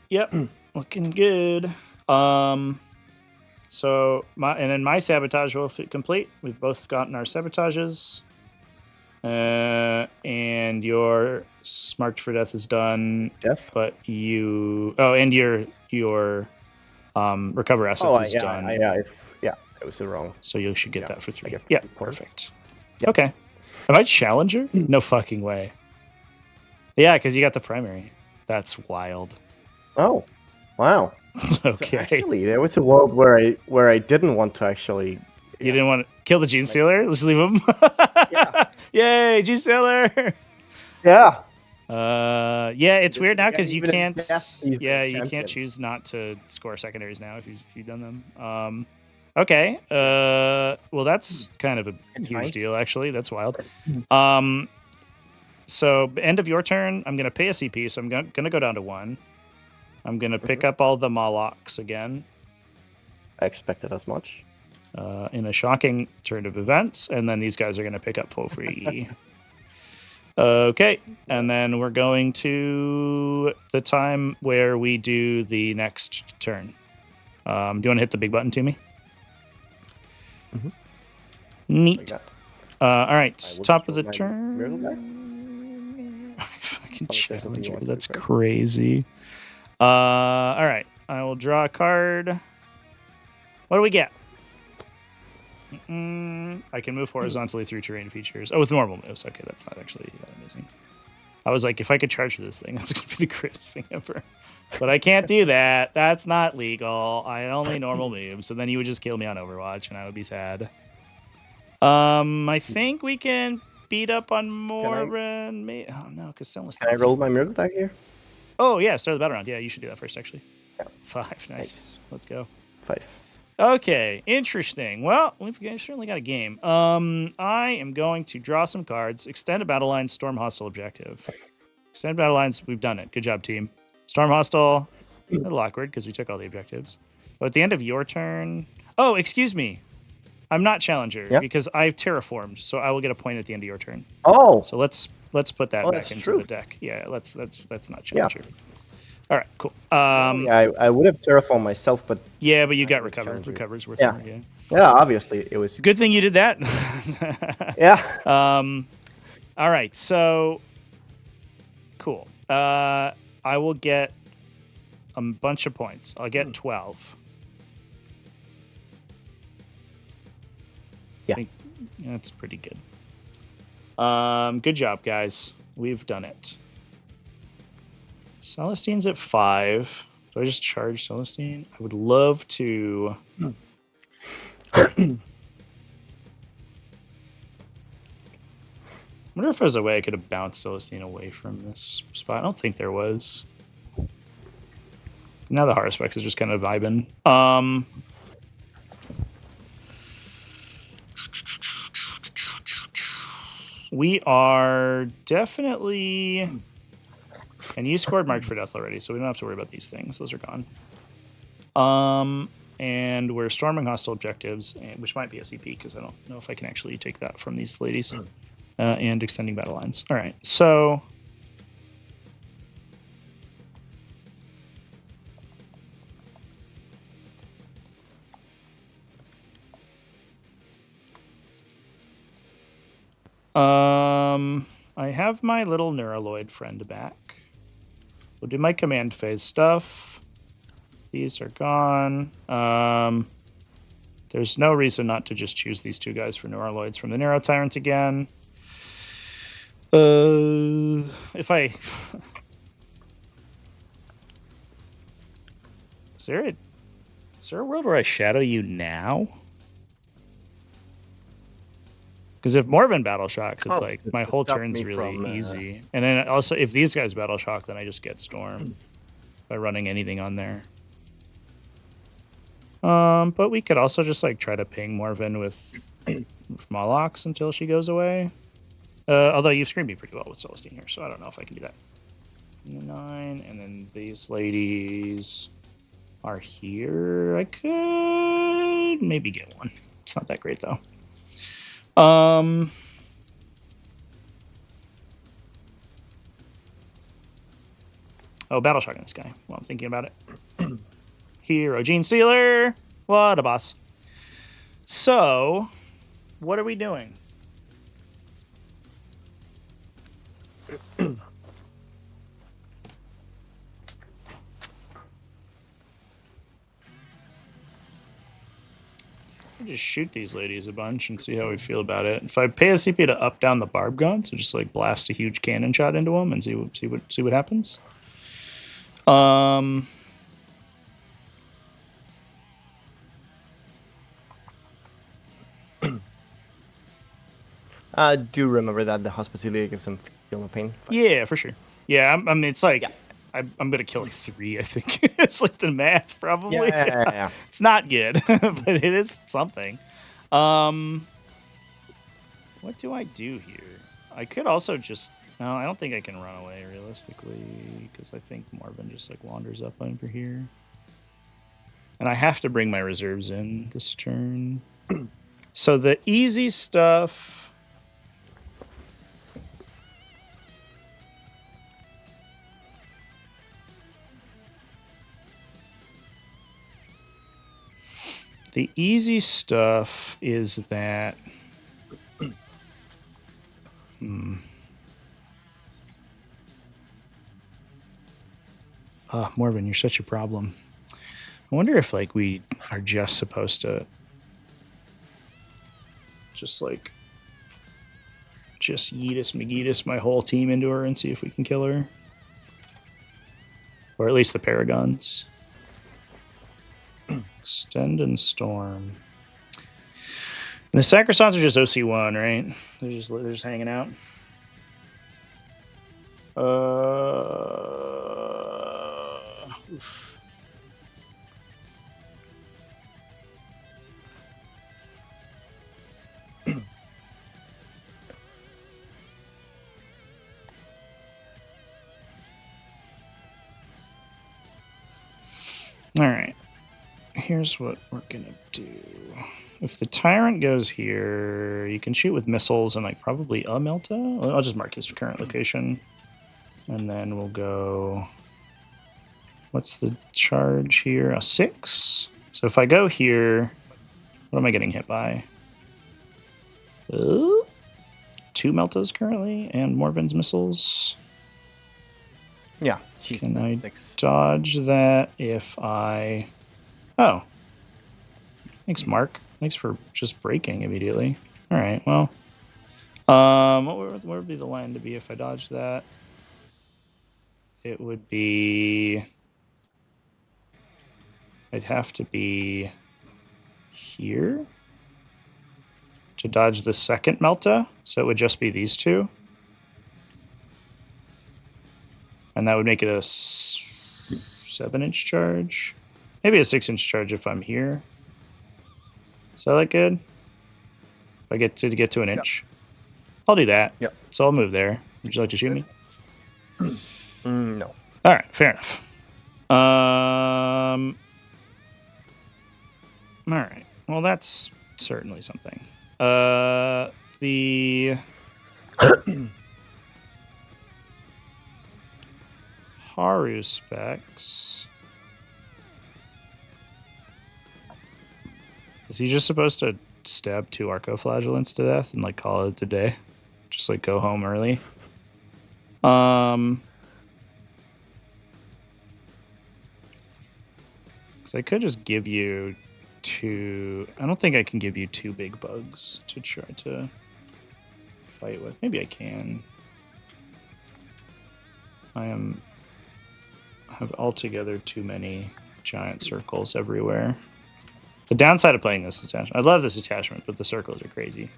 Yep. Looking good. So my sabotage will complete. We've both gotten our sabotages. And your Marked for Death is done. Death? But and your recover assets is done. It was the wrong. So you should get that for 3. I get Yeah, 3 points. perfect. Yep. Okay. Am I Challenger? No fucking way. Yeah, because you got the primary. That's wild. Oh, wow. Okay. So actually, there was a world where I didn't want to actually. You didn't want to kill the Gene Stealer? Let's leave him. Yeah. Yay, Gene Stealer. Yeah. Yeah, it's weird now because you can't. Yeah, you can't choose not to score secondaries now if you've done them. Okay. Well, that's kind of a huge deal, actually. That's wild. So end of your turn, I'm gonna pay a CP, so I'm gonna go down to 1. I'm gonna pick up all the Molochs again. I expected as much. In a shocking turn of events, and then these guys are gonna pick up full free. Okay, and then we're going to the time where we do the next turn. Do you want to hit the big button to me? Neat. All right, top of the turn. Fucking Challenger, that's crazy. All right, I will draw a card. What do we get? I can move horizontally through terrain features. Oh, with normal moves. Okay, that's not actually that amazing. I was like, if I could charge this thing, that's going to be the greatest thing ever. But I can't do that. That's not legal. I only normal moves. So then you would just kill me on Overwatch, and I would be sad. I think we can beat up on Morven. Oh no, because Celestine's Can I roll my miracle die here? Oh yeah, start the battle round. Yeah, you should do that first, actually. Yeah. 5, nice. Let's go. 5. Okay, interesting. Well, we've certainly got a game. I am going to draw some cards. Extend a battle line, storm hostile objective. Extend battle lines, we've done it. Good job, team. Storm hostile, a little awkward because we took all the objectives. But at the end of your turn... Oh, excuse me. I'm not challenger because I've terraformed, so I will get a point at the end of your turn. Oh! So let's put that back into the deck. Yeah, that's not challenger. Yeah. All right, cool. Yeah, I would have terraformed myself, but yeah, but you got recover. Recover's worth more. Yeah. Yeah, obviously it was good thing you did that. Yeah. All right, so cool. I will get a bunch of points. I'll get 12. Yeah. I think that's pretty good. Good job, guys. We've done it. Celestine's at 5. Do I just charge Celestine? I would love to... I wonder if there's a way I could have bounced Celestine away from this spot. I don't think there was. Now the Haruspex is just kind of vibing. We are definitely... And you scored Marked for Death already, so we don't have to worry about these things. Those are gone. And we're storming hostile objectives, which might be SCP, because I don't know if I can actually take that from these ladies. And extending battle lines. All right, so... I have my little Neuraloid friend back. We'll do my command phase stuff. These are gone. There's no reason not to just choose these two guys for Neuraloids from the Neuro Tyrant again. If I... Is there a world where I shadow you now? Because if Morven battle shocks, it's like my whole turn's really easy. And then also, if these guys battle shock, then I just get Storm by running anything on there. But we could also just like try to ping Morven with Molochs until she goes away. Although you've screened me pretty well with Celestine here, so I don't know if I can do that. 9, and then these ladies are here. I could maybe get one. It's not that great though. Oh, battle shotgun this guy. Well, I'm thinking about it. Hero Gene Stealer. What a boss. So, what are we doing? Just shoot these ladies a bunch and see how we feel about it. If I pay a CP to up down the barb gun, so just like blast a huge cannon shot into them and see what happens. Do remember that the hospitality gives them feel no pain. Yeah, for sure. Yeah, I mean it's like I'm gonna kill like 3. I think it's like the math probably. Yeah. It's not good, but it is something. What do I do here? I could also just... No, I don't think I can run away realistically because I think Morven just like wanders up over here. And I have to bring my reserves in this turn. So the easy stuff... The easy stuff is that... Morven, you're such a problem. I wonder if like we are just supposed to just Yeetus McGeetus my whole team into her and see if we can kill her. Or at least the Paragons. Extend and Storm. The Sacrosants are just OC1, right? They're just hanging out. Oof. All right. Here's what we're gonna do. If the Tyrant goes here, you can shoot with missiles and like probably a Melta. I'll just mark his current location. And then we'll go... What's the charge here? A 6? So if I go here, what am I getting hit by? 2 Meltas currently and Morven's missiles. Yeah, she's Can I 6. dodge that if I... Oh. Thanks, Mark. Thanks for just breaking immediately. All right, well... what would be the line to be if I dodged that? It would be... I'd have to be here to dodge the second Melta, so it would just be these two. And that would make it a 7-inch charge. Maybe a 6-inch charge if I'm here. Is that like good? If I get to an inch? Yep. I'll do that. Yep. So I'll move there. Would you like to shoot me? No. All right, fair enough. All right. Well, that's certainly something. The Haru specs. Is he just supposed to stab 2 arcoflagellants to death and like call it a day? Just like go home early? Because I could just give you 2. I don't think I can give you 2 big bugs to try to fight with. Maybe I can. I have altogether too many giant circles everywhere. The downside of playing this attachment, I love this attachment, but the circles are crazy.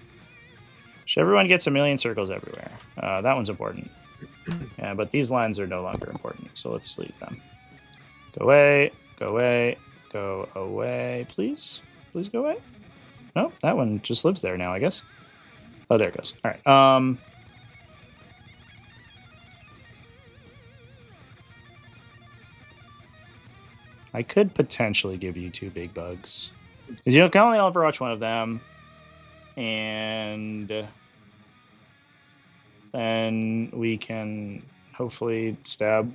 So everyone gets a million circles everywhere. That one's important. Yeah, but these lines are no longer important, so let's leave them. Go away, go away, go away, please. Please go away. No, that one just lives there now, I guess. Oh, there it goes. All right. I could potentially give you 2 big bugs. Because you can only overwatch one of them. And then we can hopefully stab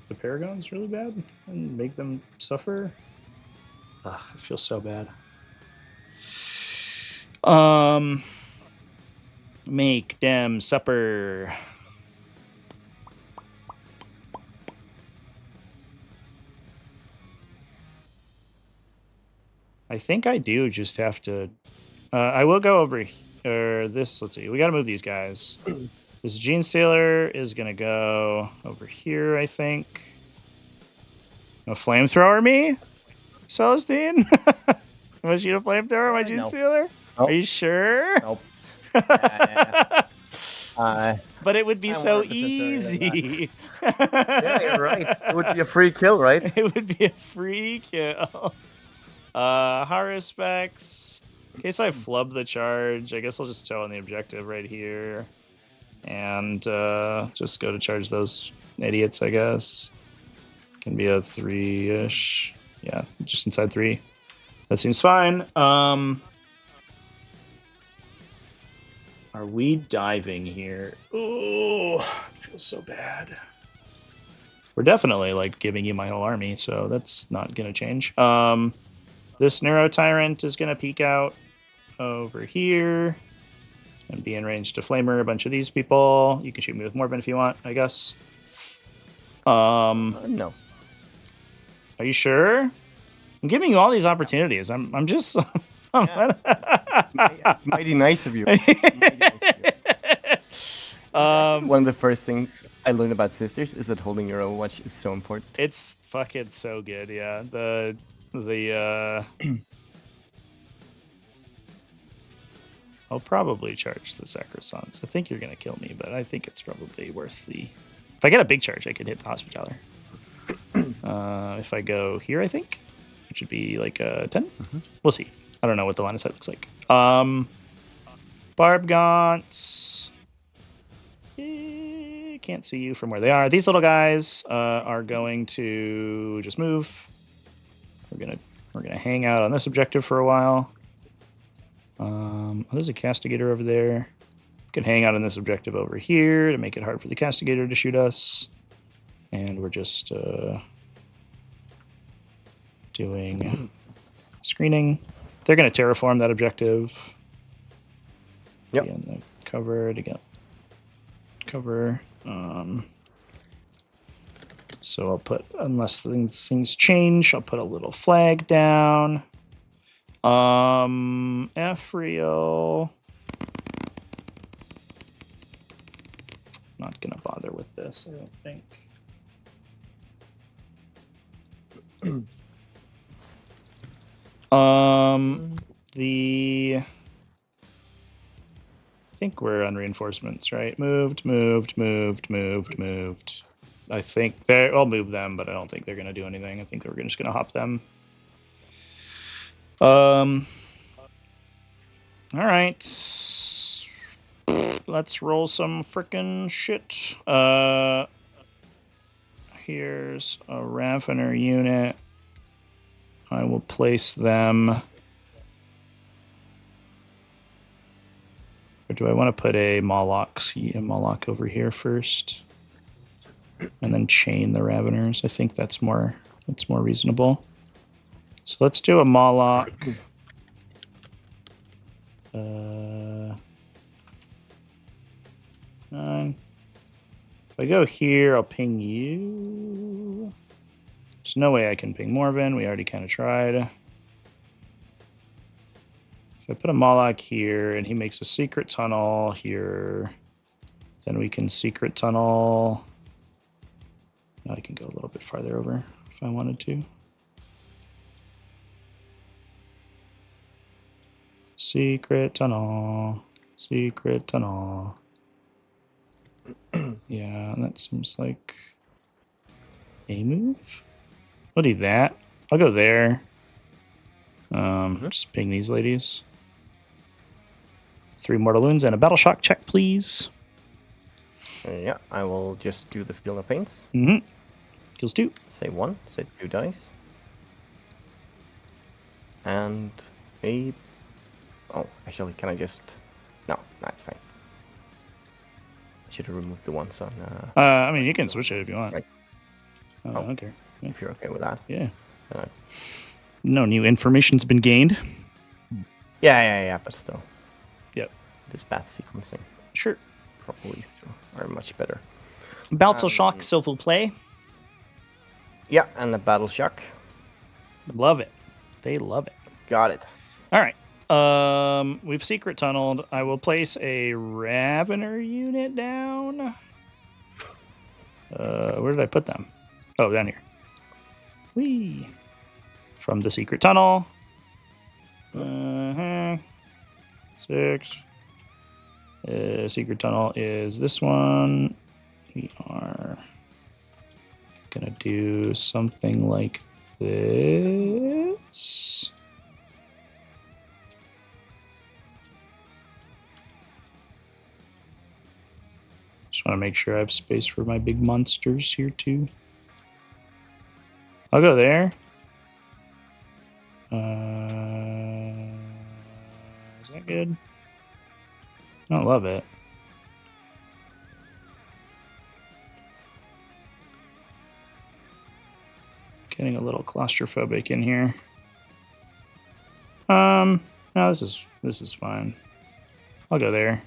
the Paragons really bad and make them suffer. Ugh, I feel so bad. Make them supper. I think I do just have to... I will go over this. Let's see. We got to move these guys. This Gene Stealer is going to go over here, I think. A flamethrower me? Celestine? Was you a flamethrower, my Gene Stealer? Nope. Are you sure? Nope. But it would be so easy. Yeah, you're right. It would be a free kill, right? It would be a free kill. Haru specs. In case I flub the charge, I guess I'll just tell on the objective right here. And just go to charge those idiots, I guess. Can be a 3-ish. Yeah, just inside 3. That seems fine. Are we diving here? Oh, I feel so bad. We're definitely like giving you my whole army, so that's not gonna change. This Neuro Tyrant is gonna peek out over here and be in range to flamer a bunch of these people. You can shoot me with Morbin if you want, I guess. No. Are you sure? I'm giving you all these opportunities. I'm just. Yeah. It's mighty nice of you. One of the first things I learned about sisters is that holding your Overwatch is so important. It's fucking so good, yeah. I'll probably charge the Sacrosants. I think you're going to kill me, but I think it's probably worth the... If I get a big charge, I could hit the Hospitaller. If I go here, I think, which would be like a 10. We'll see. I don't know what the line of sight looks like. Barb Gaunts. Can't see you from where they are. These little guys are going to just move. We're gonna hang out on this objective for a while. There's a Castigator over there. We can hang out on this objective over here to make it hard for the Castigator to shoot us. And we're just doing screening. They're going to terraform that objective. Yep. Again, cover to get cover. So I'll put, unless things change, I'll put a little flag down. Ephriel. Not gonna bother with this, I don't think. I think we're on reinforcements, right? Moved. I think I'll move them, but I don't think they're gonna do anything. I think we're just gonna hop them. All right. Let's roll some frickin' shit. Here's a Ravener unit. I will place them. Or do I want to put a Moloch over here first? And then chain the Raveners. I think that's more reasonable. So let's do a Moloch. If I go here, I'll ping you. There's no way I can ping Morven. We already kind of tried. If I put a Moloch here and he makes a secret tunnel here, then we can secret tunnel. I can go a little bit farther over if I wanted to. Secret tunnel. Secret tunnel. Yeah, that seems like a move. I'll do that. I'll go there. Just ping these ladies. 3 Mortal Wounds and a Battle Shock check, please. Yeah, I will just do the Field of Pains. Kills 2. Say 1, say 2 dice. And a... Oh, actually, can I just... No, that's fine. Should have removed the ones on... I mean, you can switch it if you want. Right. I don't care. Yeah. If you're okay with that. Yeah. Uh, No new information's been gained. yeah, but still. Yep. This bat sequencing Sure. probably are much better. Battle Shock, s'il vous plaît. Yeah, and the Battle Shock. Love it. They love it. Got it. All right. We've secret tunneled. I will place a Ravener unit down. Where did I put them? Oh, down here. Whee. From the secret tunnel. 6. Secret tunnel is this one. We are gonna do something like this. Just want to make sure I have space for my big monsters here too. I'll go there. Is that good? I don't love it. Getting a little claustrophobic in here. No, this is fine. I'll go there.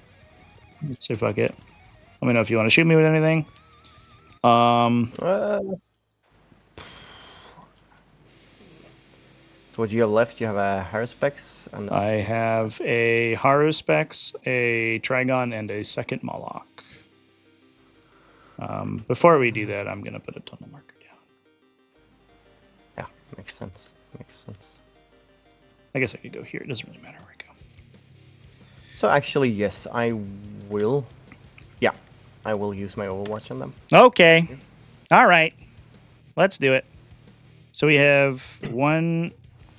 Say fuck it. Let me know if you want to shoot me with anything. So what do you have left? You have a Haruspex and I have a Haruspex, a Trigon, and a second Moloch. Before we do that, I'm going to put a tunnel marker down. Yeah, makes sense. Makes sense. I guess I could go here. It doesn't really matter where I go. So actually, yes, I will. Yeah, I will use my Overwatch on them. Okay. All right. Let's do it. So we have one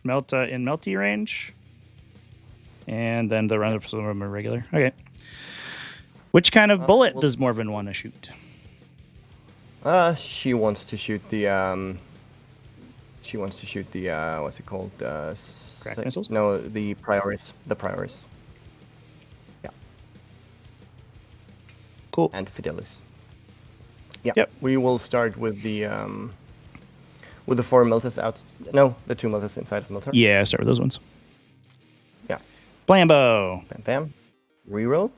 Melta in Melty range. And then the round of some of them are regular. Okay. Which kind of bullet does Morven want to shoot? She wants to shoot the what's it called? Crack missiles? No, the Priors. The Priors. Yeah. Cool. And Fidelis. Yeah. Yep. We will start with the 4 Meltas out. No, the 2 Meltas inside of Meltar. Yeah, start with those ones. Yeah. Blambo. Bam bam. Reroll.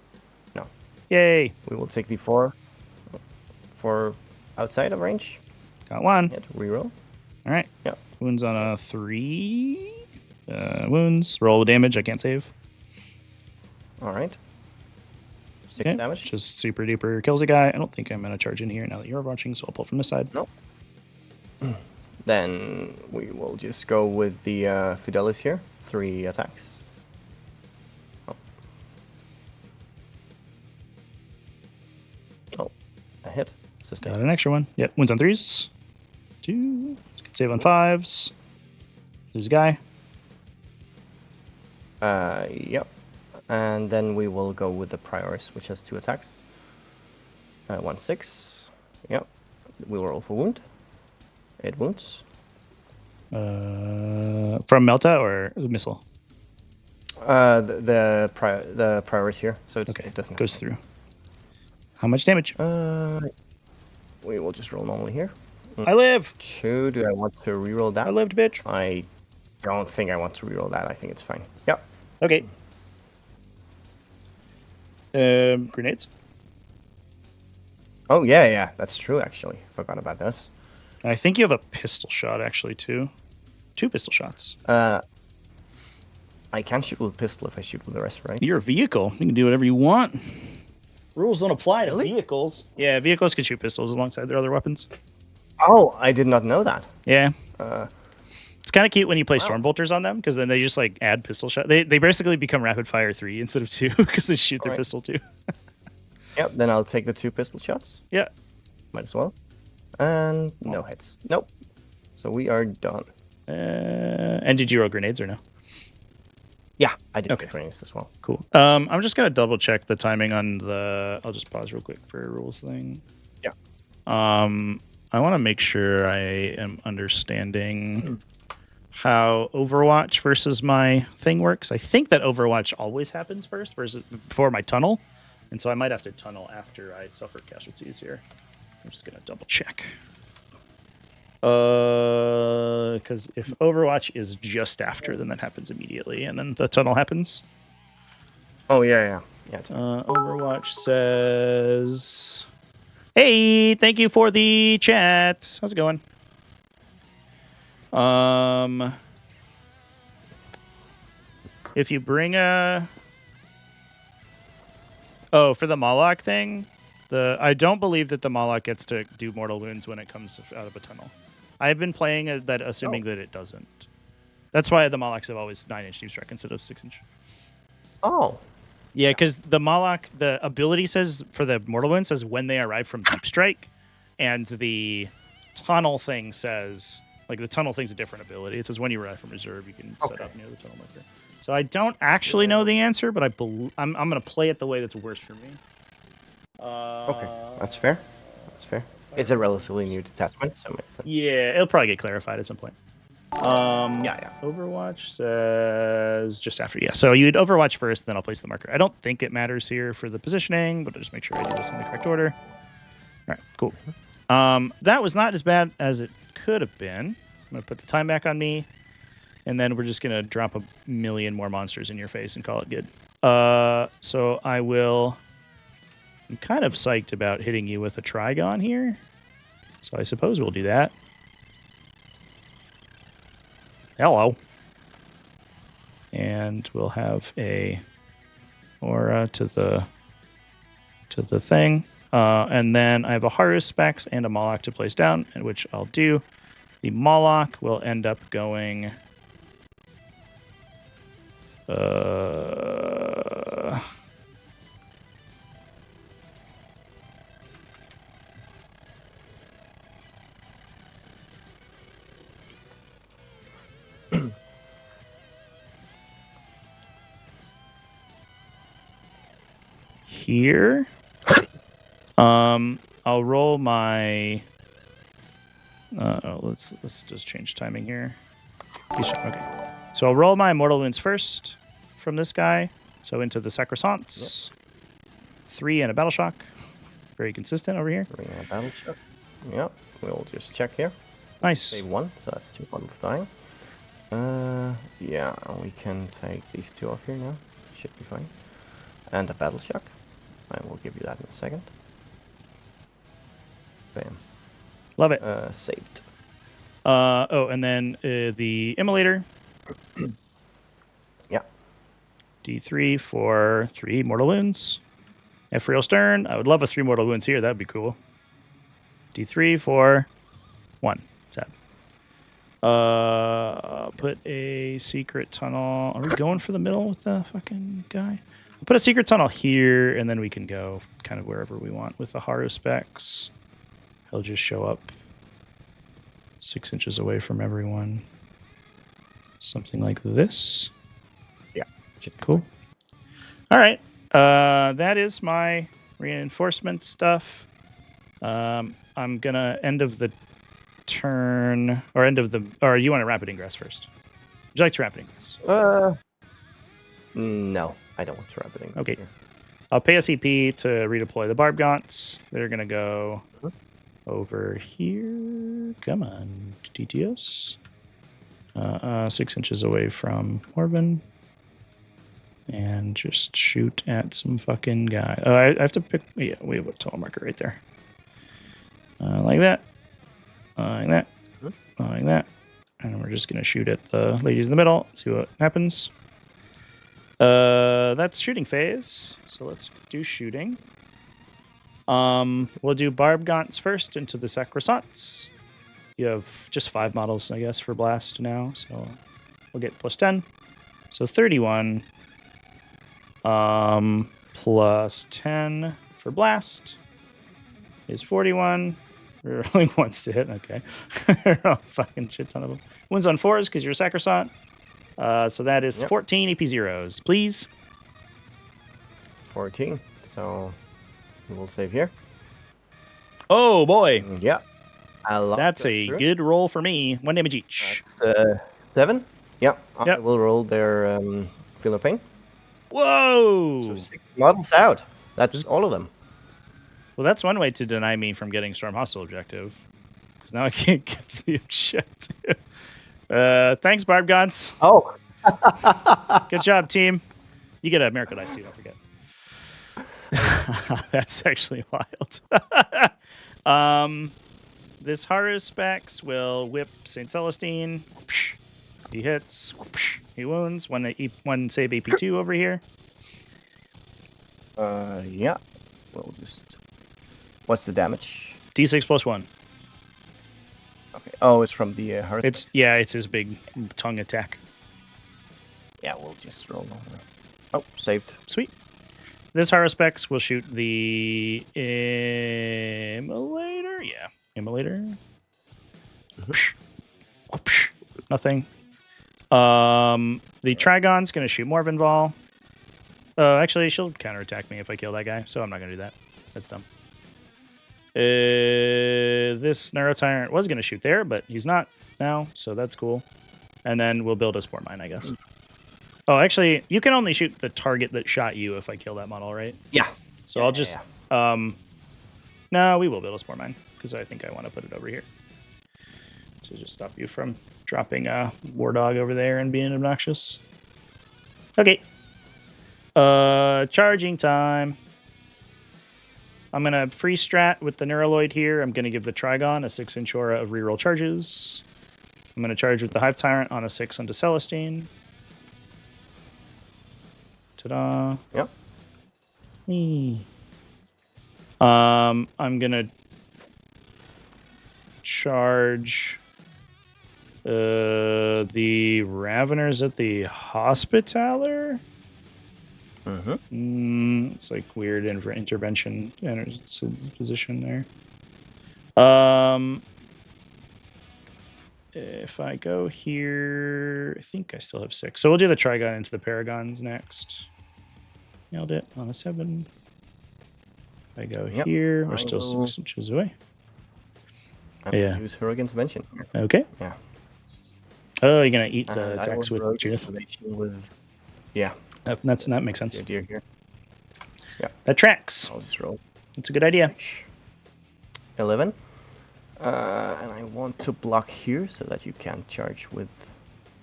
No. Yay. We will take the 4 outside of range. Got one. Hit. Reroll. All right. Yeah. Wounds on a 3. Wounds. Roll damage. I can't save. All right. 6 Okay. damage. Just super duper kills a guy. I don't think I'm going to charge in here now that you're watching, so I'll pull from this side. Nope. Then we will just go with the Fidelis here. 3 attacks. Oh, a hit. Sustain. Got an extra one. Yep. Wounds on 3s. 2. Can save on 5s. Lose a guy. Yep. And then we will go with the Priors, which has 2 attacks. 1 6. Yep. We'll roll for wound. 8 wounds. From Melta or missile? The Priors here, so it doesn't goes through. How much damage? We will just roll normally here. I live. 2. Do I want to reroll that? I lived, bitch. I don't think I want to reroll that. I think it's fine. Yep. Okay. Grenades. Oh yeah, that's true. Actually, forgot about this. And I think you have a pistol shot actually too. 2 pistol shots. I can shoot with a pistol if I shoot with the rest, right? You're a vehicle. You can do whatever you want. Rules don't apply to vehicles. Yeah, vehicles can shoot pistols alongside their other weapons. Oh, I did not know that. Yeah. It's kind of cute when you play Stormbolters on them because then they just like add pistol shot. They basically become rapid fire 3 instead of 2 because they shoot their pistol 2. Yep. Then I'll take the 2 pistol shots. Yeah. Might as well. And no hits. Nope. So we are done. And did you roll grenades or no? Yeah, I did get grenades as well. Cool. I'm just gonna double check the timing on the. I'll just pause real quick for a rules thing. Yeah. I want to make sure I am understanding how Overwatch versus my thing works. I think that Overwatch always happens first versus before my tunnel, and so I might have to tunnel after I suffer casualties here. I'm just gonna double check. Because if Overwatch is just after, then that happens immediately, and then the tunnel happens. Oh yeah. Overwatch says, "Hey, thank you for the chat. How's it going?" If you bring a, for the Moloch thing, I don't believe that the Moloch gets to do mortal wounds when it comes out of a tunnel. I've been playing that assuming that it doesn't. That's why the Molochs have always 9-inch deep strike instead of 6-inch. Oh. Yeah, because the Moloch, the ability says for the mortal wound says when they arrive from deep strike, and the tunnel thing says, like the tunnel thing's a different ability. It says when you arrive from reserve, you can set up near the tunnel marker. So I don't actually know the answer, but I'm going to play it the way that's worse for me. Okay, that's fair. It's a relatively new detachment, so it makes sense. Yeah, it'll probably get clarified at some point. Yeah. Overwatch says just after. Yeah, so you'd Overwatch first, then I'll place the marker. I don't think it matters here for the positioning, but I'll just make sure I do this in the correct order. All right, cool. That was not as bad as it could have been. I'm going to put the time back on me, and then we're just going to drop a million more monsters in your face and call it good. So I will... I'm kind of psyched about hitting you with a Trigon here. So I suppose we'll do that. Hello. And we'll have a aura to the thing. And then I have a Horus Specs and a Moloch to place down, which I'll do. The Moloch will end up going... here. I'll roll my. Let's just change timing here. Okay. So I'll roll my Mortal Wounds first from this guy. So into the Sacrosancts. Yep. 3 and a Battle Shock. Very consistent over here. 3 and a Battle Shock. Yep. We'll just check here. Nice. Save 1, so that's 2 models dying. Yeah, we can take these 2 off here now. Should be fine. And a Battle Shock. I will give you that in a second. Bam. Love it. Saved. And then the Immolator. Yeah. D3 for 3 Mortal Wounds. Ephriel Stern. I would love a 3 Mortal Wounds here. That'd be cool. D3 for 1. Sad. Put a secret tunnel. Are we going for the middle with the fucking guy? I'll put a secret tunnel here, and then we can go kind of wherever we want with the Haru specs. He'll just show up 6 inches away from everyone. Something like this. Yeah. Cool. All right. That is my reinforcement stuff. I'm gonna end of the turn or you want to rapid ingress first? Would you like to rapid ingress? No, I don't want to rapid ingress. Okay. Here. I'll pay a CP to redeploy the Barb Gaunts. They're gonna go over here. Come on, TTS. 6 inches away from Morven. And just shoot at some fucking guy. I have to pick. Yeah, we have a telemarker right there. Like that. Like that. Like that. And we're just going to shoot at the ladies in the middle. See what happens. That's shooting phase. So let's do shooting. We'll do Barb Gaunts first into the Sacrosancts. You have just 5 models, I guess, for Blast now. So we'll get plus 10. So 31. Plus 10 for Blast is 41. Only wants to hit. Okay. Oh, fucking shit ton of them. Wounds on 4s because you're a Sacrosant. So that is 14 AP zeros, please. 14. So we'll save here. Oh, boy. Yeah. That's a good roll for me. 1 damage each. That's 7. Yeah. Yep. I will roll their Feel of Pain. Whoa! So 6 models out. That's all of them. Well, that's one way to deny me from getting Storm Hostile objective. Because now I can't get to the objective. Thanks, Barb Gaunts. Oh. Good job, team. You get a Miracle Dice, too. Don't forget. That's actually wild. This Haru specs will whip St. Celestine. He hits. He wounds. One save AP2 over here. Yeah. We'll just... What's the damage? D6 plus 1. Okay. Oh, it's from the Haru. It's his big tongue attack. Yeah, we'll just roll over. Oh, saved. Sweet. This Haru specs will shoot the Immolator. Yeah, Immolator. Nothing. The Trigon's going to shoot Morvenval. Actually, she'll counterattack me if I kill that guy, so I'm not going to do that. That's dumb. This Neurotyrant was going to shoot there, but he's not now, so that's cool. And then we'll build a Spore Mine, I guess. Oh, actually, you can only shoot the target that shot you if I kill that model, right? Yeah. So I'll just... No, we will build a Spore Mine, because I think I want to put it over here. To just stop you from dropping a War Dog over there and being obnoxious. Okay. Charging time. I'm going to free strat with the Neuraloid here. I'm going to give the Trigon a 6-inch aura of reroll charges. I'm going to charge with the Hive Tyrant on a 6 onto Celestine. Ta-da. Yep. I'm going to charge the Raveners at the Hospitaller. It's like weird intervention position there. If I go here, I think I still have 6. So we'll do the Trigon into the Paragons next. Nailed it on a 7. I go Yep, here. We're I still will- 6 inches away. I will Yeah. use her intervention. Okay. Yeah. Oh, you're gonna eat And the I attacks will with rogue Judith. intervention with. Yeah. That makes that's sense. the idea here. Yeah. That tracks. I'll just roll. That's a good idea. 11. And I want to block here so that you can't charge with.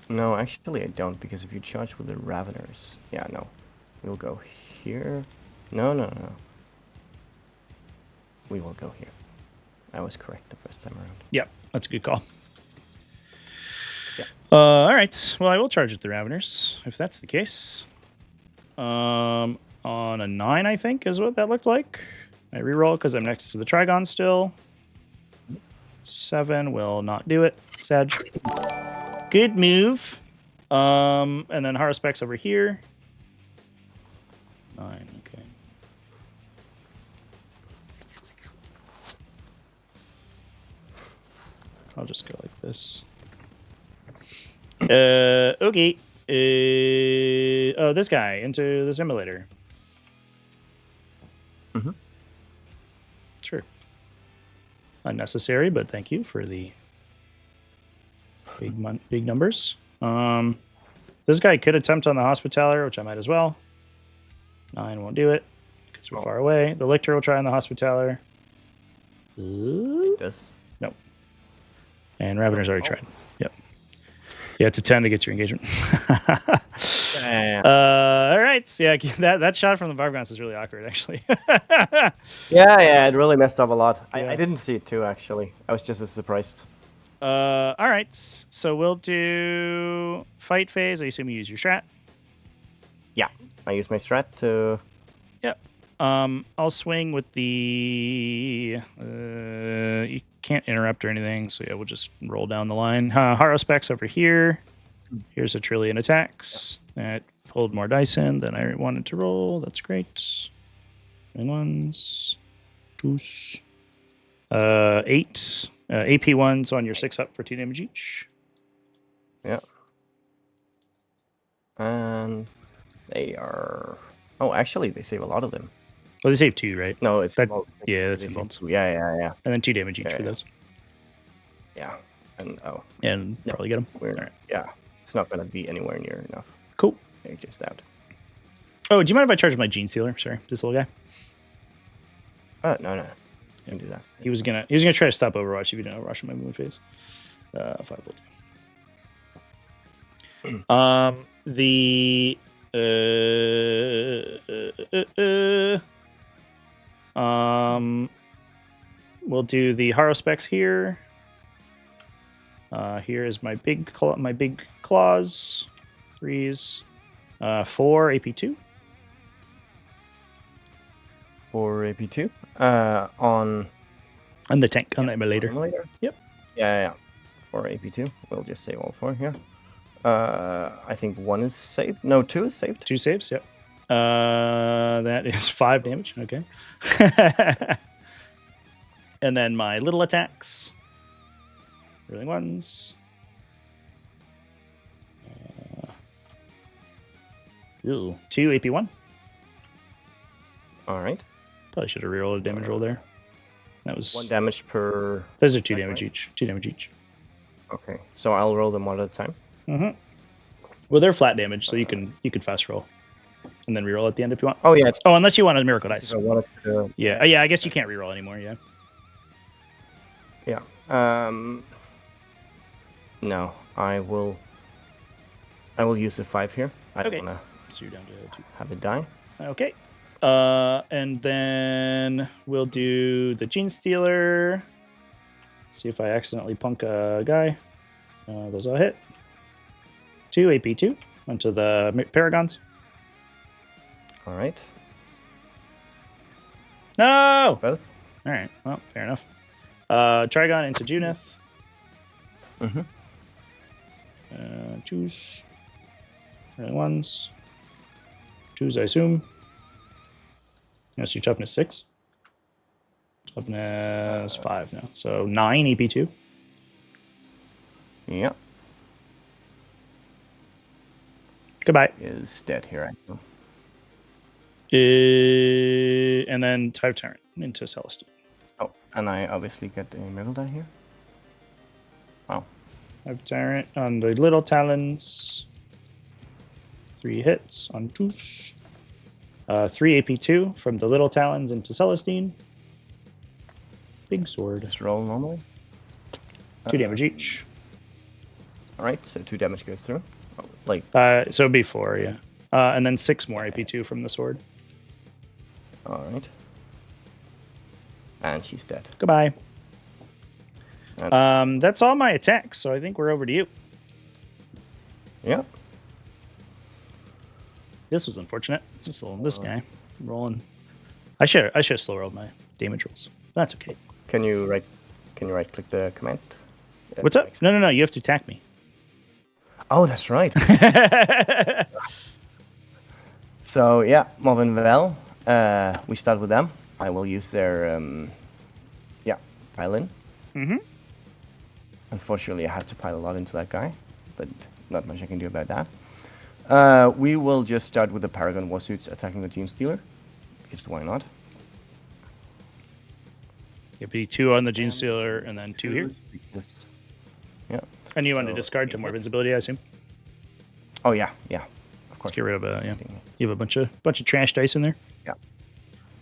No, actually I don't, because if you charge with the Raveners. Yeah, no. We'll go here. No. We will go here. I was correct the first time around. Yep, that's a good call. Yeah. All right. Well, I will charge at the Raveners if that's the case. On a 9, I think, is what that looked like. I reroll because I'm next to the Trigon still. 7 will not do it. Sag. Good move. And then Haruspex over here. 9, okay. I'll just go like this. Okay. Oh, this guy into the simulator. Mm-hmm. Sure. Unnecessary, but thank you for the big numbers. This guy could attempt on the Hospitaller, which I might as well. 9 won't do it because we're far away. The Lictor will try on the Hospitaller. It does. Nope. And Ravener's already tried. Yep. Yeah, it's a 10 to get your engagement. All right. So yeah, that shot from the Barbgans is really awkward, actually. Yeah, it really messed up a lot. Yeah. I didn't see it too, actually. I was just as surprised. All right. So we'll do fight phase. I assume you use your strat. Yeah, I use my strat to. Yep. I'll swing with the. You can't interrupt or anything, so yeah, we'll just roll down the line. Haruspex over here. Here's a trillion attacks. That pulled more dice in than I wanted to roll. That's great. And ones, twos, 8. AP ones on your 6 up for 2 damage each. Yeah. And they are. Oh, actually, they save a lot of them. Well, they save 2, right? No, it's That- involved. yeah, that's They save involved. two. Yeah. And then 2 damage each Yeah, for yeah. those. Yeah. And And No. probably get them. we're All right. yeah, it's not gonna be anywhere near enough. Cool. They're just out. Oh, do you mind if I charge my Gene Stealer? Sorry, this little guy. No, you can do that. He was gonna try to stop Overwatch if you didn't Overwatch in my movement phase. 5 volt. The we'll do the Haruspex here. Here is my big claws. 3s. 4 AP2. For AP2, on And the tank on the emulator. Emulator? Yep. Yeah. For AP2, we'll just save all 4 here. I think 1 is saved. No, 2 is saved. 2 saves, yep. That is 5 damage. Okay. And then my little attacks. Rolling ones. Ooh, 2 AP1. All right. Probably should have rerolled a damage roll there. That was 1 damage per. Those are 2 attack, damage right? each. 2 damage each. Okay, so I'll roll them one at a time. Mm-hmm. Well, they're flat damage, so you can fast roll, and then reroll at the end if you want. Oh yeah. It's, Oh, unless you want a miracle dice. if I wanted to, Yeah, yeah. I guess you can't reroll anymore. Yeah. yeah. No, I will use the 5 here. I Okay. don't want So you're down to 2. to have it die. Okay. And then we'll do the Gene Stealer. See if I accidentally punk a guy. Those all hit. 2 AP2 onto the Paragons. All right. No! Both. All right. Well, fair enough. Trigon into Junith. Mm-hmm. Choose. Ones. Choose, I assume. Yes, your toughness 6. Toughness 5 now. So 9 EP2. Yeah. Goodbye. Is dead here. I know. And then type Tyrant into Celestine. Oh, and I obviously get a Miracle Die here. Wow. Type Tyrant on the little talons. 3 hits on Juice. 3 AP2 from the little talons into Celestine. Big sword. Just roll normally. 2 damage each. Alright, so 2 damage goes through. Oh, like, So it'd be 4, yeah. And then 6 more AP2 from the sword. alright. And she's dead. Goodbye. And That's all my attacks, so I think we're over to you. yeah. This was unfortunate. Just this guy rolling. I should have slow rolled my damage rolls. That's okay. Can you right click the command? What's up? No. You have to attack me. Oh, that's right. So yeah, Marvin Vel. We start with them. I will use their pile in. Mm-hmm. Unfortunately, I have to pile a lot into that guy, but not much I can do about that. We will just start with the Paragon Warsuits attacking the Gene Stealer, because why not? It'd be 2 on the Gene Stealer and then 2 here. Yeah. And you want to So, discard to more visibility, I assume. Oh yeah, of course. Let's get rid of yeah. You have a bunch of trash dice in there.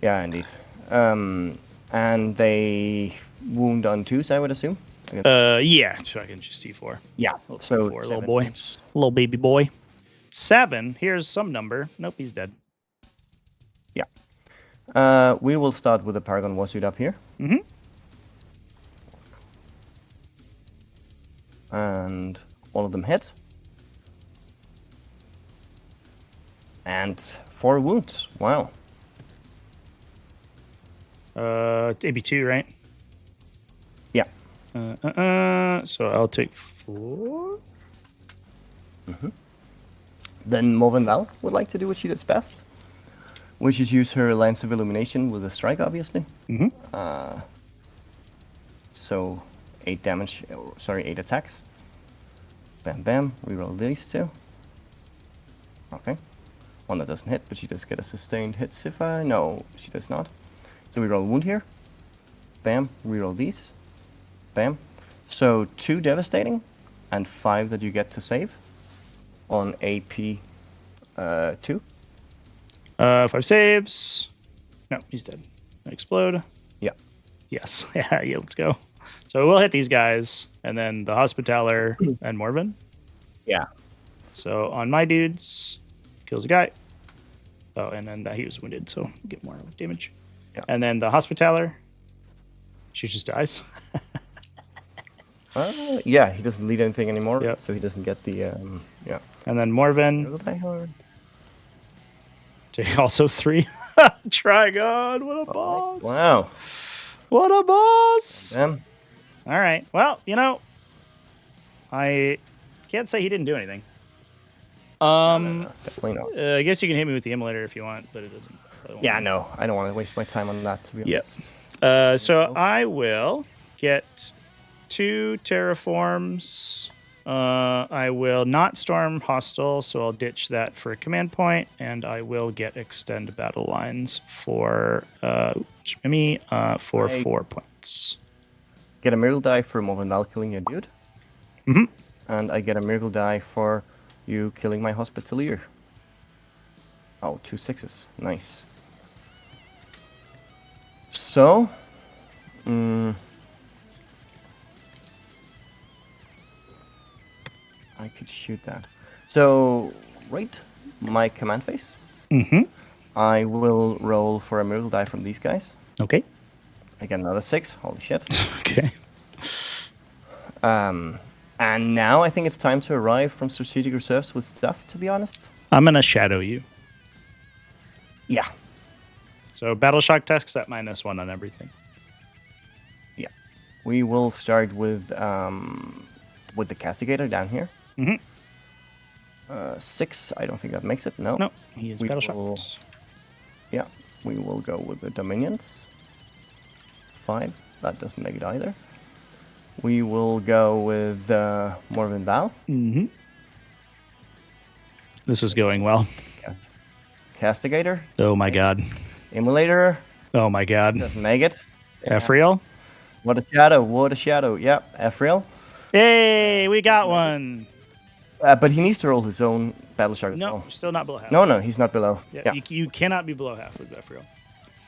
Yeah, indeed. And they wound on 2s, I would assume. Yeah, so I can just D4. Yeah. So D4, little boy, little baby boy. 7. Here's some number. Nope, he's dead. Yeah. We will start with the Paragon Warsuit up here. Mm-hmm. And all of them hit. And 4 wounds. Wow. AB2, right? Yeah. So I'll take 4. Then Morven Val would like to do what she does best, which is use her Lance of Illumination with a strike, obviously. Mm-hmm. So 8 damage, 8 attacks. Bam, bam. Reroll these 2. Okay. One that doesn't hit, but she does get a sustained hit. Sifa? No, she does not. So we roll a wound here. Bam. Reroll these. Bam. So 2 devastating, and 5 that you get to save on AP 2. 5 saves. No, he's dead. Explode. Yeah. Yes. Yeah, let's go. So we'll hit these guys, and then the Hospitaller and Morven. Yeah. So on my dudes, kills a guy. Oh, and then he was wounded, so get more damage. Yeah. And then the Hospitaller, she just dies. Yeah, he doesn't lead anything anymore, Yep. so he doesn't get the, yeah. And then Morven, also 3. Trigon, what a boss. Wow. What a boss. Bam. All right. Well, I can't say he didn't do anything. No, definitely not. I guess you can hit me with the immolator if you want, but it doesn't. Yeah, no, I don't want to waste my time on that, to be Yep. honest. So I will get 2 terraforms. I will not storm hostile, so I'll ditch that for a command point, and I will get extend battle lines for me for 4 points. Get a miracle die for Morven Val killing your dude. Mm-hmm. And I get a miracle die for you killing my Hospitalier. Oh, 2 6s. Nice. So, I could shoot that. So, right, my command phase. Mm-hmm. I will roll for a miracle die from these guys. Okay. I get another 6. Holy shit. Okay. And now I think it's time to arrive from strategic reserves with stuff, to be honest. I'm going to shadow you. Yeah. So battle shock tests at -1 on everything. Yeah. We will start with the castigator down here. Mm-hmm. 6, I don't think that makes it. No. No, he is We battle will- shocked. Yeah. We will go with the Dominions. 5. That doesn't make it either. We will go with Morven Val. Mm-hmm. This is going well. Castigator. Oh my god. Immolator. Oh my god. Doesn't make it. Ephriel? What a shadow. What a shadow. Yep. Ephriel. Hey, we got one. But he needs to roll his own battle shark as No, well. you're still not below half. No, he's not below. Yeah, Yeah. You cannot be below half with Ephriel.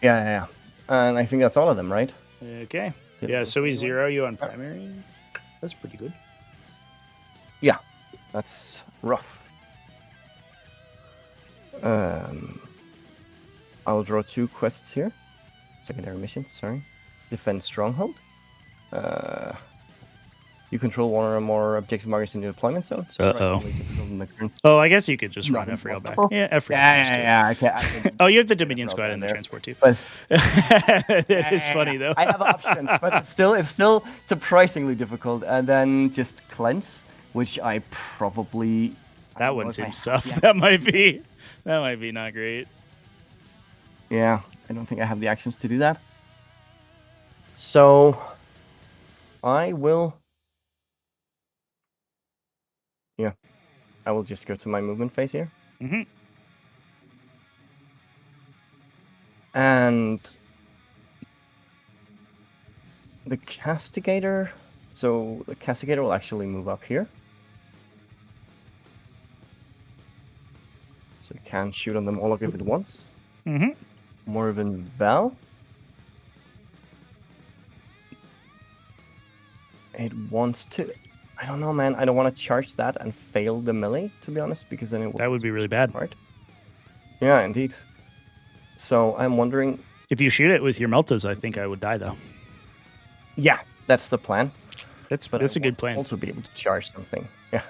Yeah. And I think that's all of them, right? Okay. Yeah, so we 0 you on primary. That's pretty good. Yeah. That's rough. I'll draw 2 quests here. Secondary missions, sorry. Defend Stronghold. You control one or more objective markers in the deployment zone. Oh, I guess you could just run Ephriel back. Yeah, Ephriel. Yeah. Okay. Oh, you have the Dominion Squad and the transport too. But It's funny though. I have options, but it's still surprisingly difficult. And then just cleanse, which I probably. That one seems tough. Yeah. That might be not great. Yeah, I don't think I have the actions to do that. So I will. Yeah, I will just go to my movement phase here. Mm-hmm. And the Castigator. So the Castigator will actually move up here. So it can shoot on them all if it wants. Mm-hmm. Morven Val. It wants to. I don't know, man. I don't want to charge that and fail the melee, to be honest, because then it that would be really bad. Right? Yeah, indeed. So I'm wondering. If you shoot it with your Meltas, I think I would die though. Yeah, that's the plan. That's a good plan. Also be able to charge something. Yeah.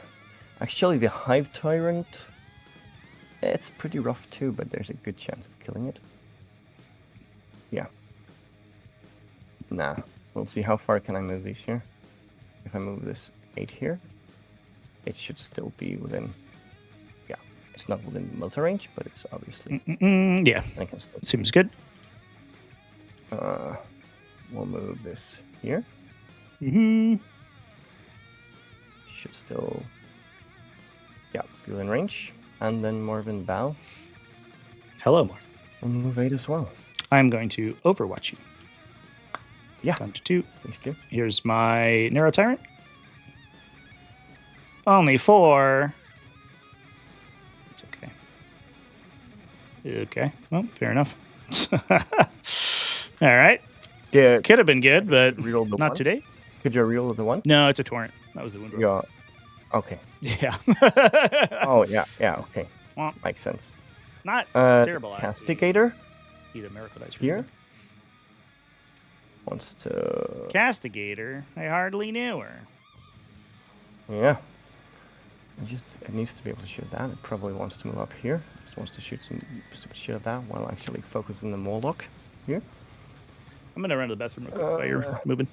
Actually, the Hive Tyrant. It's pretty rough too, but there's a good chance of killing it. Yeah. Nah. We'll see how far can I move these here. If I move this 8 here, it should still be within. Yeah, it's not within Melta range, but it's obviously. Yeah, I can still seems good. We'll move this here. Mm-hmm. Should still. Yeah, be within range, and then Morven Bow. Hello, Mark. We'll move 8 as well. I'm going to Overwatch you. Yeah. Down to 2. Please do. Here's my Narrow Tyrant. Only 4. It's okay. Okay. Well, fair enough. All right. Yeah. Could have been good, but Reroll the not one? today. Could you reroll the 1? No, it's a Torrent. That was the wound roll. Yeah. Okay. Yeah. Oh, yeah. Okay. Well, Makes sense. not terrible. Castigator. Eat a Miracle Dice Here. Wants to. Castigator. I hardly knew her. Yeah. It needs to be able to shoot that. It probably wants to move up here. Just wants to shoot some stupid shit at that while actually focusing the Moloch here. I'm gonna run to the bathroom real quick while you're moving.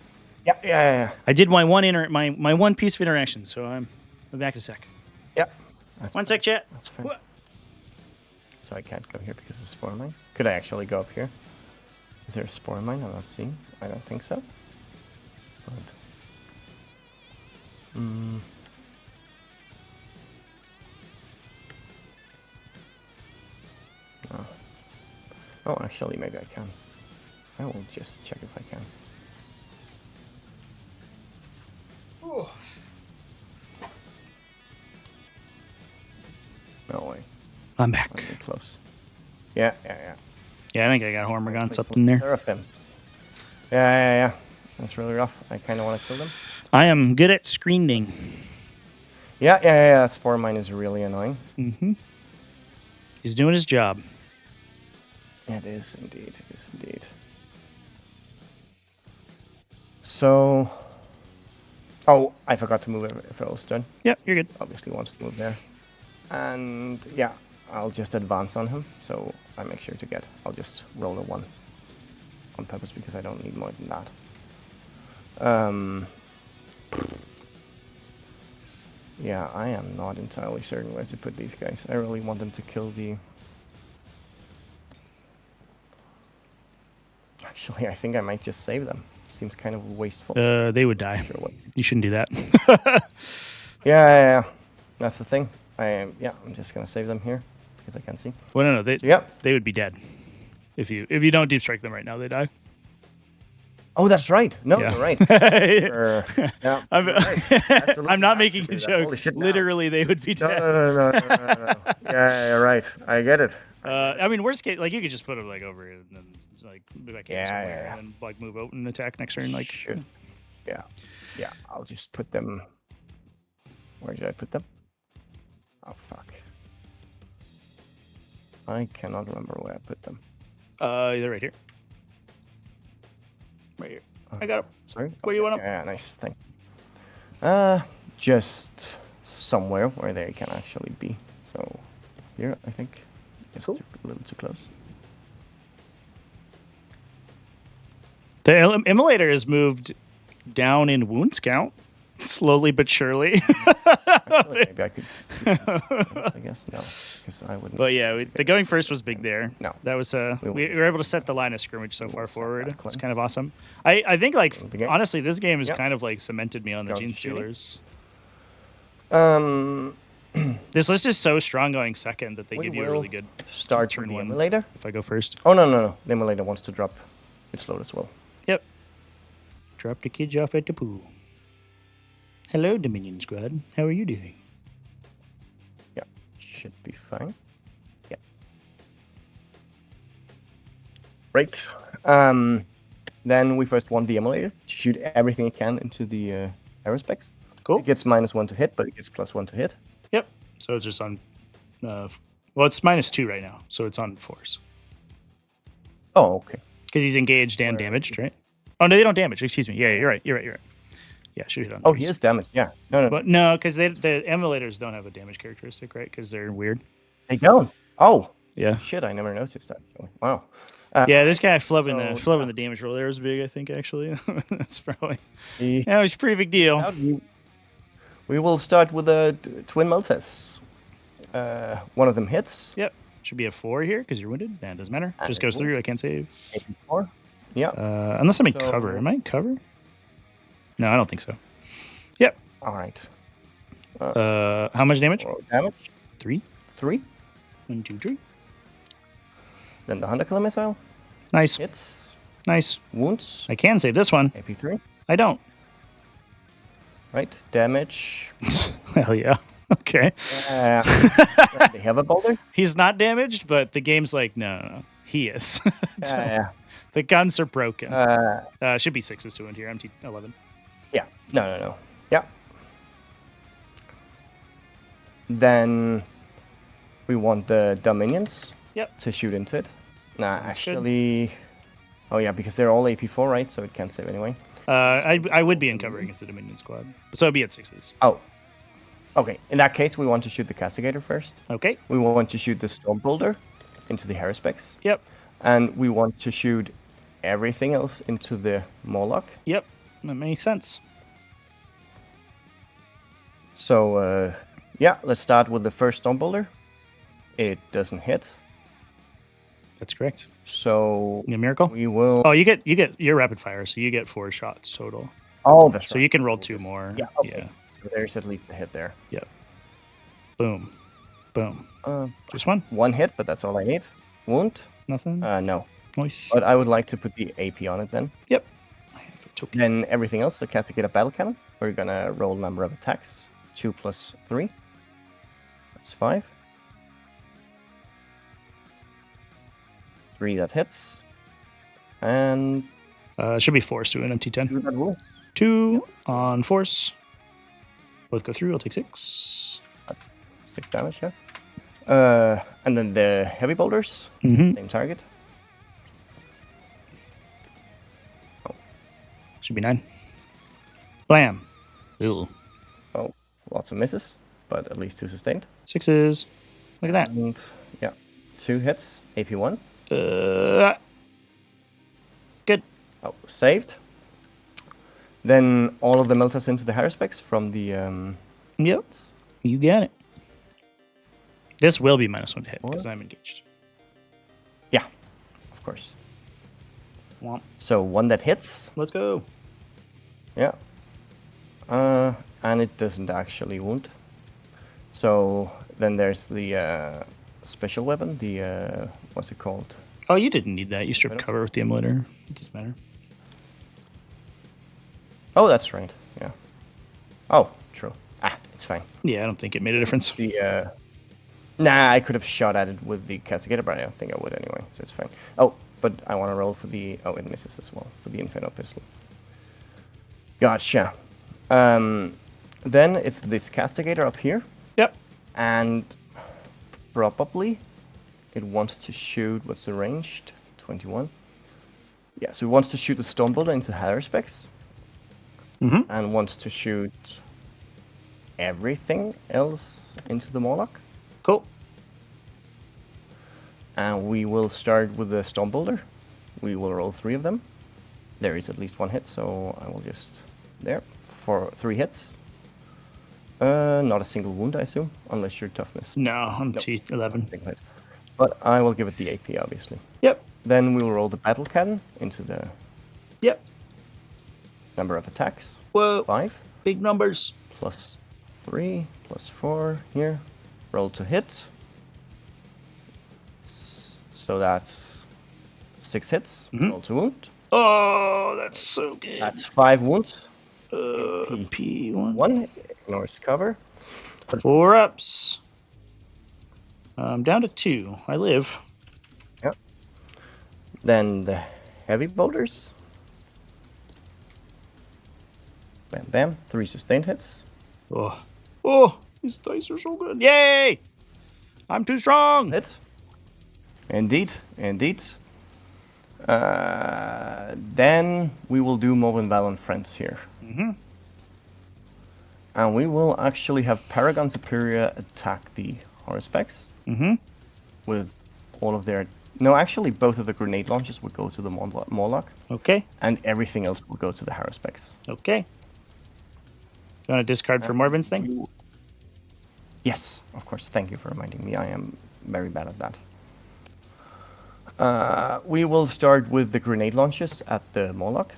Yeah. I did my one piece of interaction, so I'm back in a sec. Yep. One sec, chat. That's fine. So I can't go here because of Spore Mine. Could I actually go up here? Is there a Spore Mine I'm not seeing? I don't think so. But, no. Oh, actually, maybe I can. I will just check if I can. No way. I'm back. Really close. Yeah. Yeah, I think I got Hormigons up in there. Seraphims. Yeah. That's really rough. I kind of want to kill them. I am good at screening. Yeah. Spore Mine is really annoying. Mm-hmm. He's doing his job. It is indeed. So. Oh, I forgot to move if it was done. Yep, you're good. Obviously wants to move there. And yeah, I'll just advance on him. So I make sure to get. I'll just roll a 1 on purpose because I don't need more than that. Yeah, I am not entirely certain where to put these guys. I really want them to kill the... Actually, I think I might just save them. It seems kind of wasteful. They would die. Sure, you shouldn't do that. Yeah. That's the thing. I'm just gonna save them here as I can see. Well, no, they So, yeah. they would be dead if you don't deep strike them right now. They die. Oh, that's right. No, Yeah. you're right. Yeah, I'm, you're right. Absolutely I'm not have to making do a that. joke. Holy shit, now. Literally, they would be No, dead. no. Yeah, you're right. I get it. I mean, worst case, like you could just put them like over it and then like move back here Yeah, somewhere yeah. and then like move out and attack next turn. Like, Should. Yeah. Yeah, I'll just put them... Where did I put them? Oh, fuck. I cannot remember where I put them. they're right here. Right here. I got them. Sorry? Where you want 'em? Yeah, nice. Thank just somewhere where they can actually be. So, here, I think. It's Cool. a little too close. The immolator has moved down in wounds count, slowly but surely. Actually, maybe I could... I guess no, because I wouldn't... But yeah, the going first was big there. No. That was we were able to set the line of scrimmage so far set forward. that It's close. kind of awesome. I think like The game? honestly, this game has Yep. kind of like cemented me on the Going Gene to shooting? Stealers. Um, This list is so strong going second that they we give you a will really good start turn with the one. emulator. If I go first. Oh, no. The emulator wants to drop its load as well. Yep. Drop the kids off at the pool. Hello, Dominion Squad. How are you doing? Yeah, should be fine. Yeah. Right. Then we first want the emulator to shoot everything it can into the aerospecs. Cool. It gets -1 to hit, but it gets +1 to hit. Yep. So it's just on. Well, it's -2 right now, so it's on force Oh, okay. because he's engaged and Where- damaged, right? Oh no, they don't damage. Excuse me. Yeah, you're right. You're right. Yeah, shoot it on. Oh, threes. he is damaged. Yeah. No. But no, because the emulators don't have a damage characteristic, right? Because they're weird. They don't. Oh, Yeah. shit! I never noticed that. Actually. Wow. Yeah, this guy flubbing so, the damage roll there was big. I think actually, that's probably He- yeah, it was a pretty big deal. We will start with the twin meltas. One of them hits. Yep, should be a 4 here because you're wounded. Nah, it doesn't matter. And Just it goes through. will. I can't save. 84. Yeah. Unless I'm in So- cover. Am I in cover? No, I don't think so. Yep. All right. How much damage? Roll damage. 3. 3. 1, 2, 3. Then the Hunter Killer missile Nice. hits. Nice. Wounds. I can save this one. AP3. I don't. Right. Damage. Hell yeah. Okay. They have a boulder. He's not damaged, but the game's like, no. He is. So, Yeah. the guns are broken. Yeah. Should be 6s to wound here. MT11. Yeah. No. Yeah. Then we want the Dominions Yep. to shoot into it. Nah, Sounds good. actually. Oh yeah, because they're all AP4, right? So it can't save anyway. I would be in cover against the Dominion squad. So it'd be at 6s. Oh. Okay. In that case, we want to shoot the Castigator first. Okay. We want to shoot the Storm Boulder into the Harrispecs. Yep. And we want to shoot everything else into the Moloch. Yep. That makes sense. So, yeah, let's start with the first Storm Boulder. It doesn't hit. That's correct. So A miracle. we will... Oh, you get your rapid fire, so you get 4 shots total. Oh, that's So right. you can roll We'll 2 just- more. Yeah, okay. Yeah. So there's at least a hit there. Yep. Boom. Boom. Uh, Just one. one hit, but that's all I need. Wound? Nothing. No. Nice. But I would like to put the AP on it then. Yep. I have a token. Then everything else, the Castigator Battle Cannon. We're gonna roll number of attacks. 2 plus 3. That's 5. 3 that hits. And Should be force to an MT10. 2 that rolls. 2 on force. Both go through. I'll take 6. That's 6 damage, yeah. And then the heavy boulders, Mm-hmm. same target. Should be 9. Blam. Ew. Oh, lots of misses, but at least 2 sustained. 6s. Look at that. And yeah, 2 hits, AP1. Good. Oh, saved. Then all of the meltas into the Harrispecs from the Yep. You got it. This will be -1 to hit because I'm engaged. yeah, of course. Womp. So 1 that hits, Let's go. yeah. And it doesn't actually wound. So then there's the special weapon, the what's it called? Oh, you didn't need that. You stripped Venom? cover with the emulator. It doesn't matter. Oh, that's right. Yeah. Oh, true. Ah, it's fine. Yeah, I don't think it made a difference. The nah, I could have shot at it with the castigator, but I don't think I would anyway, so it's fine. Oh, but I want to roll for the. Oh, it misses as well for the Inferno pistol. Gotcha. Then it's this castigator up here, Yep. and probably it wants to shoot. What's the ranged? 21. Yeah, so it wants to shoot the stone boulder into Haruspex, and wants to shoot everything else into the Morlock. Cool. And we will start with the stone boulder. We will roll 3 of them. There is at least 1 hit, so I will just there for 3 hits. Not a single wound, I assume, unless you're toughness. No, I'm T11. But I will give it the AP, obviously. Yep. Then we will roll the battle cannon into the Yep. number of attacks. Whoa. 5 Big numbers. plus 3 plus 4 here. Roll to hit. So that's 6 hits. Roll to wound. Oh, that's so good. That's 5 wounds. P1. 1 ignores cover. 4 ups. I'm down to 2. I live. Yep. Then the heavy boulders. Bam, bam. 3 sustained hits. Oh. Oh, these dice are so good. Yay! I'm too strong. Hit. Indeed, indeed. Then we will do Morbin Val and Friends here. And we will actually have Paragon Superior attack the Haruspex. With all of their... No, actually, both of the grenade launches will go to the Morlock. Okay. And everything else will go to the Haruspex. Okay. You want to discard for Morbin's thing? Yes, of course. Thank you for reminding me. I am very bad at that. We will start with the grenade launches at the Morlock.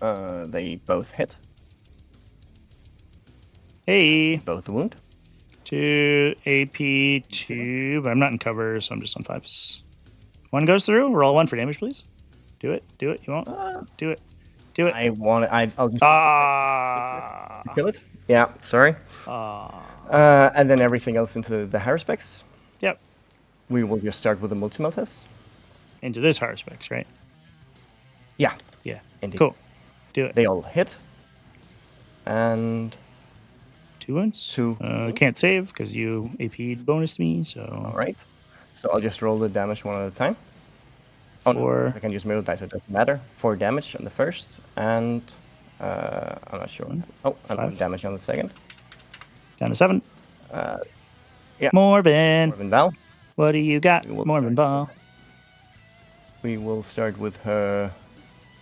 They both hit. Hey. Both wound. 2 AP, 2, but I'm not in cover, so I'm just on 5s. 1 goes through. Roll 1 for damage, please. Do it. Do it. You won't. Do it. Do it. I'll just Ah. to kill it. Yeah, sorry. And then everything else into the Haruspex. Yep. We will just start with the multi-meltas. Into this Haruspex, right? Yeah, Yeah. indeed. Cool. Do it. They all hit. And 2 wounds. 2. Can't save because you AP'd bonus me, so. All right. So I'll just roll the damage one at a time. Oh, 4. no, I can use middle dice, so it doesn't matter. 4 damage on the first, and I'm not sure. Oh, and 1 damage on the second. Down to 7. Yeah. Morbin. Morbin Val. What do you got? We will Morbin Ball. We will start with her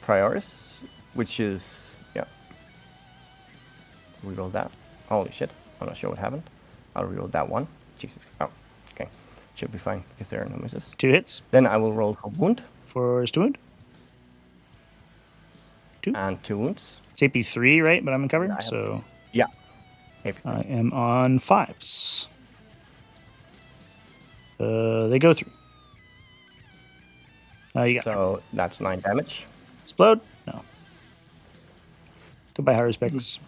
Prioris, which is, yeah. Reroll that. Holy shit. I'm not sure what happened. I'll reroll that one. Jesus. Oh, okay. Should be fine because there are no misses. 2 hits. Then I will roll for wound. 4 is to wound. 2. And 2 wounds. It's AP 3, right? But I'm in cover, Yeah, so Yeah. I am on 5s. They go through. You got So that's 9 damage. Explode? No. Goodbye, Haruspex.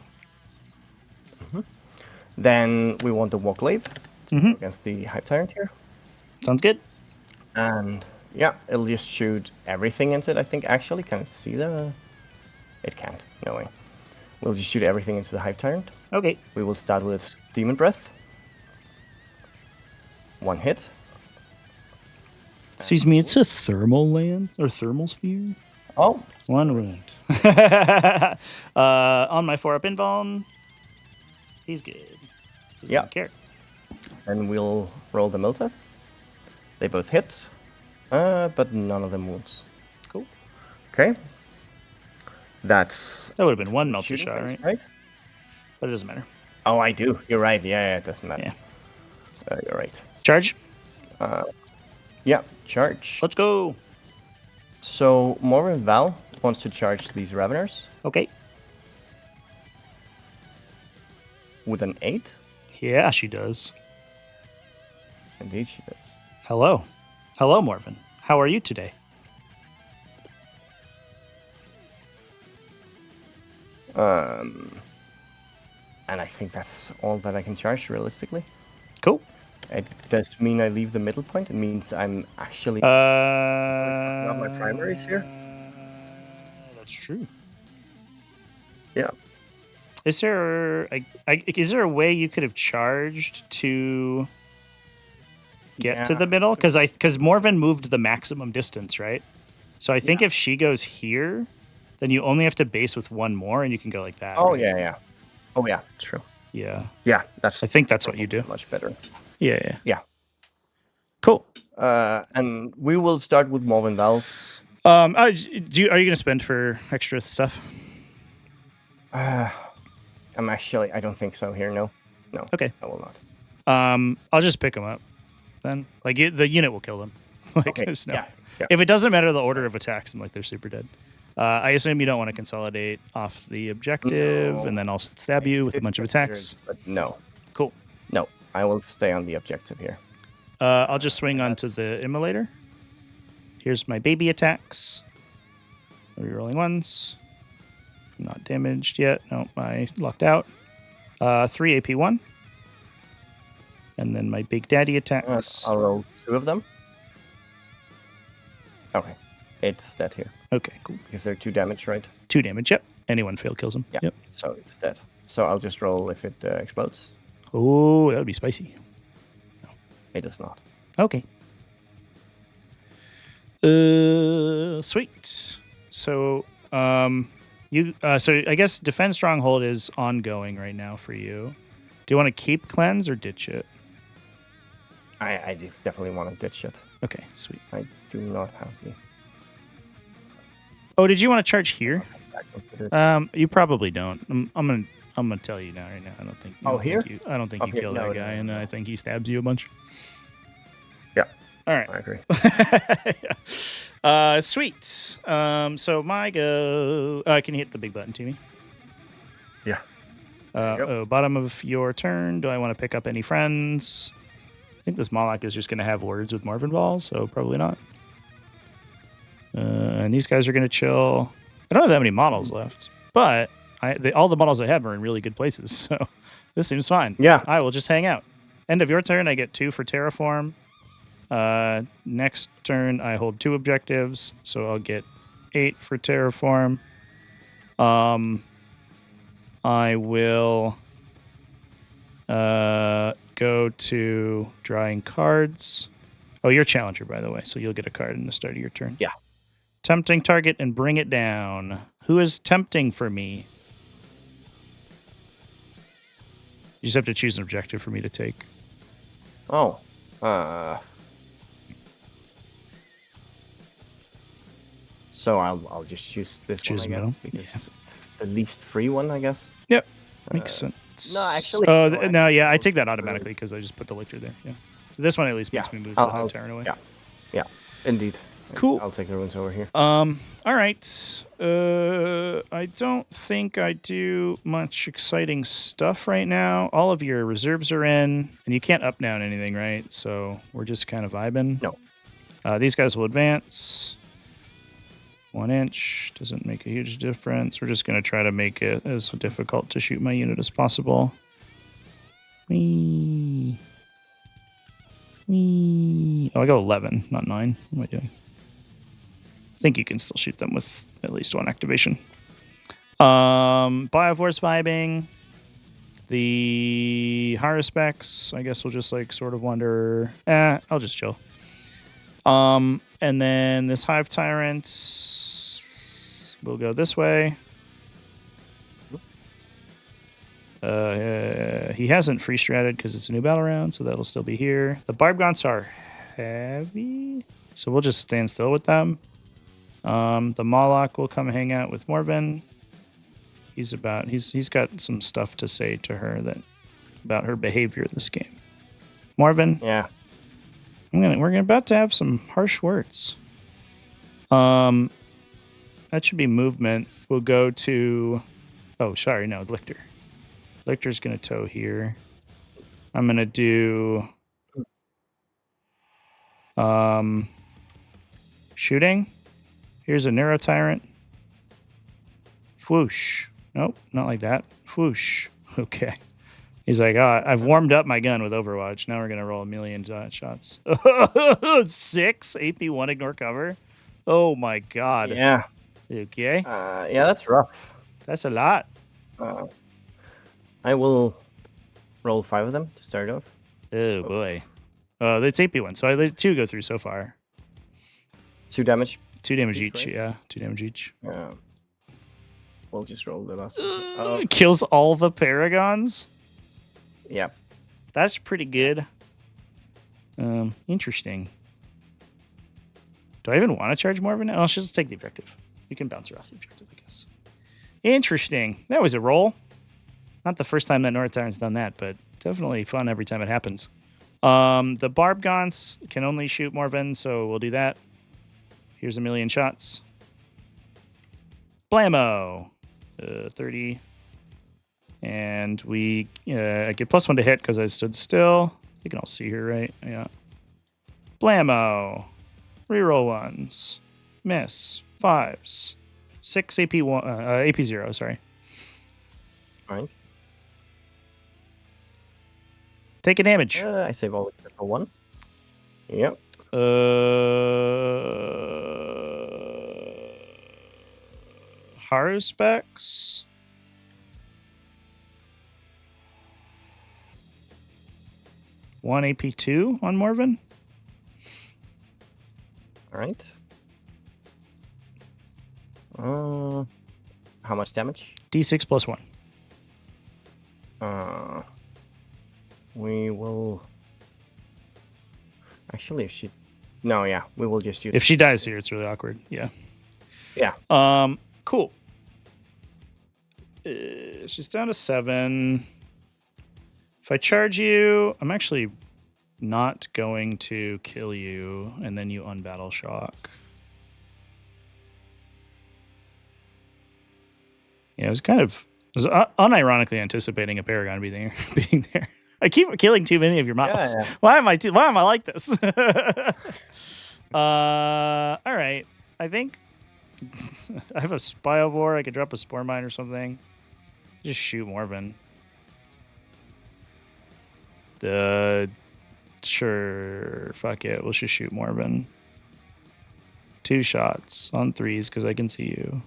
Then we want the Walk Lave against the Hive Tyrant here. Sounds good. And yeah, it'll just shoot everything into it, I think. Actually, can it see the... It can't. No way. We'll just shoot everything into the Hive Tyrant. Okay. We will start with its Demon Breath. 1 hit. Excuse me, it's a thermal land or thermal sphere. Oh, 1 wound. On my 4-up invuln. He's good. Doesn't Yeah. care. and we'll roll the Miltas. They both hit, but none of them wounds. Cool. Okay. That That would have been 1 melter shooting shot, phase, right? But it doesn't matter. Oh, I do. You're right. Yeah, it doesn't matter. Yeah. You're right. Charge. Yeah, charge. Let's go. So Morven Val wants to charge these Raveners Okay. with an 8. Yeah, she does. Indeed, she does. Hello. Hello, Morven. How are you today? And I think that's all that I can charge realistically. Cool. It does mean I leave the middle point. It means I'm actually fucking up my primaries here. That's true. Yeah. Is there a way you could have charged to get to the middle? Because Morven moved the maximum distance, right? So I think if she goes here, then you only have to base with one more, and you can go like that. Oh right? yeah. Oh yeah, true. Yeah. Yeah, I think that's what you do. Much better. Yeah. Yeah. Cool. And we will start with Morven Vals. Are you going to spend for extra stuff? I don't think so here. No. Okay. I will not. I'll just pick them up then. Like the unit will kill them. Okay. Yeah. If it doesn't matter the order of attacks, then like they're super dead. I assume you don't want to consolidate off the objective and then also stab you with a bunch of attacks. But no. Cool. No, I will stay on the objective here. I'll just swing onto the immolator. Here's my baby attacks. Rerolling ones. Not damaged yet. No, I lucked out. 3 AP1. And then my big daddy attacks. I'll roll 2 of them. Okay. It's dead here. Okay, cool. Because they're 2 damage, right? 2 damage, yep. Anyone failed kills him. Yeah. Yep. So it's dead. So I'll just roll if it explodes. Oh, that would be spicy. No. It does not. Okay. Sweet. So, so I guess Defend Stronghold is ongoing right now for you. Do you want to keep Cleanse or ditch it? I definitely want to ditch it. Okay, sweet. I do not have the... Oh, did you want to charge here? You probably don't. I'm gonna tell you now right now. I don't think. I don't think you kill that guy, and I think he stabs you a bunch. Yeah. All right. I agree. Sweet. So my go. Can you hit the big button to me? Yeah. Bottom of your turn. Do I want to pick up any friends? I think this Moloch is just going to have words with Marvin Ball, so probably not. And these guys are going to chill. I don't have that many models left, but all the models I have are in really good places, so this seems fine. Yeah. I will just hang out. End of your turn, I get 2 for Terraform. Next turn, I hold 2 objectives, so I'll get 8 for Terraform. I will go to drawing cards. Oh, you're Challenger, by the way, so you'll get a card in the start of your turn. Yeah. Tempting target and bring it down. Who is tempting for me? You just have to choose an objective for me to take. Oh. So I'll just choose this Choose one, I guess, because it's the least free one, I guess. Yep. Makes sense. No, actually. I take that automatically because I just put the lictor there. Yeah. So this one at least makes me move the Tyrant away. Yeah. Indeed. Cool. I'll take the runes over here. All right. I don't think I do much exciting stuff right now. All of your reserves are in, and you can't up down anything, right? So we're just kind of vibing. No. These guys will advance. 1 inch doesn't make a huge difference. We're just going to try to make it as difficult to shoot my unit as possible. Whee. Oh, I go 11, not 9. What am I doing? I think you can still shoot them with at least 1 activation. Biovore's vibing. The Haruspecs, I guess we'll just like sort of wander. I'll just chill. And then this Hive Tyrant will go this way. He hasn't free stratted because it's a new battle round, so that'll still be here. The Barbgaunts are heavy, so we'll just stand still with them. The Moloch will come hang out with Morven. He's got some stuff to say to her about her behavior in this game. Morven. Yeah. We're about to have some harsh words. That should be movement. We'll go to. Oh, sorry, no, Lictor. Lictor's gonna tow here. I'm gonna do Shooting. Here's a Neuro Tyrant. Whoosh. Nope, not like that. Whoosh. Okay. He's like, I've warmed up my gun with Overwatch. Now we're going to roll a million shots. 6 AP1 ignore cover. Oh my god. Yeah. Okay. Yeah, that's rough. That's a lot. I will roll 5 of them to start off. Oh boy. It's AP1, so I let 2 go through so far. 2 damage. 2 damage Each, each, right? yeah. 2 damage each. Yeah. We'll just roll the last one. Kills all the Paragons? Yeah. That's pretty good. Interesting. Do I even want to charge more of it? Oh, she'll just take the objective. You can bounce her off the objective, I guess. Interesting. That was a roll. Not the first time that Northarn's done that, but definitely fun every time it happens. The Barbgons can only shoot Morven, so we'll do that. Here's a million shots. Blammo! 30. And we I get +1 to hit because I stood still. You can all see her, right? Yeah. Blammo! Reroll ones. Miss. 5s. 6 AP1, AP0, sorry. Right. Take a damage. I save all except for 1. Yep. Haru specs. One AP2 on Morven. All right. How much damage? D6 +1. We will. Actually, if she. No, yeah, we will just use. If she dies here, it's really awkward. Yeah. Yeah. Cool. She's down to 7. If I charge you, I'm actually not going to kill you, and then you unbattle shock. Yeah, I was unironically anticipating a Paragon being there. I keep killing too many of your models. Yeah. Why am I like this? All right. I think I have a Spyovore. I could drop a Spore Mine or something. Just shoot Morven. Sure. Fuck it. We'll just shoot Morven. 2 shots on 3s because I can see you.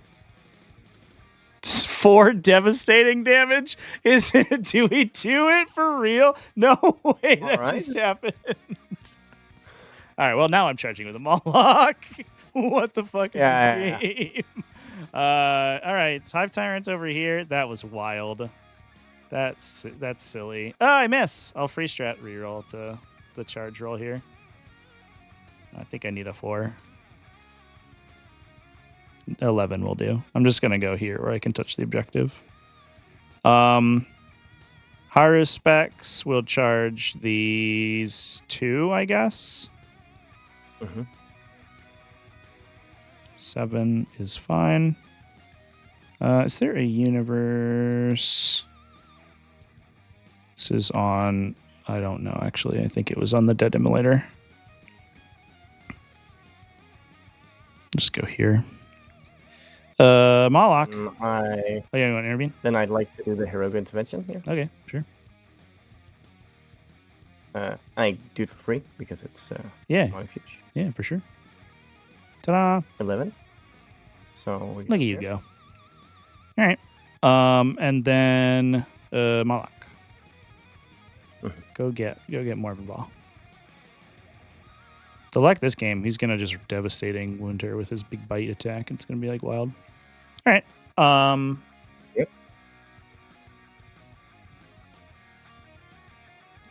4 devastating damage? Do we do it for real? No way. That just happened. All right. Well, now I'm charging with a Moloch. What the fuck is this game? All right. 5 Tyrants over here. That was wild. That's silly. Oh, I miss. I'll free strat reroll to the charge roll here. I think I need a 4. 11 will do. I'm just going to go here where I can touch the objective. Haru specs will charge these 2, I guess. 7 is fine. Is there a universe? This is on... I don't know, actually. I think it was on the Dead Immolator. Just go here. Moloch. Oh, yeah, you want to intervene? Then I'd like to do the Heroic Intervention here. Okay, sure. I do it for free because it's yeah, Refuge. Yeah, for sure. Ta-da! 11. So look at you go. All right. And then Moloch. Go get Marvin Ball. To like this game, he's gonna just devastating wound her with his big bite attack. It's gonna be like wild. All right. Yep.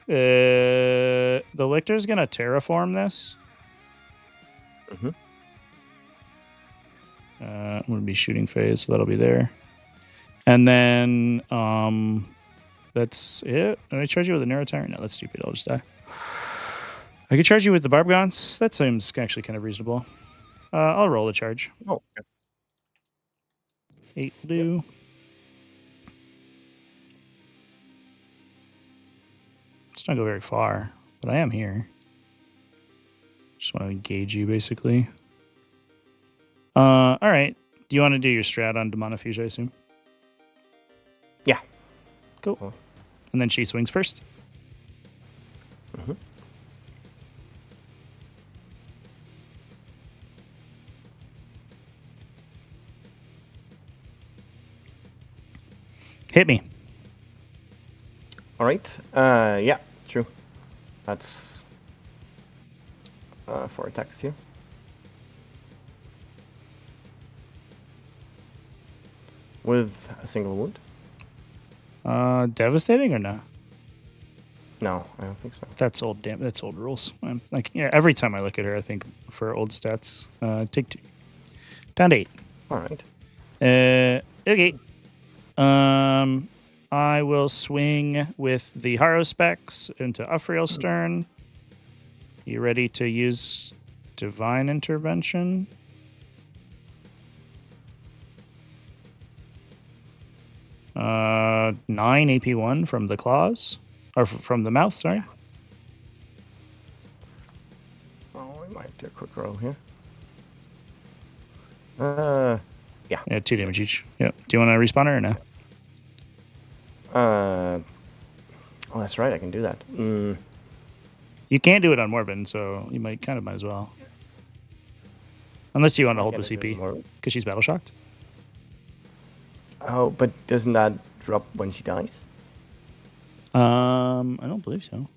The Lictor's gonna terraform this. I'm gonna be shooting phase, so that'll be there. And then that's it. Did I charge you with a Neuro Tyrant? No, that's stupid. I'll just die. I could charge you with the Barbgons. That seems actually kind of reasonable. I'll roll the charge. Oh, okay. 8 will do. It's not go very far, but I am here. Just want to engage you, basically. All right. Do you want to do your strat on Demonofuge, I assume? Yeah. Cool. And then she swings first. Mm-hmm. Hit me. All right. Yeah, true. That's 4 attacks here. With a single wound? Devastating or no? No, I don't think so. That's old. Damn, that's old rules. I'm like, yeah. Every time I look at her, I think for old stats, take 2, down to 8. All right. Okay. I will swing with the Haro specs into Ufriel Stern. You ready to use Divine Intervention? Uh, 9 AP1 from the claws, or from the mouth. Sorry. Oh, I might do a quick roll here. Yeah. 2 damage each. Yep. Do you want to respawn her or no? Oh, that's right. I can do that. You can't do it on Morbin, so you might as well. Unless you want to hold the CP, because she's battle shocked. Oh, but doesn't that drop when she dies? I don't believe so.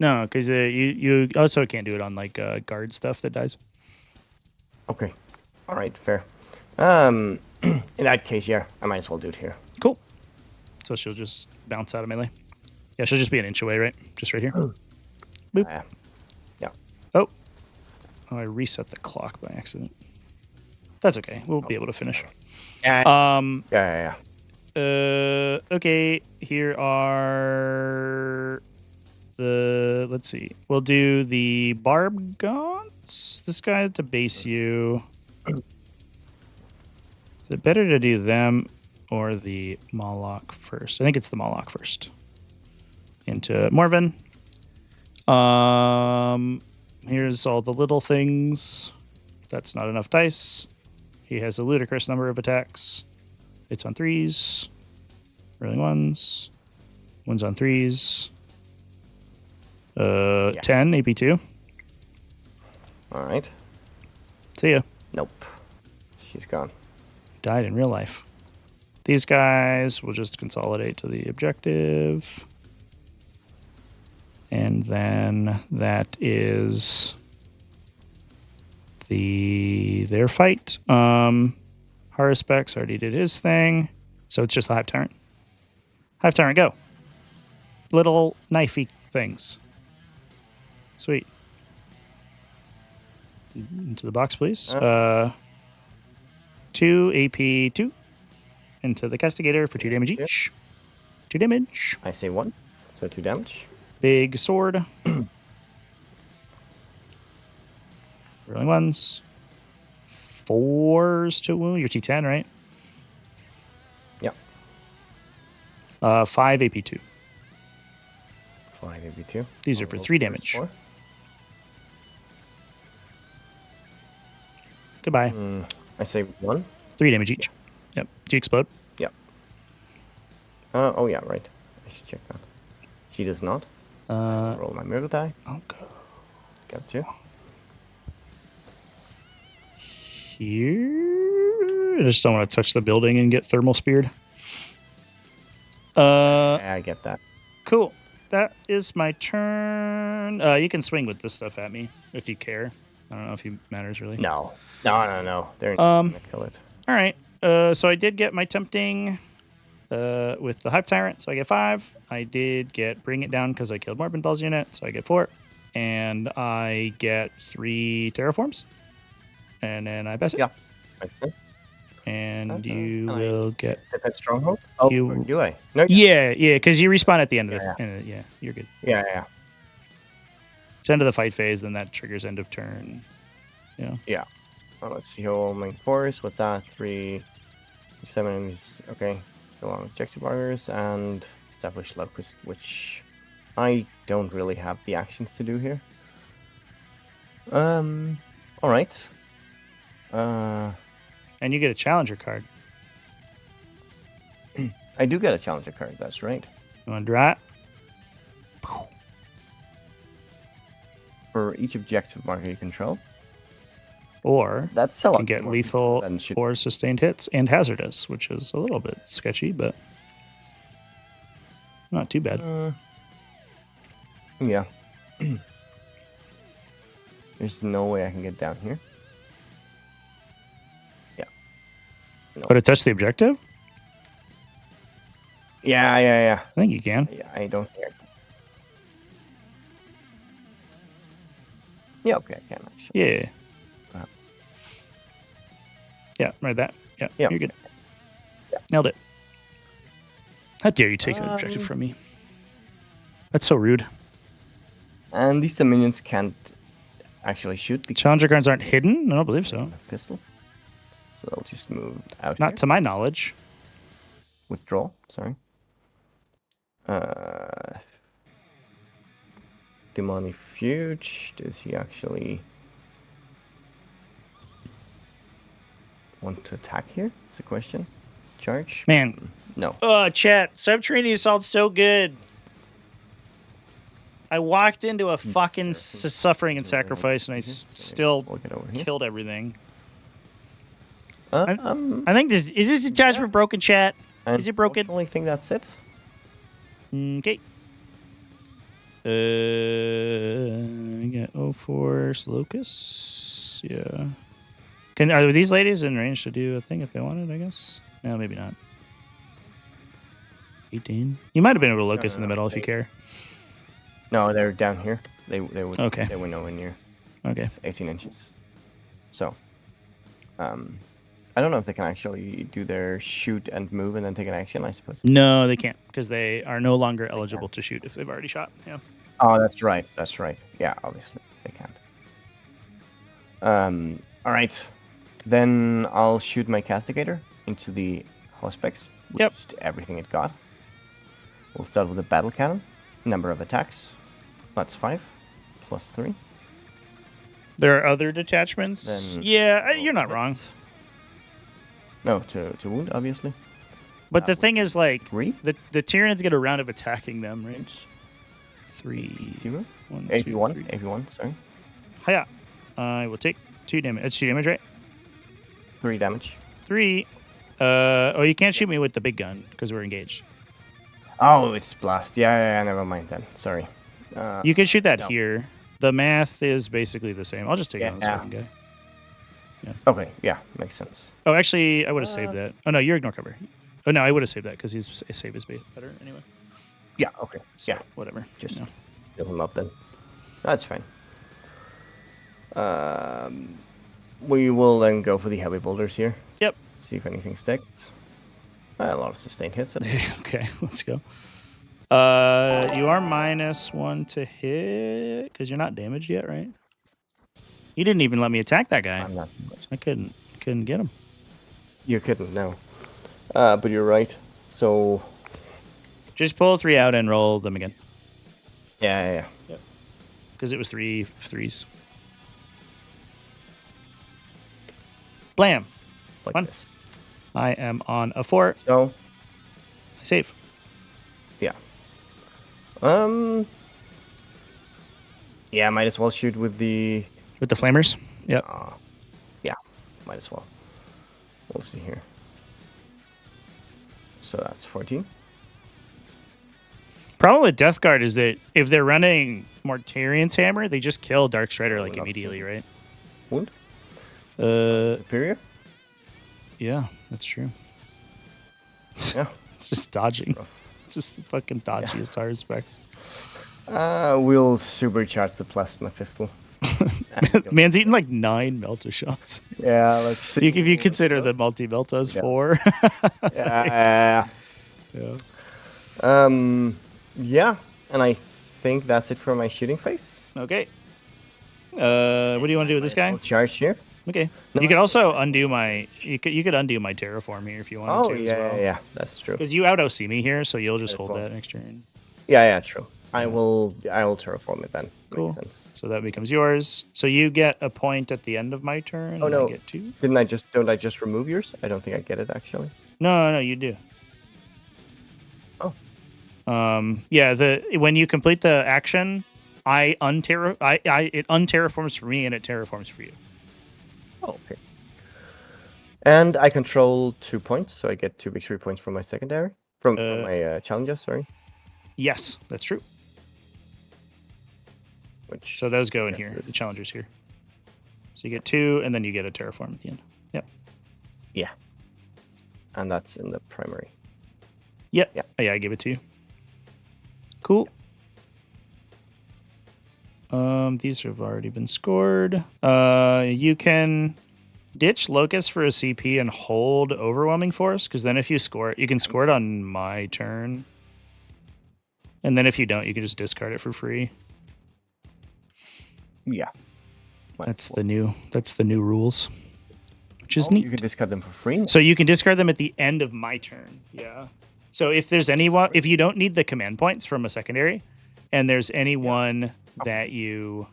No, because you also can't do it on like guard stuff that dies. Okay. All right. Fair. In that case, yeah, I might as well do it here. Cool. So she'll just bounce out of melee. Yeah, she'll just be an inch away, right? Just right here. Boop. Yeah. Oh, I reset the clock by accident. That's okay. We'll be able to finish. Yeah. Okay. Here are the. Let's see. We'll do the Barb Gaunts. This guy to base you. Is it better to do them or the Moloch first? I think it's the Moloch first. Into Morven. Here's all the little things. That's not enough dice. He has a ludicrous number of attacks. It's on 3s. Rolling 1s. 1's on 3s. 10 AP2. All right. See ya. Nope. She's gone. Died in real life. These guys will just consolidate to the objective. And then that is their fight. Haruspex already did his thing. So it's just the Hive Tyrant. Hive Tyrant, go. Little knifey things. Sweet. Into the box, please. 2 AP2. Into the Castigator for 2 damage each. 2 damage. I say 1, so 2 damage. Big sword. Rolling 1s. 4s to wound. You're T10, right? Yeah. 5 AP2. 5 AP2. These are for 3 damage. 4. Goodbye. I say 1. 3 damage each. Yep. Do you explode? Yep. Oh, yeah, right. I should check that. She does not. Roll my miracle die. Okay. Got 2. Here. I just don't want to touch the building and get thermal speared. I get that. Cool. That is my turn. You can swing with this stuff at me if you care. I don't know if it matters really. No. They're gonna kill it. All right. So I did get my tempting with the Hive Tyrant, so I get 5. I did get Bring It Down because I killed Morbinbell's unit, so I get 4. And I get 3 terraforms. And then I pass it. Yeah. Makes sense. And you will get... Defense Stronghold? Oh, do I? No. Yeah, because you respawn at the end of it. Yeah, you're good. Yeah. It's end of the fight phase, then that triggers end of turn. Yeah. Well, let's see. Whole main force. What's that? 3, 7 enemies. Okay. Go on with Jexy Bargers and establish Locust, which I don't really have the actions to do here. All right. And you get a challenger card. I do get a challenger card. That's right. You want to draw it? For each objective marker you control. Or That's you a can get lethal or sustained hits and hazardous, which is a little bit sketchy, but not too bad. Yeah. There's no way I can get down here. Yeah. No. But it touched the objective? Yeah. I think you can. Yeah, I don't think I can. Yeah, okay, I can actually. Yeah. Yeah, right that. Yeah, you're good. Yeah. Nailed it. How dare you take an objective from me? That's so rude. And these minions can't actually shoot because Challenger cards aren't hidden? I don't believe so. of pistol. So they'll just move out Not here. to my knowledge. Withdraw, sorry. Demonic Fuge. Does he actually want to attack here? It's a question. Charge? Man. No. Oh, chat. Subterranean Assault's so good. I walked into a fucking suffering and sacrifice, and I still killed everything. I think this is this attachment broken, chat? Is it broken? I think that's it. Okay. I got 04 Locus. Yeah. Are these ladies in range to do a thing if they wanted, I guess? No, maybe not. 18. You might have been able to Locus in the middle if you care. No, they're down here. They would okay. They were nowhere near. Okay. It's 18 inches. So, I don't know if they can actually do their shoot and move and then take an action, I suppose. No, they can't, because they are no longer eligible to shoot if they've already shot. Yeah. Oh, that's right. That's right. Yeah, obviously they can't. All right. Then I'll shoot my castigator into the Hospix with just everything it got. We'll start with the battle cannon. Number of attacks. That's 5 plus 3. There are other detachments. Then you're not wrong. No, to wound, obviously. But the thing is, like, 3? the Tyranids get a round of attacking them, right? 3. 0? 1, 81? 2, 3. 81, sorry. Hiya. I will take 2 damage. It's 2 damage, right? 3 damage. 3. Oh, you can't shoot me with the big gun because we're engaged. Oh, it's blast. Yeah, never mind then. Sorry. You can shoot that here. The math is basically the same. I'll just take it on the second guy. Yeah. Okay, yeah, makes sense. Oh, actually, I would have saved that. Oh, no, you're ignore cover. Oh, no, I would have saved that because his save is better anyway. Yeah, okay. So, yeah. Whatever. Just heal him up then. That's fine. We will then go for the heavy boulders here. Yep. See if anything sticks. A lot of sustained hits. Okay, let's go. You are -1 to hit because you're not damaged yet, right? You didn't even let me attack that guy. I'm not. I couldn't get him. You couldn't, no. But you're right. So just pull 3 out and roll them again. Yeah. Yep. Because it was 3 threes. Blam. Like 1. this. I am on a 4. So I save. Yeah. Yeah, might as well shoot with the flamers. Yep. Yeah, might as well. We'll see here. So that's 14. Problem with Death Guard is that if they're running Mortarian's Hammer, they just kill Dark Strider like immediately, right? Wound? Superior? Yeah, that's true. Yeah. It's just dodging. It's just the fucking dodgiest hard specs. We'll supercharge the plasma pistol. Man's eating like 9 Melta shots. Yeah, let's see. If you consider the multi-Meltas 4. Yeah. Yeah, and I think that's it for my shooting phase. Okay. What do you want to do with this guy? I'll charge here. Okay. No, you could also undo my. You could undo my terraform here if you wanted to. Yeah, as well. yeah, that's true. Because you out OC me here, so you'll just hold that next turn. Yeah, true. I will terraform it then. Cool. Makes sense. So that becomes yours. So you get a point at the end of my turn. Oh and no! I get 2. Don't I just remove yours? I don't think I get it actually. No, you do. Oh. Yeah. When you complete the action, it unterraforms for me and it terraforms for you. Oh, okay. And I control 2 points, so I get 2 victory points from my secondary from my challenges. Sorry. Yes, that's true. Which so those go in here. The challengers here. So you get 2, and then you get a terraform at the end. Yep. Yeah. And that's in the primary. Yep. Yeah. Oh, yeah, I gave it to you. Cool. These have already been scored. You can ditch Locust for a CP and hold Overwhelming Force, because then if you score it, you can score it on my turn. And then if you don't, you can just discard it for free. Yeah. That's the new rules. Which is neat. You can discard them for free. So you can discard them at the end of my turn. Yeah. So if there's anyone, if you don't need the command points from a secondary, and there's anyone that you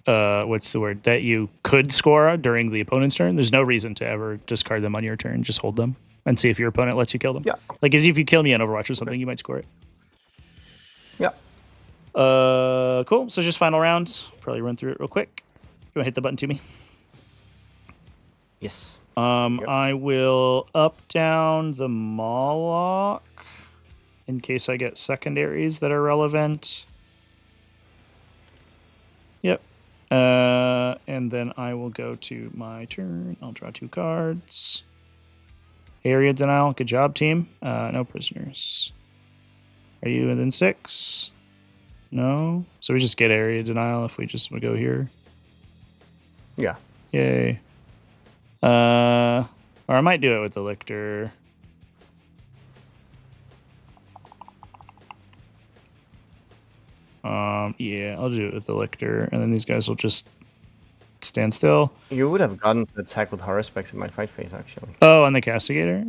what's the word, that you could score during the opponent's turn, there's no reason to ever discard them on your turn. Just hold them and see if your opponent lets you kill them. Yeah. Like as if you kill me on Overwatch or something, you might score it. Yeah. Cool. So just final round. Probably run through it real quick. You want to hit the button to me? Yes. Yep. I will up down the Moloch in case I get secondaries that are relevant. Yep. And then I will go to my turn. I'll draw 2 cards. Area denial. Good job, team. No prisoners. Are you within 6? No. So we just get area denial if we just go here. Yeah. Yay. Or I might do it with the Lictor. Yeah, I'll do it with the Lictor, and then these guys will just stand still. You would have gotten to attack with horror specs in my fight phase, actually. Oh, on the Castigator?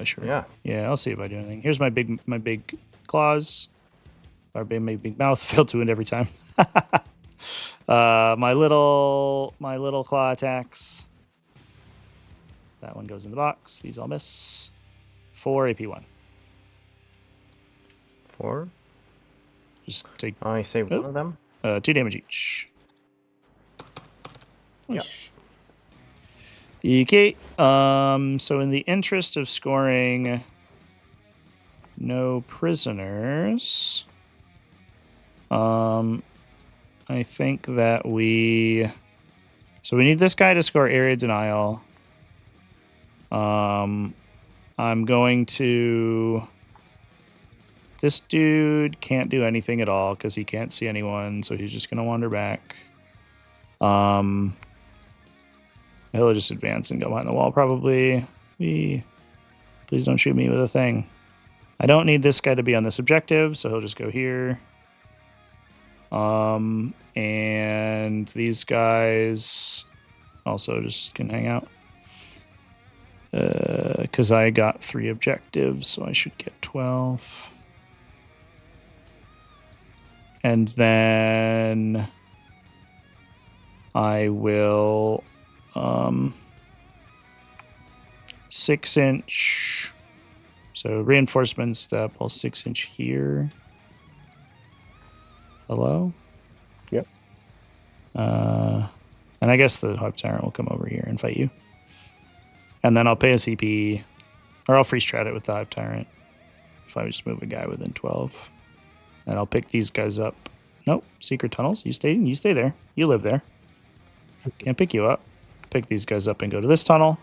Sure. Yeah. Yeah, I'll see if I do anything. Here's my big claws. Or my big mouth. Failed to win every time. My little claw attacks. That one goes in the box. These all miss. 4 AP1. 4? Just take. I save one of them. 2 damage each. Yep. Okay. So in the interest of scoring no prisoners, I think that we need this guy to score area denial. I'm going to. This dude can't do anything at all because he can't see anyone, so he's just gonna wander back. He'll just advance and go behind the wall probably. Please don't shoot me with a thing. I don't need this guy to be on this objective, so he'll just go here. And these guys also just can hang out. Because I got 3 objectives, so I should get 12. And then I will 6-inch. So reinforcement step, I'll 6-inch here. Hello? Yep. And I guess the Hive Tyrant will come over here and fight you. And then I'll pay a CP, or I'll freeze strat it with the Hive Tyrant if I just move a guy within 12. And I'll pick these guys up. Nope, secret tunnels. You stay there. You live there. Can't pick you up. Pick these guys up and go to this tunnel.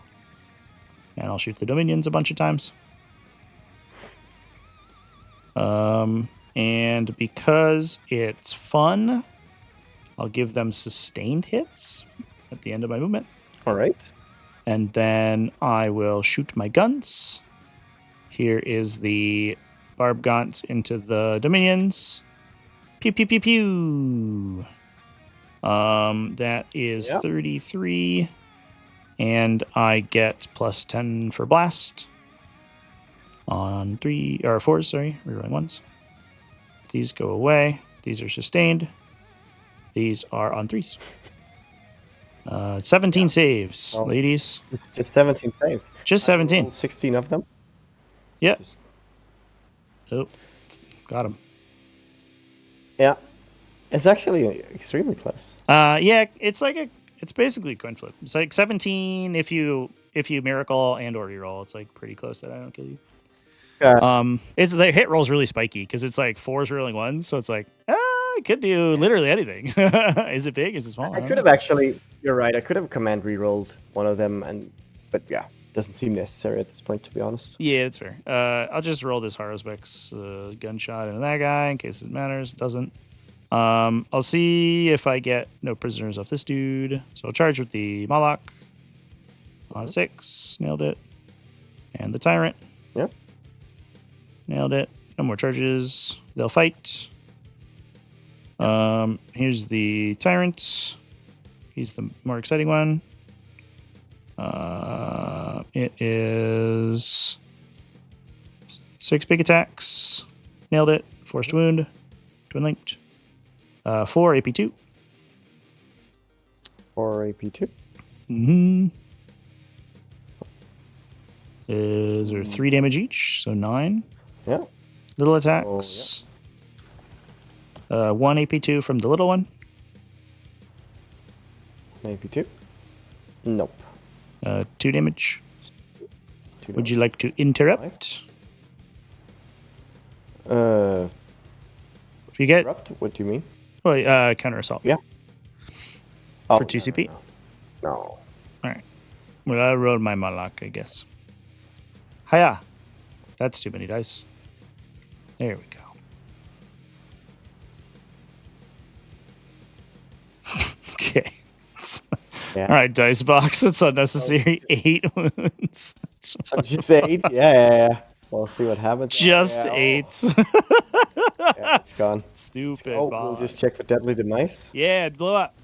And I'll shoot the Dominions a bunch of times. And because it's fun, I'll give them sustained hits at the end of my movement. All right. And then I will shoot my guns. Here is the Barb Gaunts into the Dominions. Pew, pew, pew, pew. That is 33. And I get plus 10 for blast on 3 or 4s, sorry, rerolling 1s. These go away. These are sustained. These are on 3s. 17 saves, Oh. ladies. It's just 17 saves. Just 17. 16 of them. Yeah. Just- Oh, got him. Yeah. It's actually extremely close. Yeah, it's basically a coin flip. It's like 17 if you miracle and or reroll. It's like pretty close that I don't kill you. It's the hit roll's really spiky because it's like 4s rolling 1s, so it's like it could do literally anything. Is it big? Is it small? I could have actually. You're right. I could have command rerolled one of them, but yeah, doesn't seem necessary at this point, to be honest. Yeah, it's fair. I'll just roll this Harrowspex gunshot into that guy in case it matters. It doesn't. I'll see if I get no prisoners off this dude. So I'll charge with the Moloch. On 6, nailed it. And the Tyrant. Yep. Nailed it. No more charges. They'll fight. Here's the Tyrant. He's the more exciting one. It is 6 big attacks. Nailed it. Forced wound. Twin linked. 4 AP2. 4 AP2. Mm-hmm. Is there 3 damage each? So 9. Yeah. Little attacks. 1 AP2 from the little one. AP2. Nope. 2 damage. 2 Would you like to interrupt? If you get interrupt? What do you mean? well, counter assault. Yeah. For 2 CP. No. All right. Well, I rolled my Moloch, I guess. Hiya. That's too many dice. There we go. Okay. Yeah. All right, dice box. It's unnecessary. 8 wounds. So just 8? Yeah. We'll see what happens. Just yeah, 8. Yeah, it's gone. Stupid. Oh, we'll just check for Deadly Demise. Yeah, blow up.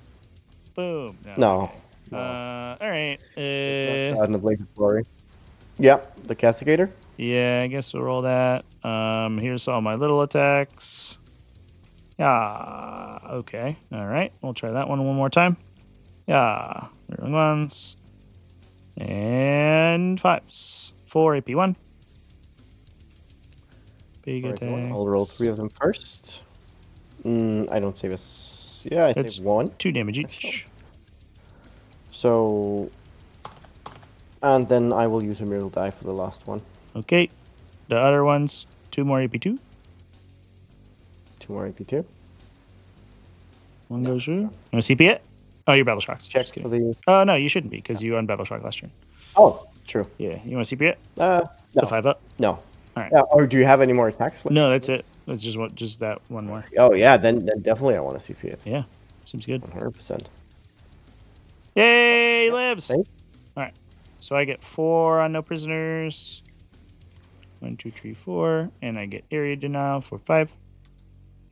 Boom. No. All right. Out in the Blaze of Glory. Yeah, the Castigator. Yeah, I guess we'll roll that. Here's all my little attacks. Yeah. Okay. All right. We'll try that one more time. Yeah. Rolling 1s. And 5s. 4 AP1. Big Right, attack. I'll roll 3 of them first. I don't save a... Yeah, I That's save 1. 2 damage each. Actually. So... And then I will use a miracle die for the last one. Okay. The other ones, 2 more AP2. 2 more AP2. One goes through. You want to CP it? Oh, you're battle shocked. Check Just for kidding. the... Oh, no, you shouldn't be because you unbattle shock last turn. Oh, true. Yeah. You want to CP it? No. So 5 up? No. All right. Yeah, or do you have any more attacks? No, that's it. That's just that one more. Oh, yeah, then definitely I want to CP it. Yeah. Seems good. 100%. Yay, he lives. Thanks. All right. So I get 4 on no prisoners. 1, 2, 3, 4. And I get area denial for 5.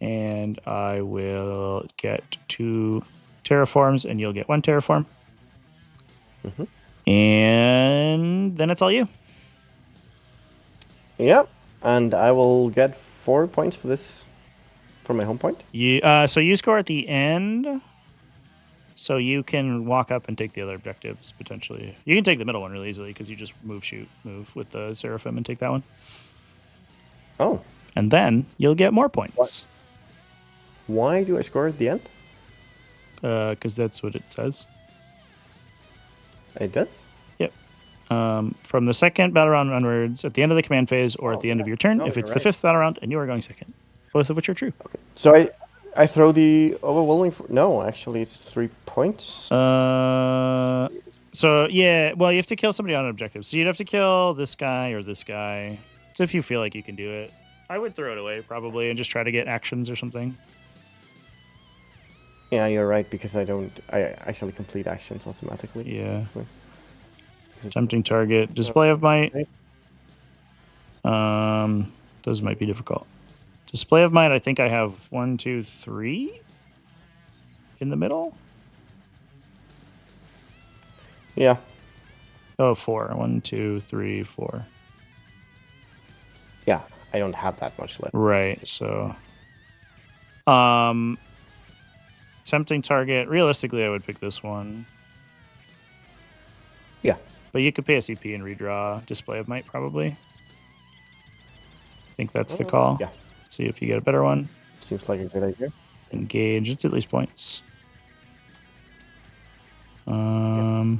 And I will get 2 terraforms, and you'll get 1 terraform. And then it's all you. Yep, and I will get 4 points for this, for my home point. So you score at the end. So you can walk up and take the other objectives, potentially. You can take the middle one really easily, because you just move with the Seraphim and take that one. Oh. And then you'll get more points. Why do I score at the end? Because that's what it says. It does? Yep. From the second battle round onwards, at the end of the command phase, or at the end of your turn, if it's the 5th battle round, and you are going second. Both of which are true. Okay. So I throw the overwhelming... No, actually, it's 3 points. So, yeah, well, you have to kill somebody on an objective. So you'd have to kill this guy or this guy. So if you feel like you can do it. I would throw it away, probably, and just try to get actions or something. Yeah, you're right, because I actually complete actions automatically. Yeah. Tempting target. Display of might. Those might be difficult. Display of might, I think I have 1, 2, 3 in the middle. Yeah. Oh, 4. 1, 2, 3, 4. Yeah, I don't have that much left. Right. So, tempting target. Realistically, I would pick this one. Yeah. But you could pay a CP and redraw Display of Might, probably. I think that's the call. Yeah. See if you get a better one. Seems like a good idea. Engage. It's at least points. I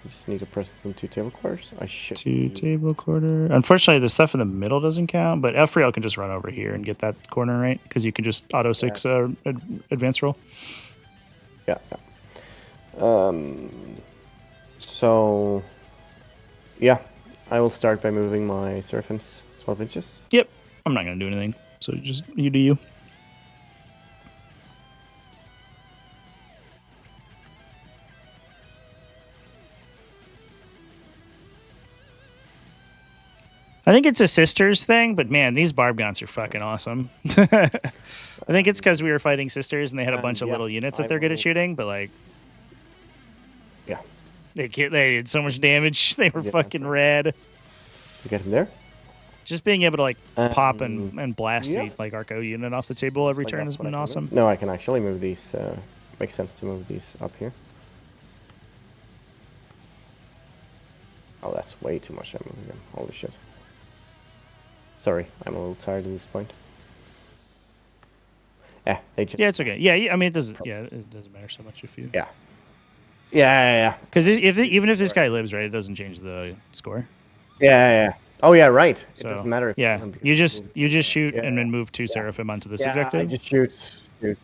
just need to press some 2 table quarters. I should. 2 table quarter. Unfortunately, the stuff in the middle doesn't count, but Elfriel can just run over here and get that corner, right? Because you can just auto 6 advance roll. Yeah. So, yeah, I will start by moving my Seraphims 12 inches. Yep. I'm not going to do anything. So just you do you. I think it's a sisters thing, but man, these Barbgons are fucking awesome. I think it's because we were fighting sisters and they had a bunch of little units that they're good at shooting, but like, yeah, they did so much damage. They were fucking rad. You get him there. Just being able to like pop and blast the like Arco unit off the table every turn has been awesome. No, I can actually move these. Makes sense to move these up here. Oh, that's way too much. I'm moving them. Holy shit. Sorry, I'm a little tired at this point. Yeah, they just. Yeah, it's okay. Yeah, I mean, it doesn't. Yeah, it doesn't matter so much if you. Yeah. Yeah. Because even if this guy lives, right, it doesn't change the score. Yeah. Oh yeah, right. So, it doesn't matter. If you just shoot and then move 2 Seraphim onto this objective. I just shoot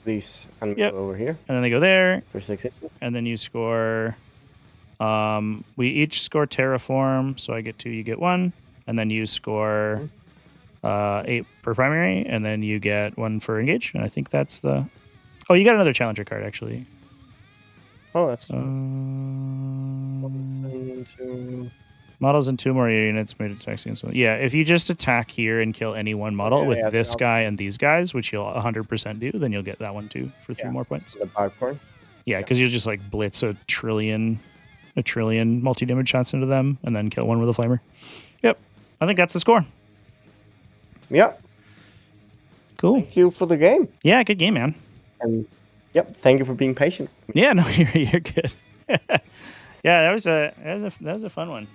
these and move over here. And then they go there for 6 inches. And then you score. We each score Terraform, so I get 2, you get 1, and then you score 8 per primary, and then you get 1 for engage. And I think that's the. Oh, you got another challenger card actually. Oh, that's. Models and 2 more units made attacks against one. Yeah, if you just attack here and kill any one model with this guy and these guys, which you'll 100% do, then you'll get that one too for 3 more points. The popcorn. Yeah, because you'll just like blitz a trillion multi-damage shots into them and then kill one with a flamer. Yep, I think that's the score. Yep. Cool. Thank you for the game. Yeah, good game, man. And thank you for being patient. Yeah, no, you're good. Yeah, that was a fun one.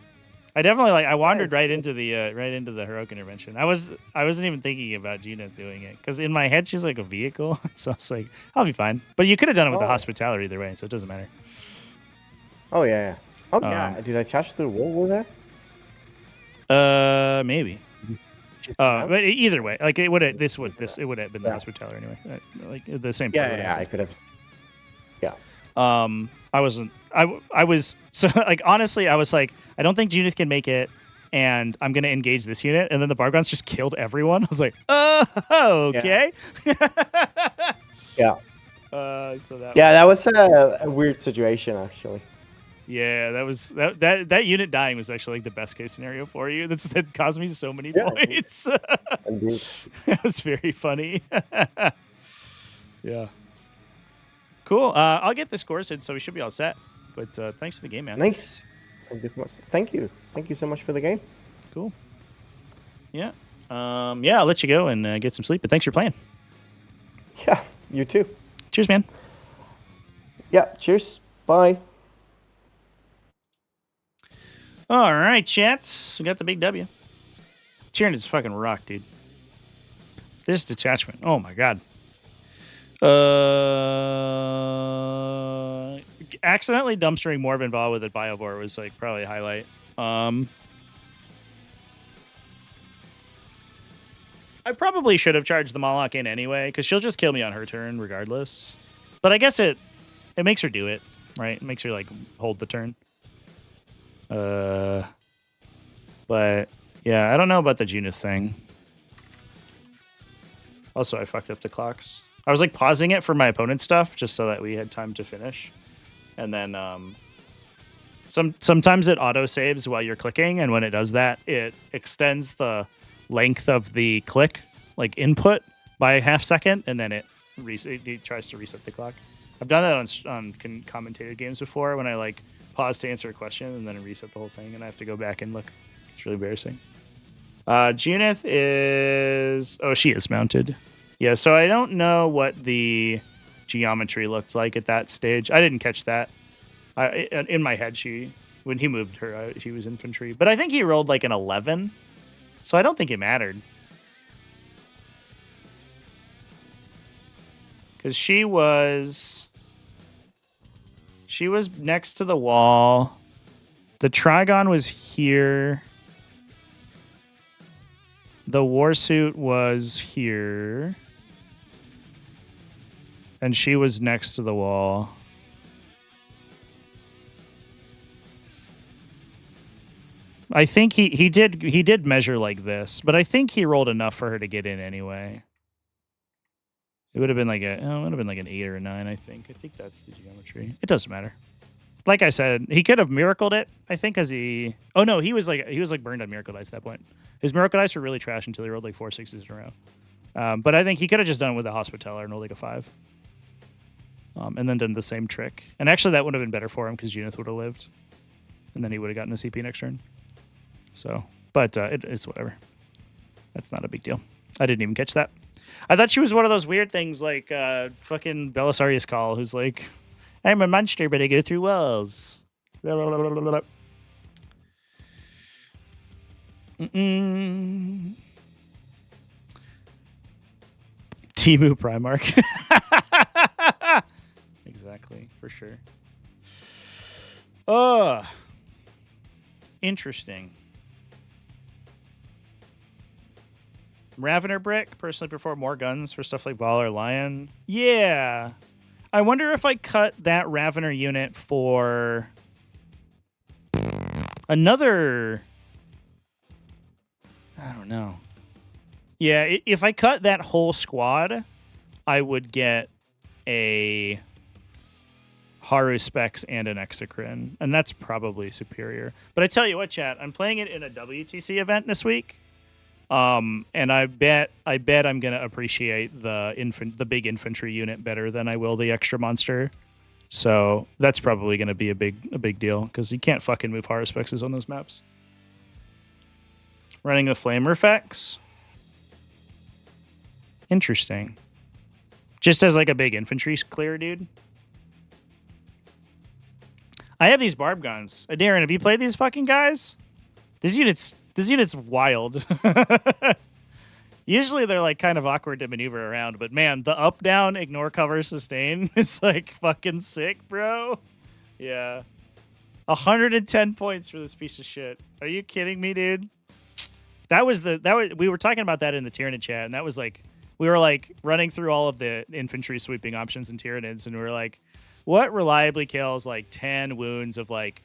I definitely I wandered right into the heroic intervention. I wasn't even thinking about Gina doing it because in my head she's like a vehicle, so I was like, I'll be fine. But you could have done it with the hospitality either way, so it doesn't matter. Oh yeah. Oh yeah. Did I touch the wall there? Maybe. But either way, like it would have been the hospitality anyway. Like the same. Yeah, I could have. Yeah. I was so like honestly I was like I don't think Judith can make it and I'm gonna engage this unit and then the Bargons just killed everyone. I was like, oh okay. Yeah. So that was a weird situation actually. Yeah, that unit dying was actually like the best case scenario for you. That caused me so many points. Indeed. That was very funny. Yeah. Cool. I'll get the scores in, so we should be all set. But thanks for the game, man. Thanks. Thank you. Thank you so much for the game. Cool. Yeah. I'll let you go and get some sleep. But thanks for playing. Yeah, you too. Cheers, man. Yeah, cheers. Bye. All right, chat. We got the big W. Tyranids fucking rock, dude. This detachment. Oh, my God. Accidentally dumpstering Morven Ball with a Biobor was like probably a highlight. I probably should have charged the Moloch in anyway, because she'll just kill me on her turn regardless. But I guess it makes her do it, right? It makes her like hold the turn. But yeah, I don't know about the Junith thing. Also, I fucked up the clocks. I was like pausing it for my opponent's stuff just so that we had time to finish. And then sometimes it auto saves while you're clicking, and when it does that, it extends the length of the click like input by a half second, and then it tries to reset the clock. I've done that on commentated games before when I like pause to answer a question and then reset the whole thing, and I have to go back and look. It's really embarrassing. Junith is... Oh, she is mounted. Yeah, so I don't know what the geometry looked like at that stage. I didn't catch that. In my head, when he moved her, she was infantry. But I think he rolled like an 11, so I don't think it mattered. Because she was next to the wall. The Trigon was here. The Warsuit was here. And she was next to the wall. I think he did measure like this, but I think he rolled enough for her to get in anyway. It would have been like an 8 or a 9, I think. I think that's the geometry. It doesn't matter. Like I said, he could have miracled it, I think, as he... Oh, no, he was like burned on Miracle Dice at that point. His Miracle Dice were really trash until he rolled like 4 6s in a row. But I think he could have just done it with a Hospitaller and rolled like a 5. And then done the same trick. And actually, that would have been better for him because Junith would have lived. And then he would have gotten a CP next turn. So, but it's whatever. That's not a big deal. I didn't even catch that. I thought she was one of those weird things like fucking Belisarius Call, who's like, I'm a monster, but I go through walls. Timu Primarch. Exactly, for sure. Interesting. Ravener Brick, personally prefer more guns for stuff like Val or Lion. Yeah. I wonder if I cut that Ravener unit for another... I don't know. Yeah, if I cut that whole squad, I would get a Haru Specs and an Exocrine, and that's probably superior. But I tell you what, chat, I'm playing it in a WTC event this week. And I bet I'm gonna appreciate the big infantry unit better than I will the extra monster. So that's probably gonna be a big deal because you can't fucking move Haruspexes on those maps. Running the Flamer effects. Interesting. Just as like a big infantry clear, dude. I have these barb guns. Darren, have you played these fucking guys? This unit's wild. Usually they're like kind of awkward to maneuver around, but man, the up, down, ignore, cover, sustain is like fucking sick, bro. Yeah. 110 points for this piece of shit. Are you kidding me, dude? We were talking about that in the Tyranid chat, and that was like, we were like running through all of the infantry sweeping options in Tyranids, and we were like, what reliably kills like 10 wounds of like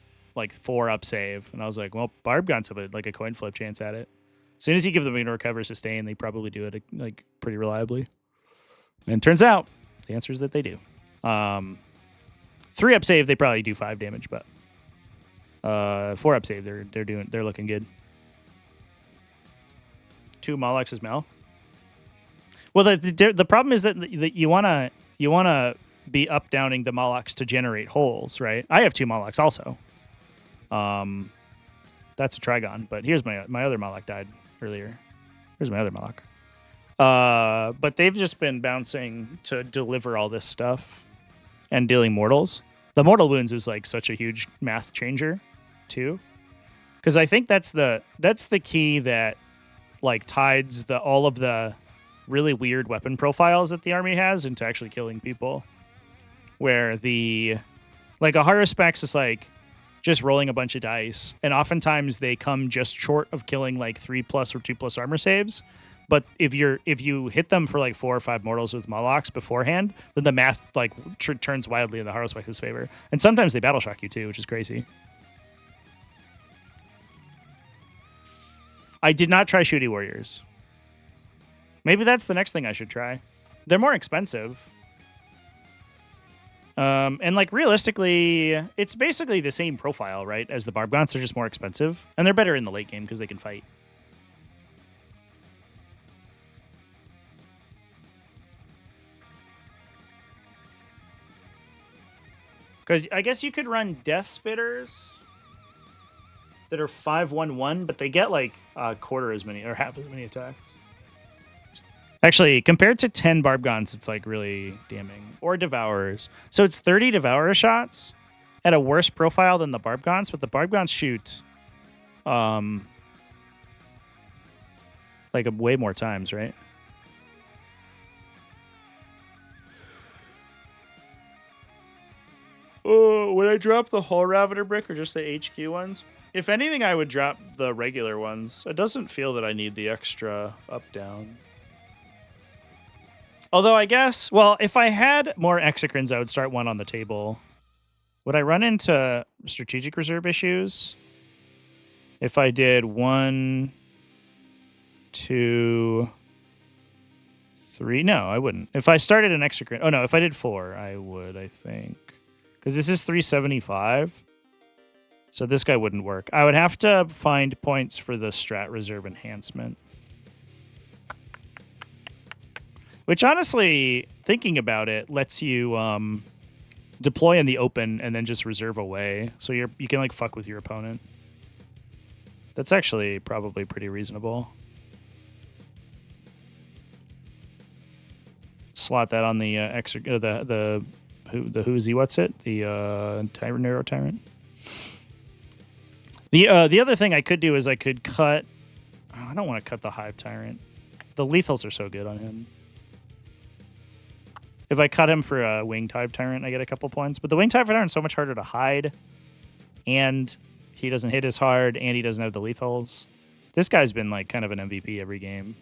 4 up save? And I was like, well, barb guns have a coin flip chance at it. As soon as you give them a recover sustain, they probably do it like pretty reliably. And it turns out the answer is that they do. 3 up save, they probably do 5 damage, but 4 up save, they're looking good. 2 Molochs is Mel. Well, the problem is that you wanna be up downing the Molochs to generate holes, right? I have 2 Molochs also. That's a Trigon, but here's my other Moloch died earlier. Here's my other Moloch. But they've just been bouncing to deliver all this stuff and dealing mortals. The mortal wounds is like such a huge math changer, too, because I think that's the key that like tides all of the really weird weapon profiles that the army has into actually killing people. Where a Haruspex is like just rolling a bunch of dice, and oftentimes they come just short of killing like 3+ or 2+ armor saves. But if you hit them for like 4 or 5 mortals with Molochs beforehand, then the math like turns wildly in the Haruspex's favor. And sometimes they battle shock you too, which is crazy. I did not try Shooty Warriors. Maybe that's the next thing I should try. They're more expensive. And like realistically, it's basically the same profile, right, as the Barbgons. They're just more expensive, and they're better in the late game because they can fight. Because I guess you could run Death Spitters that are 5/1/1, but they get like a quarter as many or half as many attacks. Actually, compared to 10 Barbgons, it's like really damning. Or Devourers. So it's 30 Devourer shots at a worse profile than the Barbgons, but the Barbgons shoot like way more times, right? Oh, would I drop the Hull Ravener brick or just the HQ ones? If anything, I would drop the regular ones. It doesn't feel that I need the extra up-down. Although I guess, well, if I had more Exocrines, I would start one on the table. Would I run into strategic reserve issues? If I did 1, 2, 3, no, I wouldn't. If I started an Exocrine, oh no, if I did 4, I would, I think. Because this is 375. So this guy wouldn't work. I would have to find points for the strat reserve enhancement. Which honestly, thinking about it, lets you deploy in the open and then just reserve away. So you can like fuck with your opponent. That's actually probably pretty reasonable. Slot that on the the who's what's it? The Neuro Tyrant. The other thing I could do is I could cut. Oh, I don't want to cut the Hive Tyrant. The lethals are so good on him. If I cut him for a Winged Hive Tyrant, I get a couple points. But the Winged Hive Tyrant is so much harder to hide, and he doesn't hit as hard, and he doesn't have the lethals. This guy's been like kind of an MVP every game.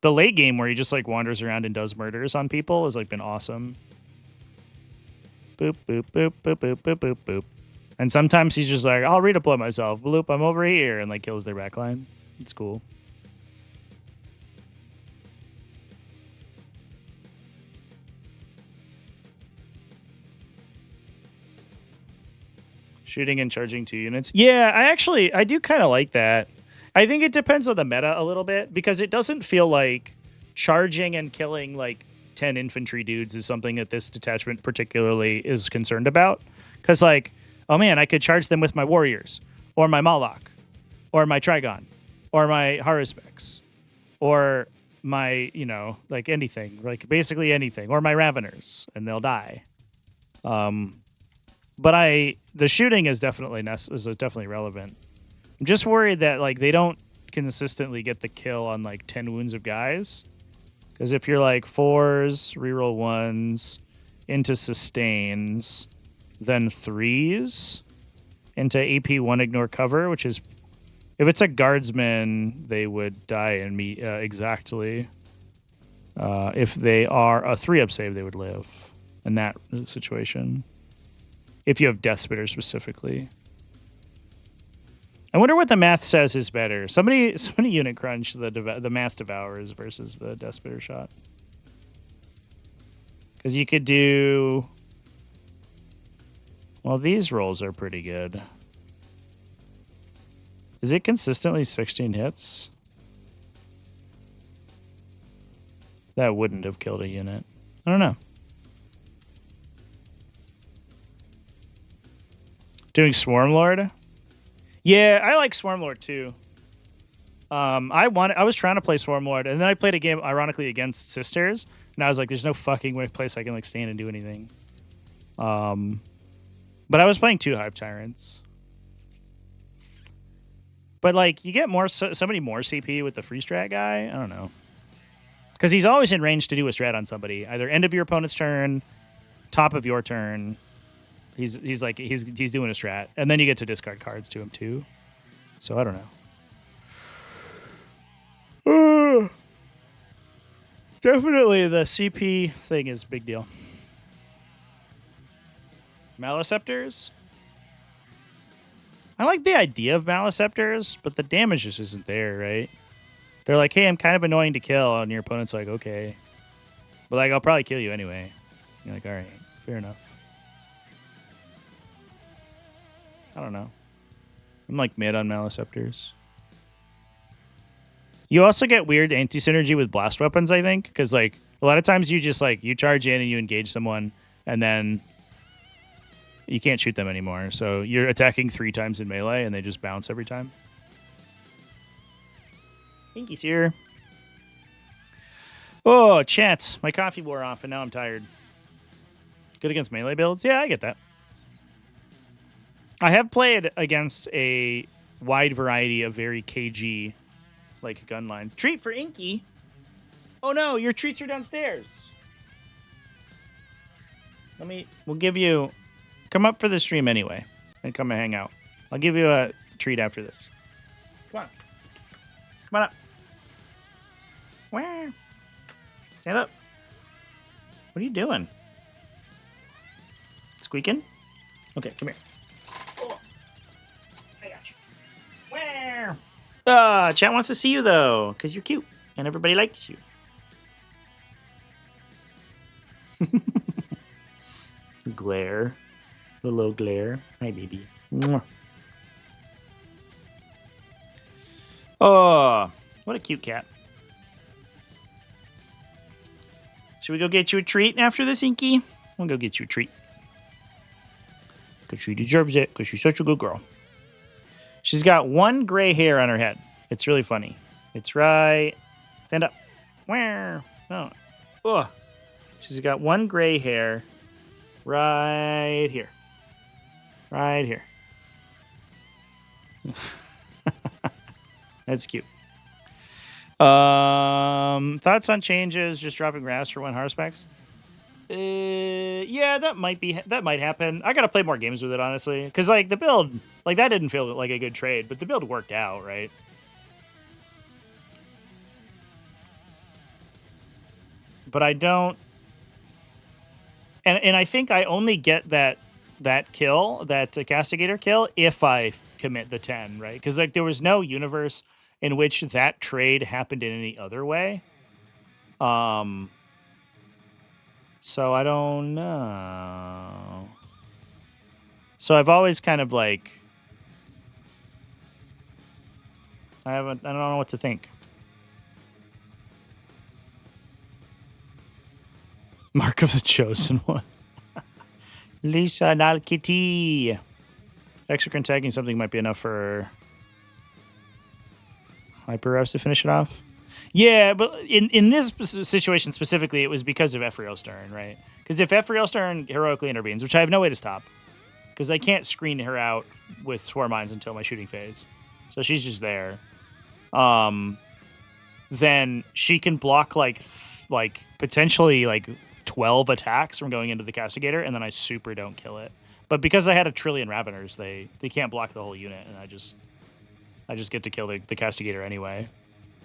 The late game where he just like wanders around and does murders on people has like been awesome. Boop, boop, boop, boop, boop, boop, boop, boop. And sometimes he's just like, I'll redeploy myself. Bloop, I'm over here, and like kills their backline. It's cool. Shooting and charging 2 units. Yeah, I do kind of like that. I think it depends on the meta a little bit, because it doesn't feel like charging and killing like 10 infantry dudes is something that this detachment particularly is concerned about. Because like, oh man, I could charge them with my warriors, or my Moloch, or my Trigon, or my Haruspex, or my, like anything, like basically anything, or my Raveners, and they'll die. But the shooting is definitely relevant. I'm just worried that like they don't consistently get the kill on like 10 wounds of guys. Because if you're like 4s, reroll 1s, into sustains, then 3s, into AP 1 ignore cover, which is, if it's a guardsman, they would die and meet exactly. If they are a 3-up save, they would live in that situation. If you have Death Spitter specifically. I wonder what the math says is better. Somebody unit crunch the Mass Devourers versus the Death Spitter shot. Because you could do... Well, these rolls are pretty good. Is it consistently 16 hits? That wouldn't have killed a unit. I don't know. Doing Swarmlord? Yeah, I like Swarmlord too. I was trying to play Swarmlord, and then I played a game ironically against Sisters, and I was like, "There's no fucking place I can like stand and do anything." But I was playing 2 Hive Tyrants. But like, you get so many more CP with the free strat guy. I don't know, because he's always in range to do a strat on somebody, either end of your opponent's turn, top of your turn. He's doing a strat, and then you get to discard cards to him too. So I don't know. Definitely the CP thing is a big deal. Maliceptors? I like the idea of Maliceptors, but the damage just isn't there, right? They're like, hey, I'm kind of annoying to kill, and your opponent's like, okay. But like, I'll probably kill you anyway. You're like, all right, fair enough. I don't know. I'm like mid on Maliceptors. You also get weird anti-synergy with blast weapons, I think, because like a lot of times you just like you charge in and you engage someone, and then You can't shoot them anymore. So you're attacking 3 times in melee, and they just bounce every time. Pinky's here. Oh, chat. My coffee wore off, and now I'm tired. Good against melee builds? Yeah, I get that. I have played against a wide variety of very KG, like, gun lines. Treat for Inky? Oh, no, your treats are downstairs. We'll give you... Come up for the stream anyway, and come and hang out. I'll give you a treat after this. Come on. Come on up. Where? Stand up. What are you doing? Squeaking? Okay, come here. Oh, I got you. Where? Chat wants to see you, though, because you're cute, and everybody likes you. Glare. Hello, Glare. Hi, baby. Mwah. Oh, what a cute cat. Should we go get you a treat after this, Inky? We'll go get you a treat. Because she deserves it, because she's such a good girl. She's got 1 gray hair on her head. It's really funny. It's right... Stand up. Where? No. Ugh. She's got 1 gray hair right here. Right here. That's cute. Thoughts on changes? Just dropping grass for 1 horseback? Yeah, that might happen. I gotta play more games with it, honestly, because like the build, like that didn't feel like a good trade, but the build worked out, right? But I don't, and I think I only get that kill, that castigator kill, if I commit the 10, right? Because like there was no universe in which that trade happened in any other way. So I don't know. So I've always kind of like, I don't know what to think. Mark of the Chosen One. Lisa Nalkiti. Exocrine tagging something might be enough for Hyper Revs to finish it off. Yeah, but in this situation specifically, it was because of Ephriel Stern, right? Because if Ephriel Stern heroically intervenes, which I have no way to stop, because I can't screen her out with Swarm Mines until my shooting phase, so she's just there. Then she can block like potentially like 12 attacks from going into the castigator, and then I super don't kill it. But because I had a trillion Raveners, they can't block the whole unit, and I just get to kill the castigator anyway.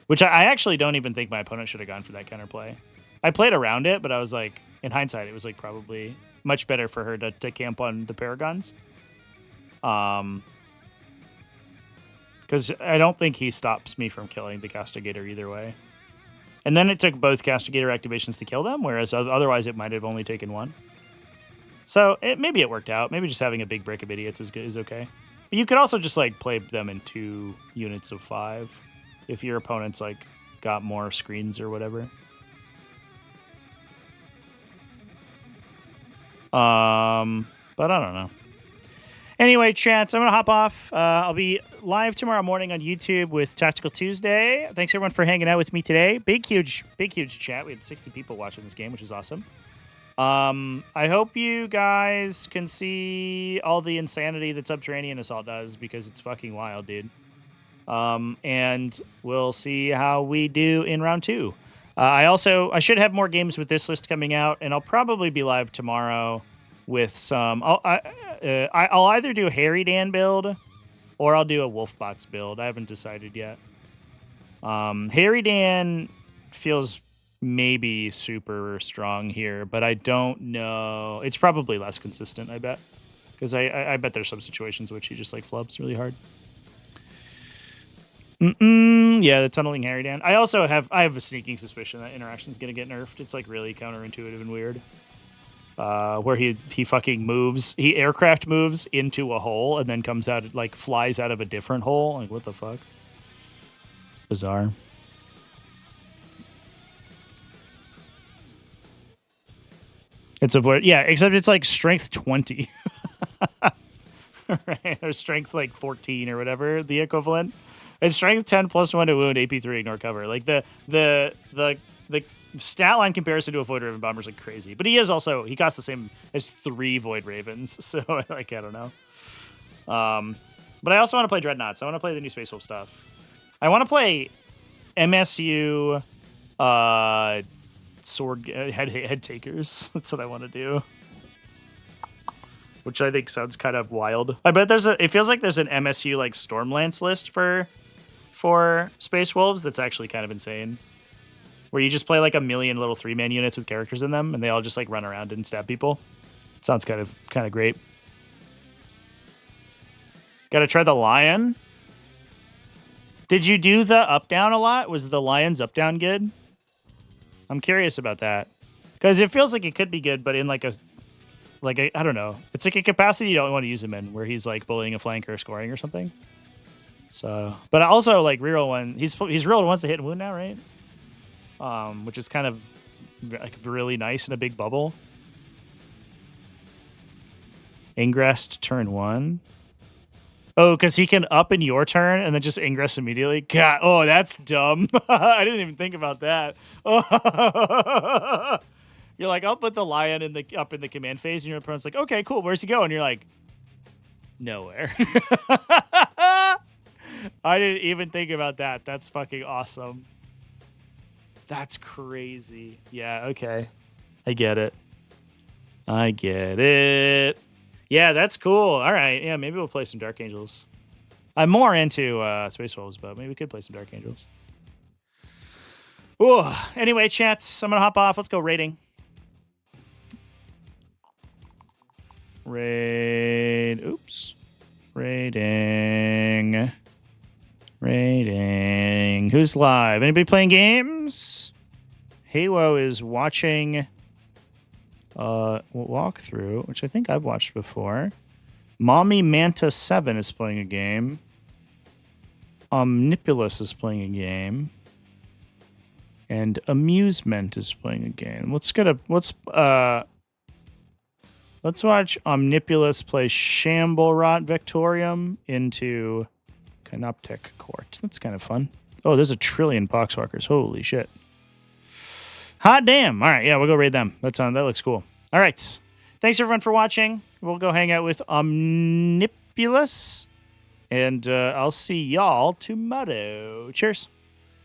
Which I actually don't even think my opponent should have gone for that counterplay. I played around it, but I was like, in hindsight, it was like probably much better for her to camp on the Paragons. Because I don't think he stops me from killing the castigator either way. And then it took both castigator activations to kill them, whereas otherwise it might have only taken 1. So maybe it worked out. Maybe just having a big break of idiots is okay. But you could also just like play them in 2 units of 5 if your opponent's like got more screens or whatever. But I don't know. Anyway, chat, I'm going to hop off. I'll be live tomorrow morning on YouTube with Tactical Tuesday. Thanks, everyone, for hanging out with me today. Big, huge chat. We had 60 people watching this game, which is awesome. I hope you guys can see all the insanity that Subterranean Assault does, because it's fucking wild, dude. And we'll see how we do in round 2. I should have more games with this list coming out, and I'll probably be live tomorrow with some. I'll either do a Harry Dan build or I'll do a Wolfbox build. I haven't decided yet. Harry Dan feels maybe super strong here, but I don't know. It's probably less consistent, I bet, because I bet there's some situations which he just like flubs really hard. Yeah, the tunneling Harry Dan. I have a sneaking suspicion that Interaction's gonna get nerfed. It's like really counterintuitive and weird. Where he fucking moves, he aircraft moves into a hole and then comes out, like flies out of a different hole. Like, what the fuck? Bizarre. It's avoid, yeah, except it's like strength 20. Right, or strength like 14 or whatever the equivalent. It's strength 10 plus 1 to wound, AP 3 ignore cover. Like the stat line comparison to a Void Raven Bomber is like crazy. But he costs the same as 3 Void Ravens. So like I don't know. But I also want to play Dreadnoughts. I want to play the new Space Wolf stuff. I want to play MSU sword head takers. That's what I want to do. Which I think sounds kind of wild. I bet it feels like there's an MSU like Stormlance list for Space Wolves that's actually kind of insane. Where you just play like a million little 3-man units with characters in them and they all just like run around and stab people. It sounds kind of great. Gotta try the Lion. Did you do the up down a lot? Was the Lion's up down good? I'm curious about that. Because it feels like it could be good, but in I don't know. It's like a capacity you don't want to use him in, where he's like bullying a flank or scoring or something. So, but also like reroll one. He's rerolled once to hit and wound now, right? Which is kind of like really nice in a big bubble. Ingress turn 1. Oh, because he can up in your turn and then just ingress immediately. God, oh, that's dumb. I didn't even think about that. Oh. You're like, I'll put the Lion up in the command phase, and your opponent's like, okay, cool, where's he going? And you're like, nowhere. I didn't even think about that. That's fucking awesome. That's crazy. Yeah, okay. I get it. Yeah, that's cool. All right. Yeah, maybe we'll play some Dark Angels. I'm more into Space Wolves, but maybe we could play some Dark Angels. Ooh. Anyway, chats, I'm going to hop off. Let's go raiding. Oops. Raiding. Who's live? Anybody playing games? Heywo is watching walkthrough, which I think I've watched before. Mommy Manta 7 is playing a game. Omnipulus is playing a game. And Amusement is playing a game. Let's watch Omnipulus play Shamblrot Victorium into Canoptek Court. That's kind of fun. Oh, there's a trillion Poxwalkers. Holy shit. Hot damn. All right, yeah, we'll go raid them. That looks cool. All right. Thanks, everyone, for watching. We'll go hang out with Omnipulus. And I'll see y'all tomorrow. Cheers.